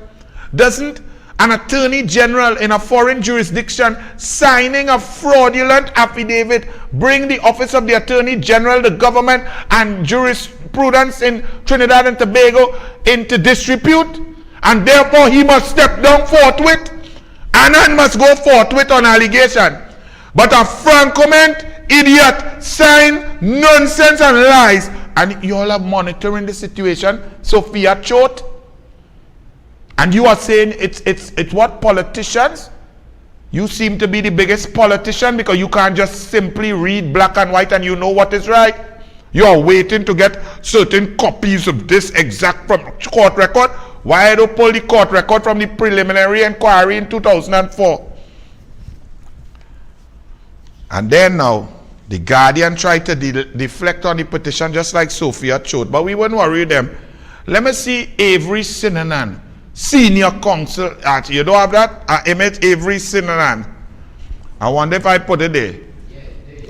Doesn't an Attorney General in a foreign jurisdiction signing a fraudulent affidavit bring the Office of the Attorney General, the government, and jurisprudence in Trinidad and Tobago into disrepute? And therefore he must step down forthwith. Anand must go forthwith on allegation. But a franco-ment idiot sign nonsense and lies, and you all are monitoring the situation. Sophia Choate. And you are saying it's what, politicians? You seem to be the biggest politician because you can't just simply read black and white and you know what is right. You are waiting to get certain copies of this exact from court record. Why don't pull the court record from the preliminary inquiry in 2004? And then now, the Guardian tried to deflect on the petition just like Sophia Choate, but we wouldn't worry them. Let me see Avery Sinanan, senior counsel. You don't have that? Image Avery Sinanan. I wonder if I put it there.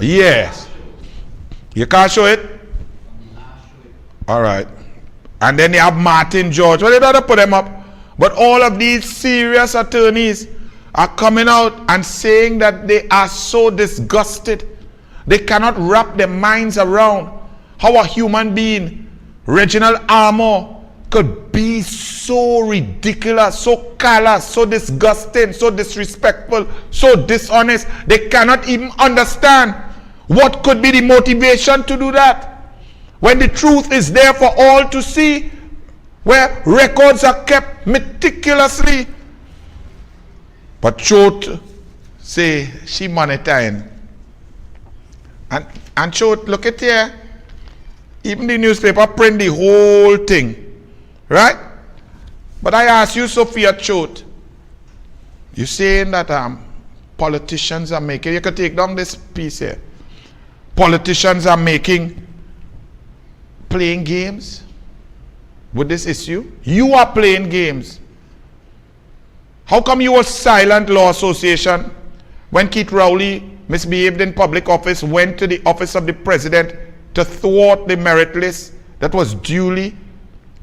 Yes. You can't show it? All right. And then you have Martin George. Well, they don't have to put them up. But all of these serious attorneys are coming out and saying that they are so disgusted. They cannot wrap their minds around how a human being, Reginald Armour, could be so ridiculous, so callous, so disgusting, so disrespectful, so dishonest. They cannot even understand what could be the motivation to do that. When the truth is there for all to see, where records are kept meticulously. But Choate say she monitoring. And Choate, look at here. Even the newspaper print the whole thing. Right? But I ask you, Sophia Choate, you're saying that politicians are making, you can take down this piece here. Politicians are playing games with this issue. You are playing games. How come you were silent, Law Association, when Keith Rowley misbehaved in public office, went to the office of the president to thwart the merit list that was duly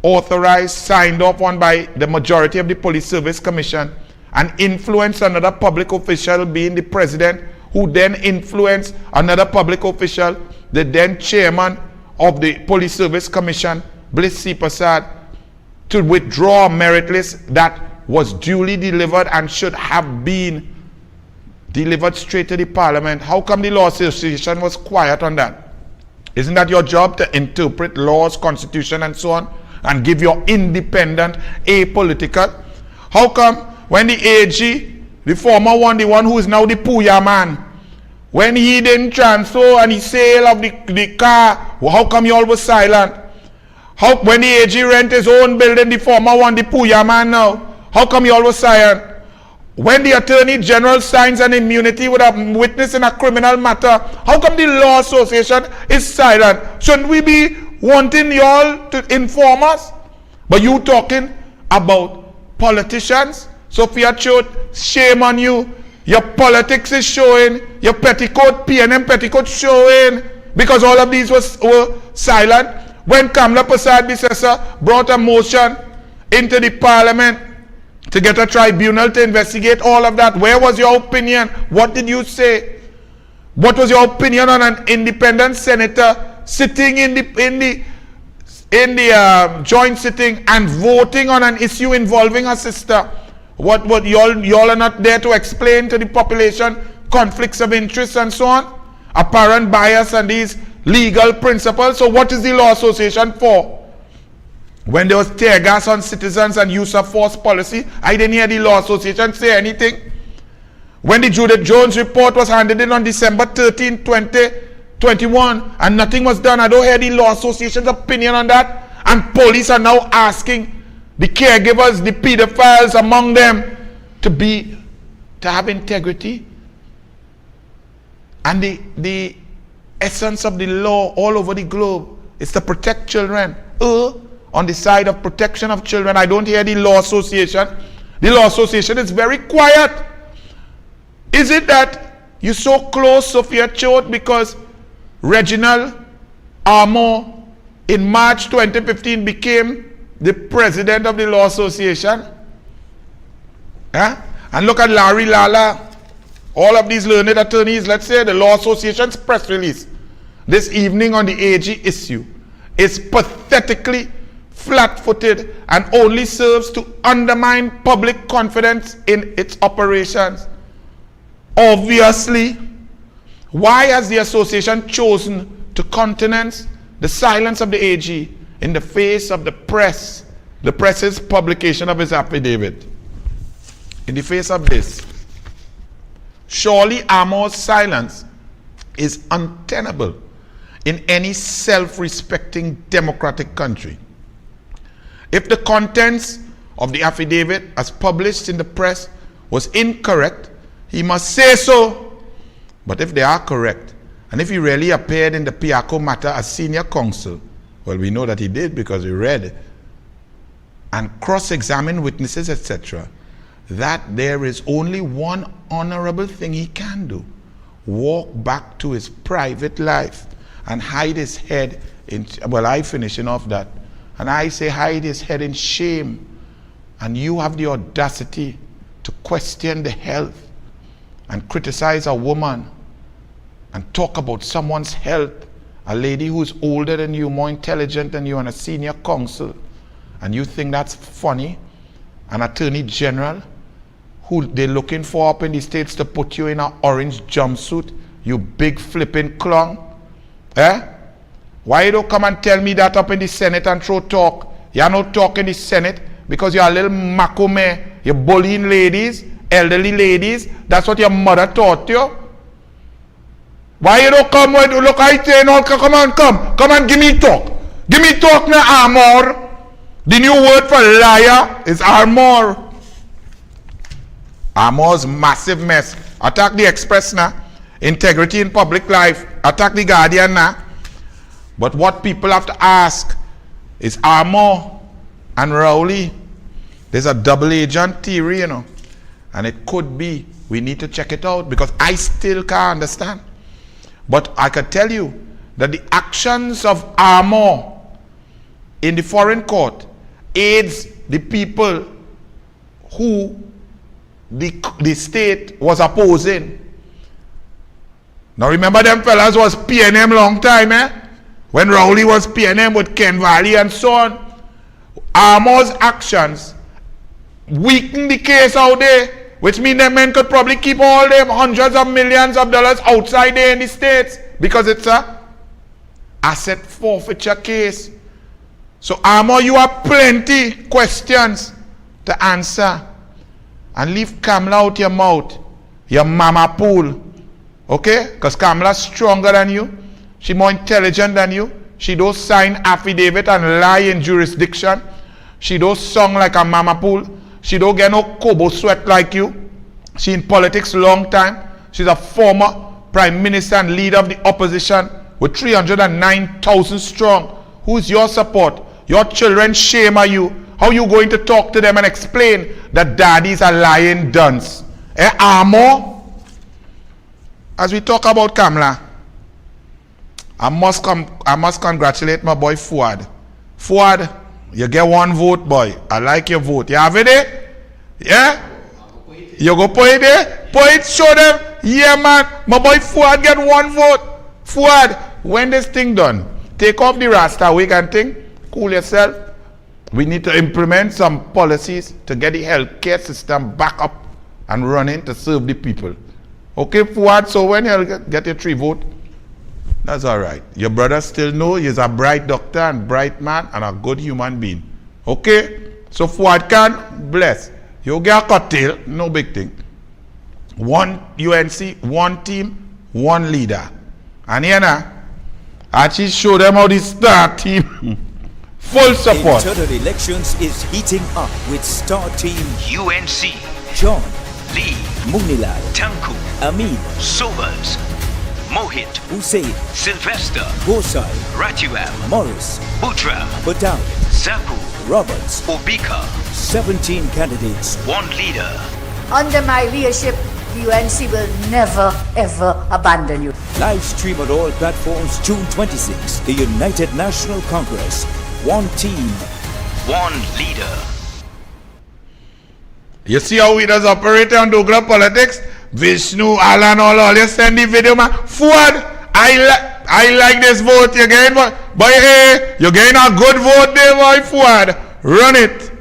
authorized, signed off on by the majority of the Police Service Commission, and influenced another public official, being the president, who then influenced another public official, the then chairman of the Police Service Commission, Bliss C. Prasad, to withdraw a merit list that was duly delivered and should have been delivered straight to the parliament? How come the Law Association was quiet on that? Isn't that your job, to interpret laws, constitution, and so on, and give your independent, apolitical? How come when the AG, the former one, the one who is now the Puya man, when he didn't transfer and he sale of the car, well, how come you all was silent? How, when the AG rent his own building, the former one, the Puya man now, how come you all was silent? When the Attorney General signs an immunity with a witness in a criminal matter, how come the Law Association is silent? Shouldn't we be wanting y'all to inform us? But you talking about politicians? Sophia Chote, shame on you. Your politics is showing. Your petticoat, PNM petticoat showing. Because all of these were silent. When Kamla Prasad Bisesa brought a motion into the parliament to get a tribunal to investigate all of that, where was your opinion? What did you say? What was your opinion on an independent senator sitting in the joint sitting and voting on an issue involving a sister? What y'all are not there to explain to the population conflicts of interest and so on, apparent bias and these legal principles? So what is the Law Association for? When there was tear gas on citizens and use of force policy, I didn't hear the Law Association say anything. When the Judith Jones report was handed in on December 13, 2021, and nothing was done, I don't hear the Law Association's opinion on that. And police are now asking the caregivers, the pedophiles among them, to have integrity. And the essence of the law all over the globe is to protect children. On the side of protection of children, I don't hear the Law Association. The Law Association is very quiet. Is it that you're so close, Sophia Chote, because Reginald Armour in March 2015 became the president of the Law Association? And look at Larry Lala, all of these learned attorneys. Let's say the Law Association's press release this evening on the AG issue is pathetically flat-footed and only serves to undermine public confidence in its operations. Obviously, why has the association chosen to countenance the silence of the AG in the face of the press's publication of his affidavit? In the face of this, surely Armour's silence is untenable in any self-respecting democratic country. If the contents of the affidavit as published in the press was incorrect, he must say so. But if they are correct, and if he really appeared in the Piaco matter as senior counsel, well, we know that he did because we read and cross-examined witnesses, etc., that there is only one honorable thing he can do: walk back to his private life and hide his head in, well, I finishing off that, and I say hide his head in shame. And you have the audacity to question the health and criticize a woman and talk about someone's health, a lady who's older than you, more intelligent than you, and a senior counsel, and you think that's funny? An attorney general who they're looking for up in the States to put you in an orange jumpsuit, you big flipping clown. Why you don't come and tell me that up in the Senate and throw talk? You're not talking in the Senate because you're a little macome. You're bullying ladies, elderly ladies. That's what your mother taught you. Why you don't come with, look, I say, no, come on, give me talk. Give me talk now, Armour. The new word for liar is Armour. Armour's massive mess Attack the Express now. Integrity in public life. Attack the Guardian now. But what people have to ask is Armour and Rowley. There's a double agent theory, you know. And it could be. We need to check it out because I still can't understand. But I can tell you that the actions of Armour in the foreign court aids the people who the state was opposing. Now remember them fellas was PNM long time, eh? When Rowley was PNM with Ken Valley and so on. Armour's actions weaken the case out there, which means them men could probably keep all them hundreds of millions of dollars outside there in the States because it's a asset forfeiture case. So Armour, you have plenty questions to answer. And leave Kamala out your mouth, your mama pool. Okay? Because Kamala's stronger than you. She's more intelligent than you. She don't sign affidavit and lie in jurisdiction. She don't song like a mama pool. She don't get no kobo sweat like you. She in politics long time. She's a former prime minister and leader of the opposition with 309,000 strong. Who's your support? Your children shame are you. How you going to talk to them and explain that daddy's a lying dunce? Armour? As we talk about Kamala, I must congratulate my boy Fuad. Fuad, you get one vote, boy. I like your vote. You have it there? Yeah? You go put it there? Put it, show them. Yeah, man. My boy Fuad get one vote. Fuad, when this thing done, take off the Rasta wig and thing. Cool yourself. We need to implement some policies to get the healthcare system back up and running to serve the people. Okay, Fuad, so when you get your 3 vote, that's all right. Your brother still know he's a bright doctor and bright man and a good human being. Okay? So Fuad can bless. You get a cocktail, no big thing. One UNC, one team, one leader. And here now, actually show them how this star team full support. Internal elections is heating up with star team UNC. John, Lee, Munilal, Tanku, Amin, Sobers, Mohit, Hussein, Sylvester, Bosai, Ratuam, Morris, Butram, Badal, Zaku, Roberts, Obika. 17 candidates, one leader. Under my leadership, UNC will never ever abandon you. Live stream on all platforms June 26. The United National Congress. One team, one leader. You see how we does operate on douglAR politics? Vishnu, Alan, all you send the video, man. Fuad, I like this vote. You're getting, boy, hey, you're getting a good vote there, boy, Fuad. Run it.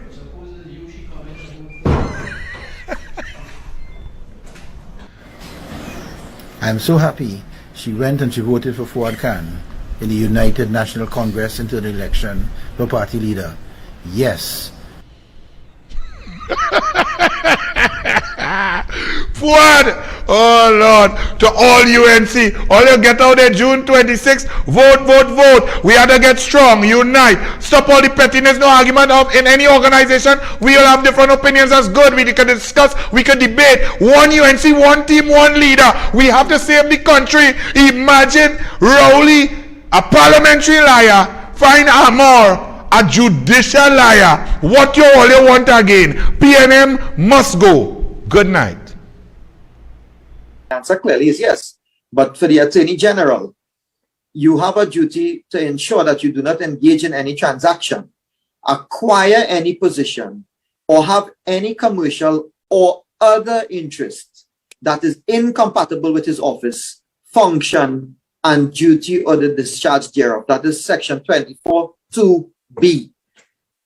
I'm so happy she went and she voted for Fuad Khan in the United National Congress into the election for party leader. Yes. Fuad, oh Lord, to all UNC, all you get out there June 26th, vote, vote, vote. We have to get strong, unite, stop all the pettiness, no argument of in any organization. We all have different opinions, that's good. We can discuss, we can debate. One UNC, one team, one leader. We have to save the country. Imagine Rowley, a parliamentary liar, find Armour, a judicial liar. What you all you want again? PNM must go. Good night. The answer clearly is yes. But for the Attorney General, you have a duty to ensure that you do not engage in any transaction, acquire any position, or have any commercial or other interest that is incompatible with his office, function, and duty or the discharge thereof. That is section 24(2)(b).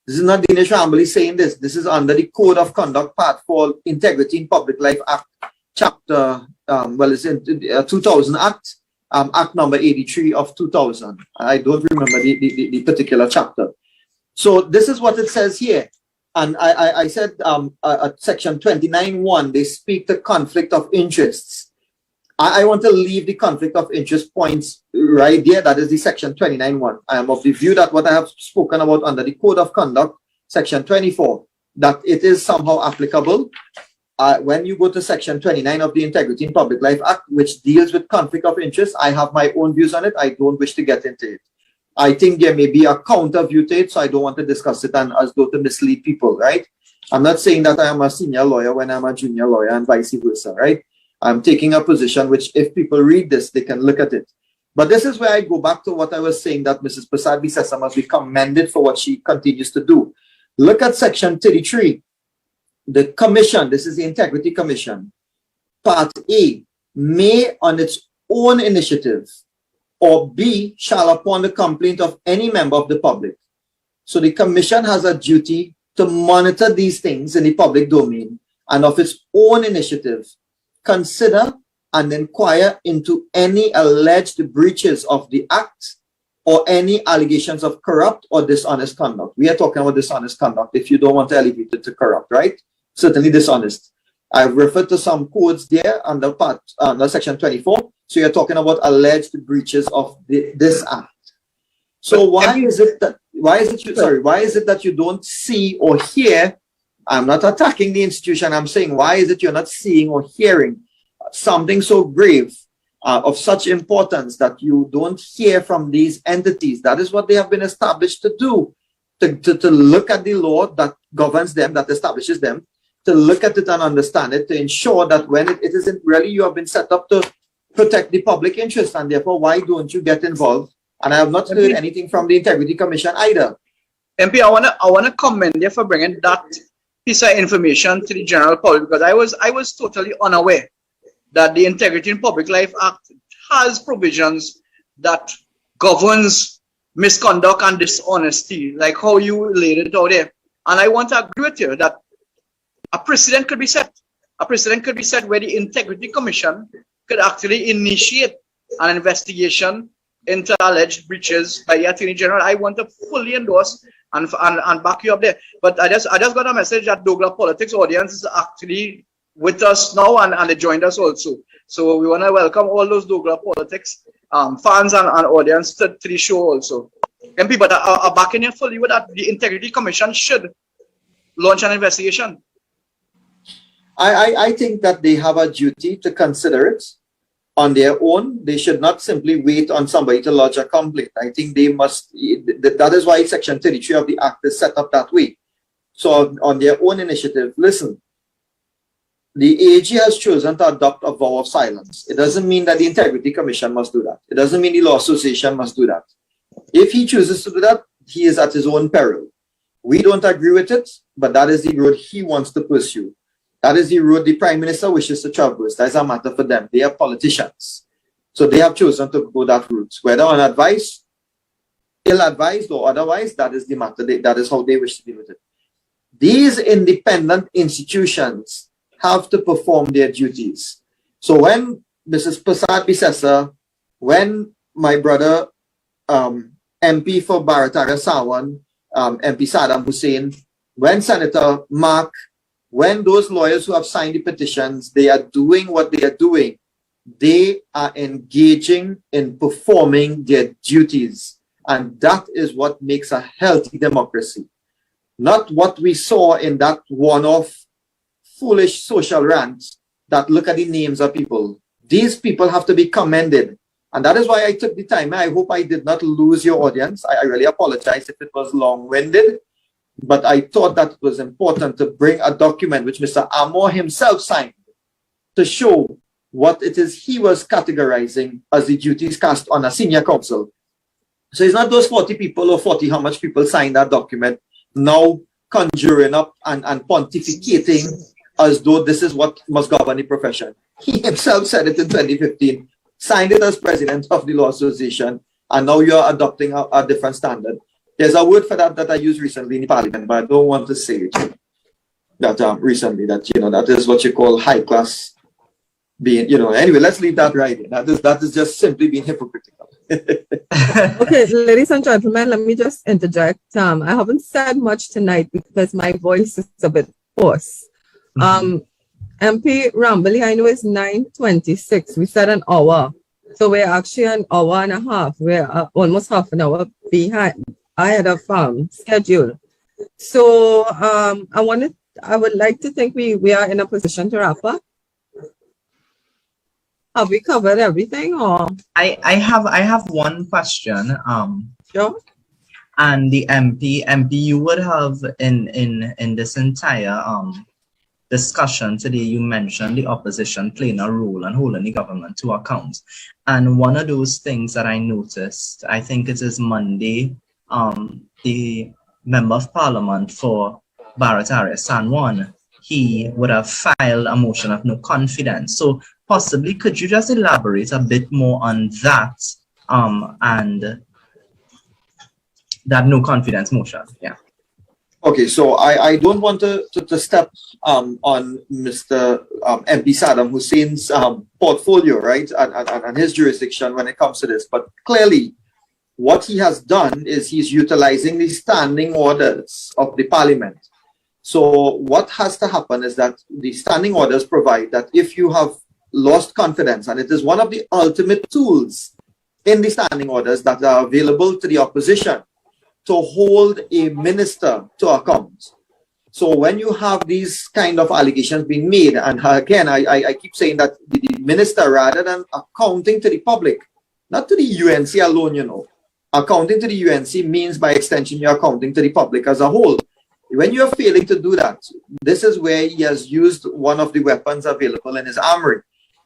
This is not Dinesh Rambali saying this. This is under the Code of Conduct Part 4, Integrity in Public Life Act, Chapter, it's in 2000 Act, Act number 83 of 2000. I don't remember the particular chapter. So this is what it says here. And I said at section 29(1), they speak to conflict of interests. I want to leave the conflict of interest points right there. That is the section 29(1). I am of the view that what I have spoken about under the Code of Conduct, section 24, that it is somehow applicable. when you go to Section 29 of the Integrity in Public Life Act, which deals with conflict of interest, I have my own views on it. I don't wish to get into it. I think there may be a counter view to it, so I don't want to discuss it and as though to mislead people, right? I'm not saying that I am a senior lawyer when I'm a junior lawyer and vice versa, right? I'm taking a position which, if people read this, they can look at it. But this is where I go back to what I was saying, that Mrs. Prasad-Bisesa must be commended for what she continues to do. Look at Section 33. The Commission, this is the Integrity Commission, Part A, may on its own initiative, or B, shall upon the complaint of any member of the public. So the Commission has a duty to monitor these things in the public domain and of its own initiative, consider and inquire into any alleged breaches of the Act or any allegations of corrupt or dishonest conduct. We are talking about dishonest conduct if you don't want to elevate it to corrupt, right? Certainly dishonest. I've referred to some codes there under Section 24. So you're talking about alleged breaches of this Act. So why is it that you don't see or hear? I'm not attacking the institution. I'm saying, why is it you're not seeing or hearing something so grave, of such importance, that you don't hear from these entities? That is what they have been established to do, to look at the law that governs them, that establishes them, to look at it and understand it, to ensure that when it isn't really, you have been set up to protect the public interest, and therefore, why don't you get involved? And I have not heard anything from the Integrity Commission either. MP, I wanna commend you for bringing that piece of information to the general public, because I was totally unaware that the Integrity in Public Life Act has provisions that governs misconduct and dishonesty, like how you laid it out there. And I want to agree with you that a precedent could be set. A precedent could be set where the Integrity Commission could actually initiate an investigation into alleged breaches by the Attorney General. I want to fully endorse and back you up there. But I just got a message that douglAR Politics audience is actually with us now, and they joined us also. So we want to welcome all those douglAR Politics fans and audience to the show also. MP, but I'm backing you fully with that. The Integrity Commission should launch an investigation. I think that they have a duty to consider it on their own. They should not simply wait on somebody to lodge a complaint. I think they must, that is why Section 33 of the Act is set up that way. So on their own initiative, listen, the AG has chosen to adopt a vow of silence. It doesn't mean that the Integrity Commission must do that. It doesn't mean the Law Association must do that. If he chooses to do that, he is at his own peril. We don't agree with it, but that is the road he wants to pursue. That is the road the Prime Minister wishes to traverse. That is a matter for them. They are politicians. So they have chosen to go that route. Whether on advice, ill-advised or otherwise, that is the matter. That is how they wish to deal with it. These independent institutions have to perform their duties. So when Mrs. Prasad-Bisesa, when my brother, MP for Baratara Sawan, MP Saddam Hussein, when Senator Mark, when those lawyers who have signed the petitions, they are doing what they are doing. They are engaging in performing their duties. And that is what makes a healthy democracy. Not what we saw in that one-off foolish social rant that look at the names of people. These people have to be commended. And that is why I took the time. I hope I did not lose your audience. I really apologize if it was long-winded. But I thought that it was important to bring a document which Mr. Amor himself signed to show what it is he was categorizing as the duties cast on a senior counsel. So it's not those 40 people or 40 how much people signed that document now conjuring up and pontificating as though this is what must govern the profession. He himself said it in 2015, signed it as president of the Law Association, and now you're adopting a different standard. There's a word for that I used recently in Parliament, but I don't want to say it. That recently, that that is what you call high class being. Anyway, let's leave that right. That is just simply being hypocritical. Okay, ladies and gentlemen, let me just interject. I haven't said much tonight because my voice is a bit hoarse. MP Rambly, I know it's 9:26. We said an hour, so we're actually an hour and a half. We're almost half an hour behind. I had a schedule. So I wanted I would like to think we are in a position to wrap up. Have we covered everything, or? I have one question. Sure. And the MP, you would have in this entire discussion today, you mentioned the opposition playing a role and holding the government to account. And one of those things that I noticed, I think it is Monday, the Member of Parliament for Barrett Area San Juan, he would have filed a motion of no confidence. So possibly, could you just elaborate a bit more on that and that no confidence motion? Yeah. Okay, so I don't want to step on Mr. MP Saddam Hussein's portfolio, right, and his jurisdiction when it comes to this. But clearly, what he has done is he's utilizing the standing orders of the parliament. So what has to happen is that the standing orders provide that if you have lost confidence, and it is one of the ultimate tools in the standing orders that are available to the opposition to hold a minister to account. So when you have these kind of allegations being made, and again, I keep saying that the minister, rather than accounting to the public, not to the UNC alone, you know, accounting to the UNC means by extension you're accounting to the public as a whole. When you're failing to do that, this is where he has used one of the weapons available in his armory.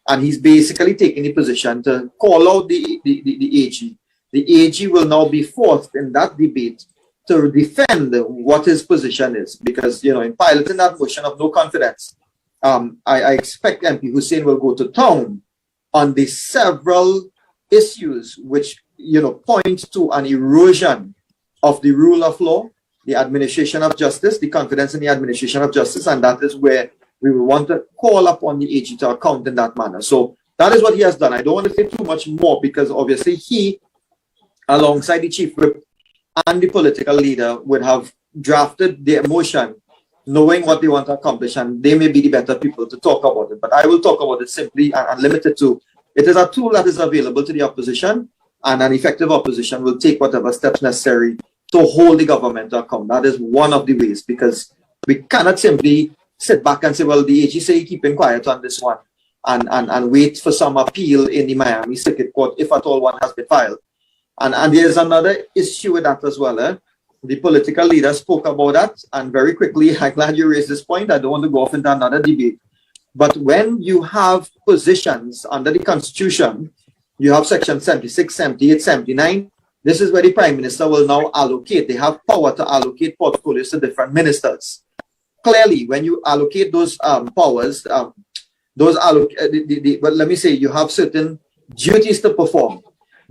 And he's basically taking the position to call out the AG. The AG will now be forced in that debate to defend what his position is. Because, you know, in piloting that motion of no confidence, I expect MP Hussein will go to town on the several issues which, you know, point to an erosion of the rule of law, the administration of justice, the confidence in the administration of justice, and that is where we will want to call upon the AG to account in that manner. So that is what he has done. I don't want to say too much more because obviously he, alongside the chief whip and the political leader, would have drafted their motion knowing what they want to accomplish, and they may be the better people to talk about it. But I will talk about it simply and limited to, it is a tool that is available to the opposition, and an effective opposition will take whatever steps necessary to hold the government to account. That is one of the ways, because we cannot simply sit back and say, well, the AG say keeping quiet on this one and wait for some appeal in the Miami Circuit Court, if at all one has been filed. And there's another issue with that as well. The political leader spoke about that, and very quickly, I'm glad you raised this point. I don't want to go off into another debate. But when you have positions under the Constitution, you have Section 76, 78, 79, this is where the Prime Minister will now allocate. They have power to allocate portfolios to different ministers. Clearly, when you allocate those powers, well, let me say you have certain duties to perform.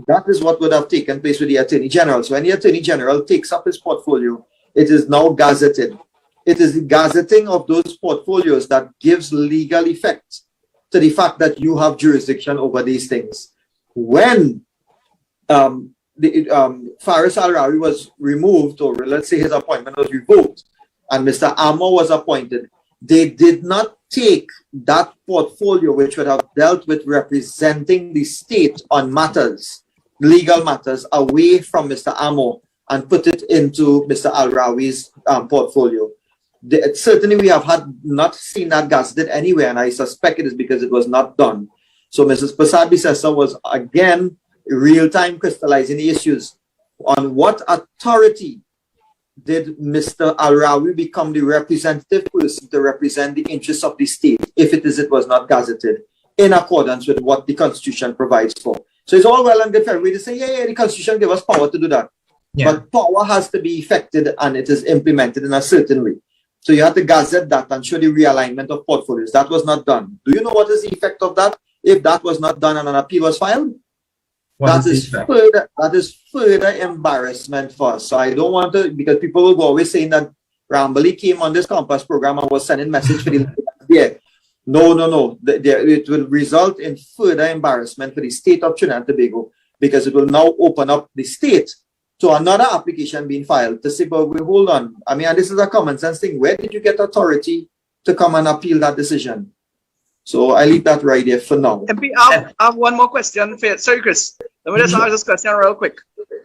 That is what would have taken place with the Attorney General. So when the Attorney General takes up his portfolio, it is now gazetted. It is the gazetting of those portfolios that gives legal effect to the fact that you have jurisdiction over these things. When Faris Al-Rawi was removed, or let's say his appointment was revoked, and Mr. Amor was appointed, they did not take that portfolio which would have dealt with representing the state on matters, legal matters, away from Mr. Amor and put it into Mr. Al-Rawi's portfolio. Certainly we have not seen that gazetted anywhere, and I suspect it is because it was not done. So Mrs. Prasad Bisesa was again real-time crystallizing the issues. On what authority did Mr. Al-Rawi become the representative person to represent the interests of the state if it was not gazetted in accordance with what the Constitution provides for? So it's all well and good for everybody to say, yeah, the Constitution gives us power to do that. Yeah. But power has to be effected and it is implemented in a certain way. So you have to gazette that and show the realignment of portfolios. That was not done. Do you know what is the effect of that if that was not done and an appeal was filed? That is further embarrassment for us. So I don't want to, because people will go always saying that Rambali came on this Compass program and was sending message for the yeah. No. It will result in further embarrassment for the state of Trinidad and Tobago, because it will now open up the state to another application being filed to say, but we hold on. I mean, and this is a common sense thing. Where did you get authority to come and appeal that decision? So I leave that right there for now. MP, I have one more question. Sorry, Chris. Let me just ask this question real quick.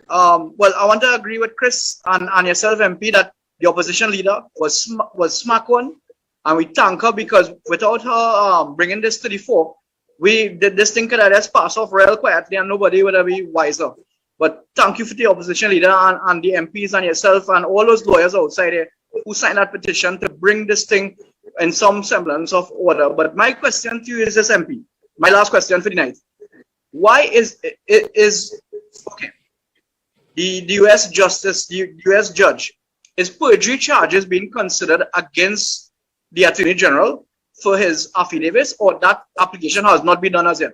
Well, I want to agree with Chris and yourself, MP, that the opposition leader was smack on And we thank her because without her bringing this to the fore, this thing could have just passed off real quietly and nobody would have been wiser. But thank you for the opposition leader and the MPs and yourself and all those lawyers outside there who signed that petition to bring this thing in some semblance of order. But my question to you is this, MP. My last question for the night. Why is okay? The U.S. justice, the U.S. judge, is perjury charges being considered against the Attorney General for his affidavits, or that application has not been done as yet?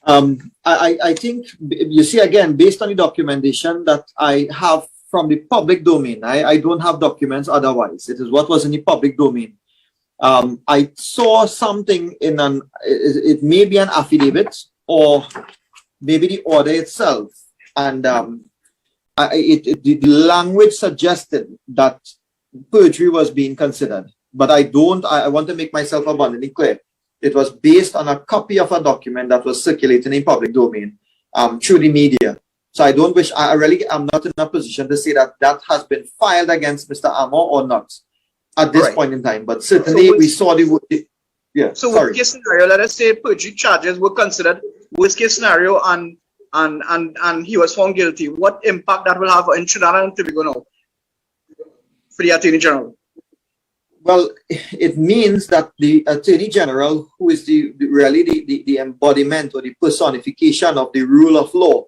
I think, you see, again, based on the documentation that I have from the public domain, I don't have documents otherwise. It is what was in the public domain. I saw something in it may be an affidavit or maybe the order itself. And the language suggested that perjury was being considered. But I want to make myself abundantly clear. It was based on a copy of a document that was circulating in public domain through the media. So I don't wish, I really am not in a position to say that that has been filed against Mr. Amor or not at this point in time. But certainly we saw yeah. So worst case scenario, let us say perjury charges were considered worst case scenario and he was found guilty. What impact that will have in Trinidad and Tobago now for the Attorney General? Well, it means that the Attorney General, who is really the embodiment or the personification of the rule of law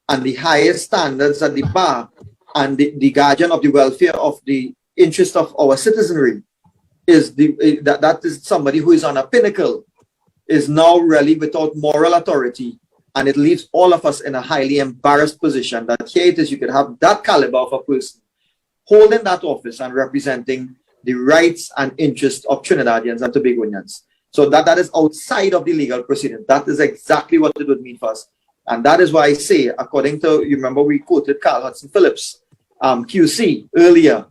and the highest standards at the bar and the guardian of the welfare of the interest of our citizenry, is that is somebody who is on a pinnacle, is now really without moral authority. And it leaves all of us in a highly embarrassed position that here it is, you could have that caliber of a person holding that office and representing the rights and interests of Trinidadians and Tobagoans. So that is outside of the legal proceeding. That is exactly what it would mean for us. And that is why I say, according to, you remember we quoted Carl Hudson Phillips, QC, earlier,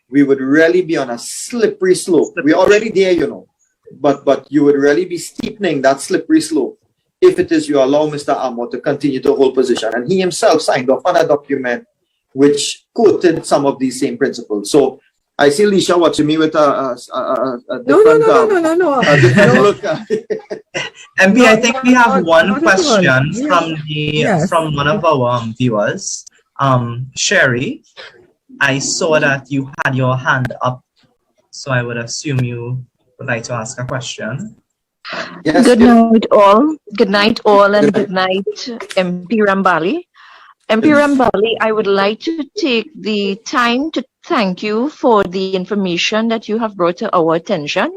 we would really be on a slippery slope. We're already there, you know, but you would really be steepening that slippery slope if it is you allow Mr. Amor to continue to hold position. And he himself signed off on a document which quoted some of these same principles. So I see Lisha watching me with a different look. MP, I think we have one question from one of our viewers. Sherry, I saw that you had your hand up, so I would assume you would like to ask a question. Yes, good night all. Good night all, and good night, MP Rambali. MP Rambali, I would like to take the time to thank you for the information that you have brought to our attention.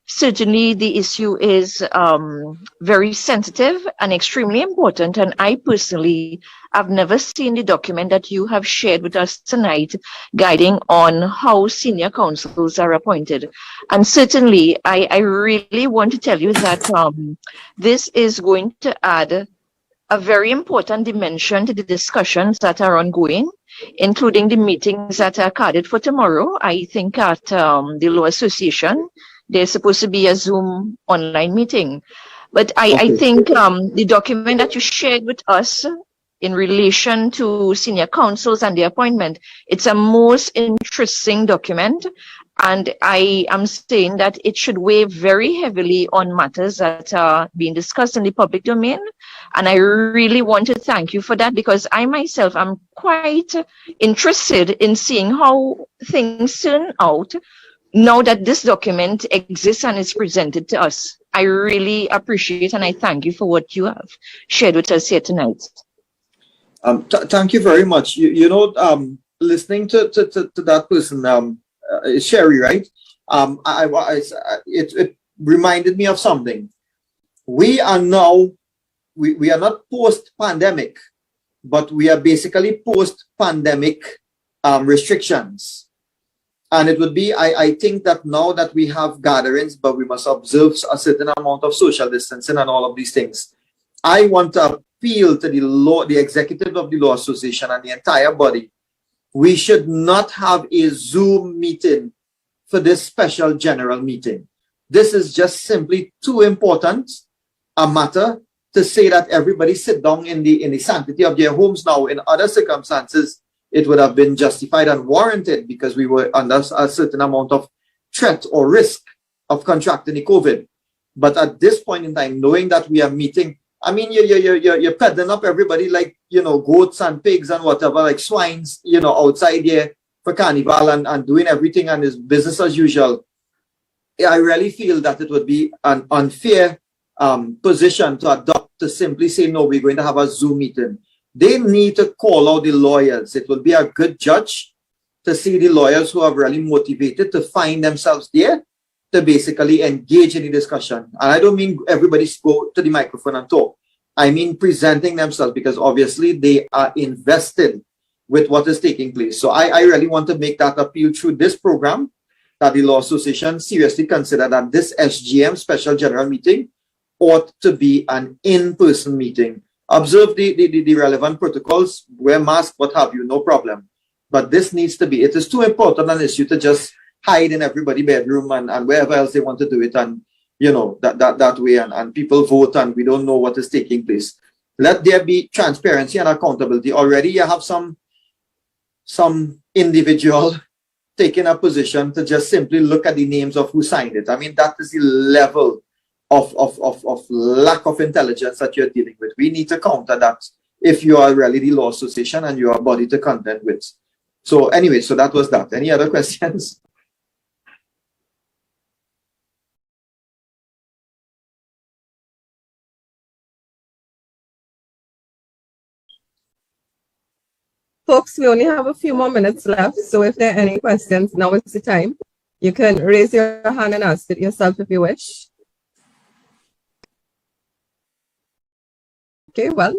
Certainly, the issue is very sensitive and extremely important, and I personally have never seen the document that you have shared with us tonight guiding on how senior counsels are appointed. And certainly, I really want to tell you that this is going to add a very important dimension to the discussions that are ongoing, including the meetings that are carded for tomorrow. I think at the Law Association, there's supposed to be a Zoom online meeting. But I think the document that you shared with us in relation to senior counsels and the appointment, it's a most interesting document. And I am saying that it should weigh very heavily on matters that are being discussed in the public domain. And I really want to thank you for that, because I myself am quite interested in seeing how things turn out now that this document exists and is presented to us. I really appreciate and I thank you for what you have shared with us here tonight. Thank you very much. You know, listening to that person, Sherry, right? It reminded me of something. We are now, we are not post-pandemic, but we are basically post-pandemic restrictions. And it would be, I think that now that we have gatherings, but we must observe a certain amount of social distancing and all of these things. I want to appeal to the executive of the Law Association and the entire body. We should not have a Zoom meeting for this special general meeting. This is just simply too important a matter to say that everybody sit down in the sanctity of their homes now. In other circumstances, it would have been justified and warranted because we were under a certain amount of threat or risk of contracting the COVID. But at this point in time, knowing that we are meeting, I mean, you're peddling up everybody like, goats and pigs and whatever, like swines, outside here for carnival and doing everything and is business as usual. I really feel that it would be an unfair position to adopt to simply say, no, we're going to have a Zoom meeting. They need to call out the lawyers. It will be a good judge to see the lawyers who are really motivated to find themselves there to basically engage in the discussion. And I don't mean everybody go to the microphone and talk. I mean presenting themselves, because obviously they are invested with what is taking place. So I really want to make that appeal through this program, that the Law Association seriously consider that this SGM, Special General Meeting, ought to be an in-person meeting. Observe the relevant protocols, wear masks, what have you, no problem. But this needs to be, it is too important an issue to just hide in everybody's bedroom and wherever else they want to do it, and that way, and people vote and we don't know what is taking place. Let there be transparency and accountability. Already you have some individual taking a position to just simply look at the names of who signed it. I mean, that is the level of lack of intelligence that you're dealing with. We need to counter that if you are really the Law Association and you are a body to contend with. So anyway, so that was that. Any other questions? Folks, we only have a few more minutes left, so if there are any questions, now is the time. You can raise your hand and ask it yourself if you wish. Okay, well,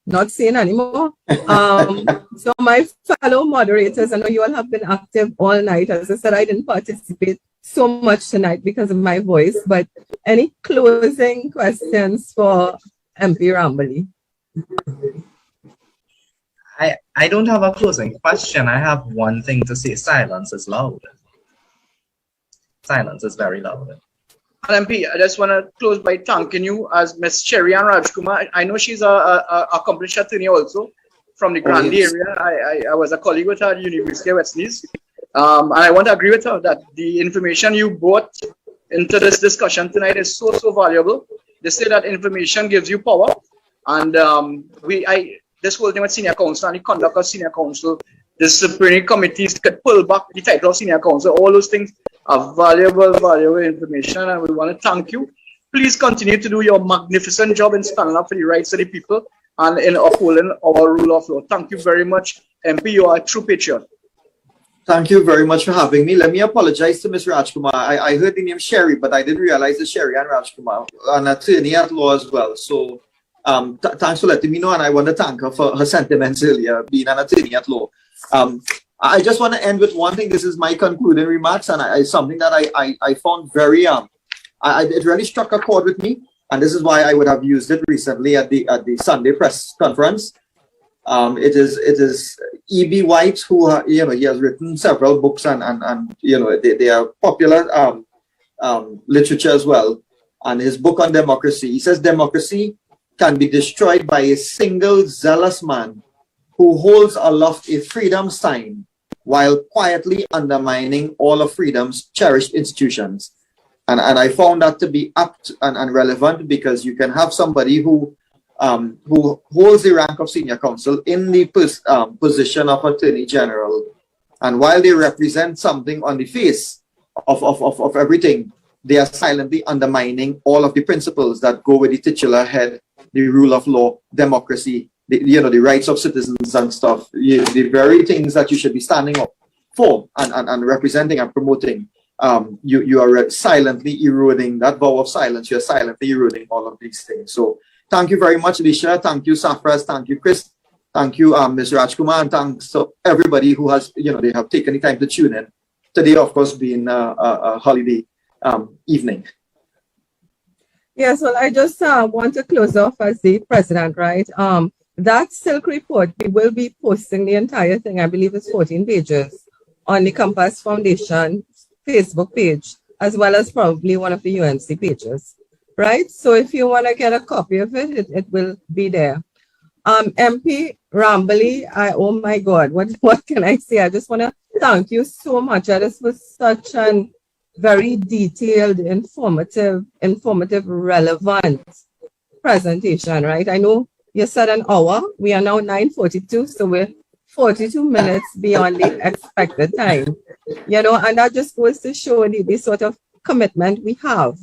not seeing any more. So my fellow moderators, I know you all have been active all night. As I said, I didn't participate so much tonight because of my voice, but any closing questions for MP Rambali? I don't have a closing question. I have one thing to say. Silence is loud. Silence is very loud. And MP, I just want to close by thanking you as Ms. Cherry and Rajkumar. I know she's a accomplished attorney also from the Grandy area. I was a colleague with her at the University of West Indies. And I want to agree with her that the information you brought into this discussion tonight is so valuable. They say that information gives you power. And this whole thing with senior counsel and the conduct of senior counsel, disciplinary committees could pull back the title of senior counsel. All those things are valuable information, and we want to thank you. Please continue to do your magnificent job in standing up for the rights of the people and in upholding our rule of law. Thank you very much, MP. You are a true patriot. Thank you very much for having me. Let me apologize to Ms. Rajkumar. I heard the name Sherry, but I didn't realize it's Sherry and Rajkumar, an attorney at law as well. So thanks for letting me know, and I want to thank her for her sentiments earlier, being an attorney at law. I just want to end with one thing. This is my concluding remarks, and something that I found very it really struck a chord with me, and this is why I would have used it recently at the Sunday press conference. It is E.B. White, who he has written several books, and they are popular literature as well. And his book on democracy, he says democracy can be destroyed by a single zealous man who holds aloft a freedom sign while quietly undermining all of freedom's cherished institutions. And I found that to be apt and relevant, because you can have somebody who holds the rank of senior counsel in the position of attorney general, and while they represent something on the face of everything, they are silently undermining all of the principles that go with the titular head, the rule of law, democracy, the rights of citizens and stuff, the very things that you should be standing up for and representing and promoting. You are silently eroding that vow of silence. You're silently eroding all of these things. So thank you very much, Lisha. Thank you, Safras. Thank you, Chris. Thank you, Ms. Rajkumar. And thanks to everybody who has, they have taken the time to tune in. Today, of course, being a holiday evening. Yes, well, I just want to close off as the president, right? That Silk report, we will be posting the entire thing. I believe it's 14 pages on the Compass Foundation Facebook page, as well as probably one of the UNC pages, right? So if you want to get a copy of it, it will be there. MP Rambali, oh my God, what can I say? I just want to thank you so much. This was such an very detailed, informative, relevant presentation, right? I know you said an hour. We are now 9:42, so we're 42 minutes beyond the expected time. You know, and that just goes to show the sort of commitment we have,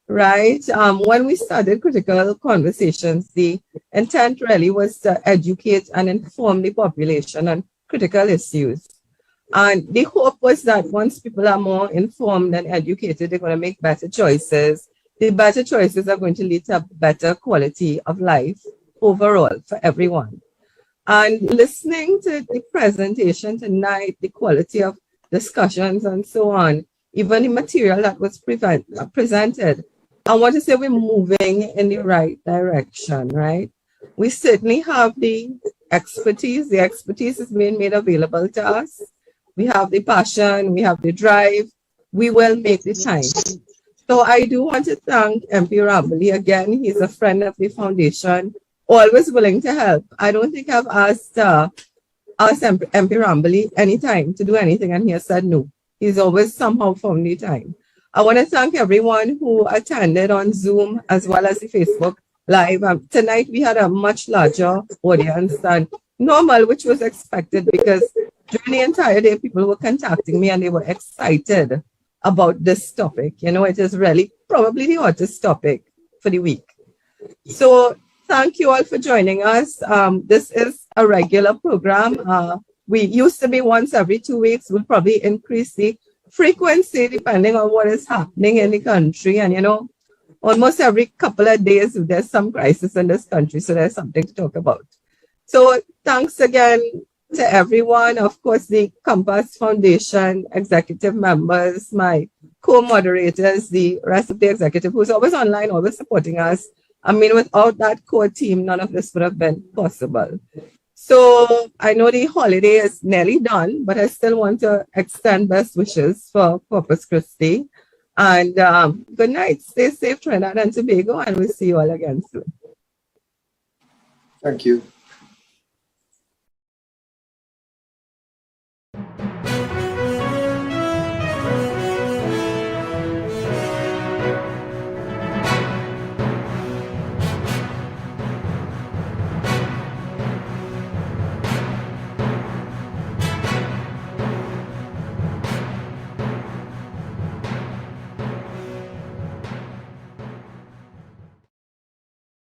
right? When we started Critical Conversations, the intent really was to educate and inform the population on critical issues. And the hope was that once people are more informed and educated, they're going to make better choices. The better choices are going to lead to a better quality of life overall for everyone. And listening to the presentation tonight, the quality of discussions and so on, even the material that was presented, I want to say we're moving in the right direction, right? We certainly have the expertise. The expertise is being made available to us. We have the passion, we have the drive, we will make the time. So I do want to thank MP Rambali again. He's a friend of the foundation, always willing to help. I don't think I've asked MP Rambali anytime to do anything and he has said no. He's always somehow found the time. I want to thank everyone who attended on Zoom as well as the Facebook Live. Tonight we had a much larger audience than normal, which was expected because during the entire day, people were contacting me and they were excited about this topic. You know, it is really probably the hottest topic for the week. So thank you all for joining us. This is a regular program. We used to be once every 2 weeks. We'll probably increase the frequency depending on what is happening in the country. And, you know, almost every couple of days, there's some crisis in this country. So there's something to talk about. So thanks again to everyone, of course, the Compass Foundation executive members, my co-moderators, the rest of the executive who's always online, always supporting us. I mean, without that core team, none of this would have been possible. So I know the holiday is nearly done, but I still want to extend best wishes for Corpus Christi. And good night. Stay safe, Trinidad and Tobago, and we'll see you all again soon. Thank you.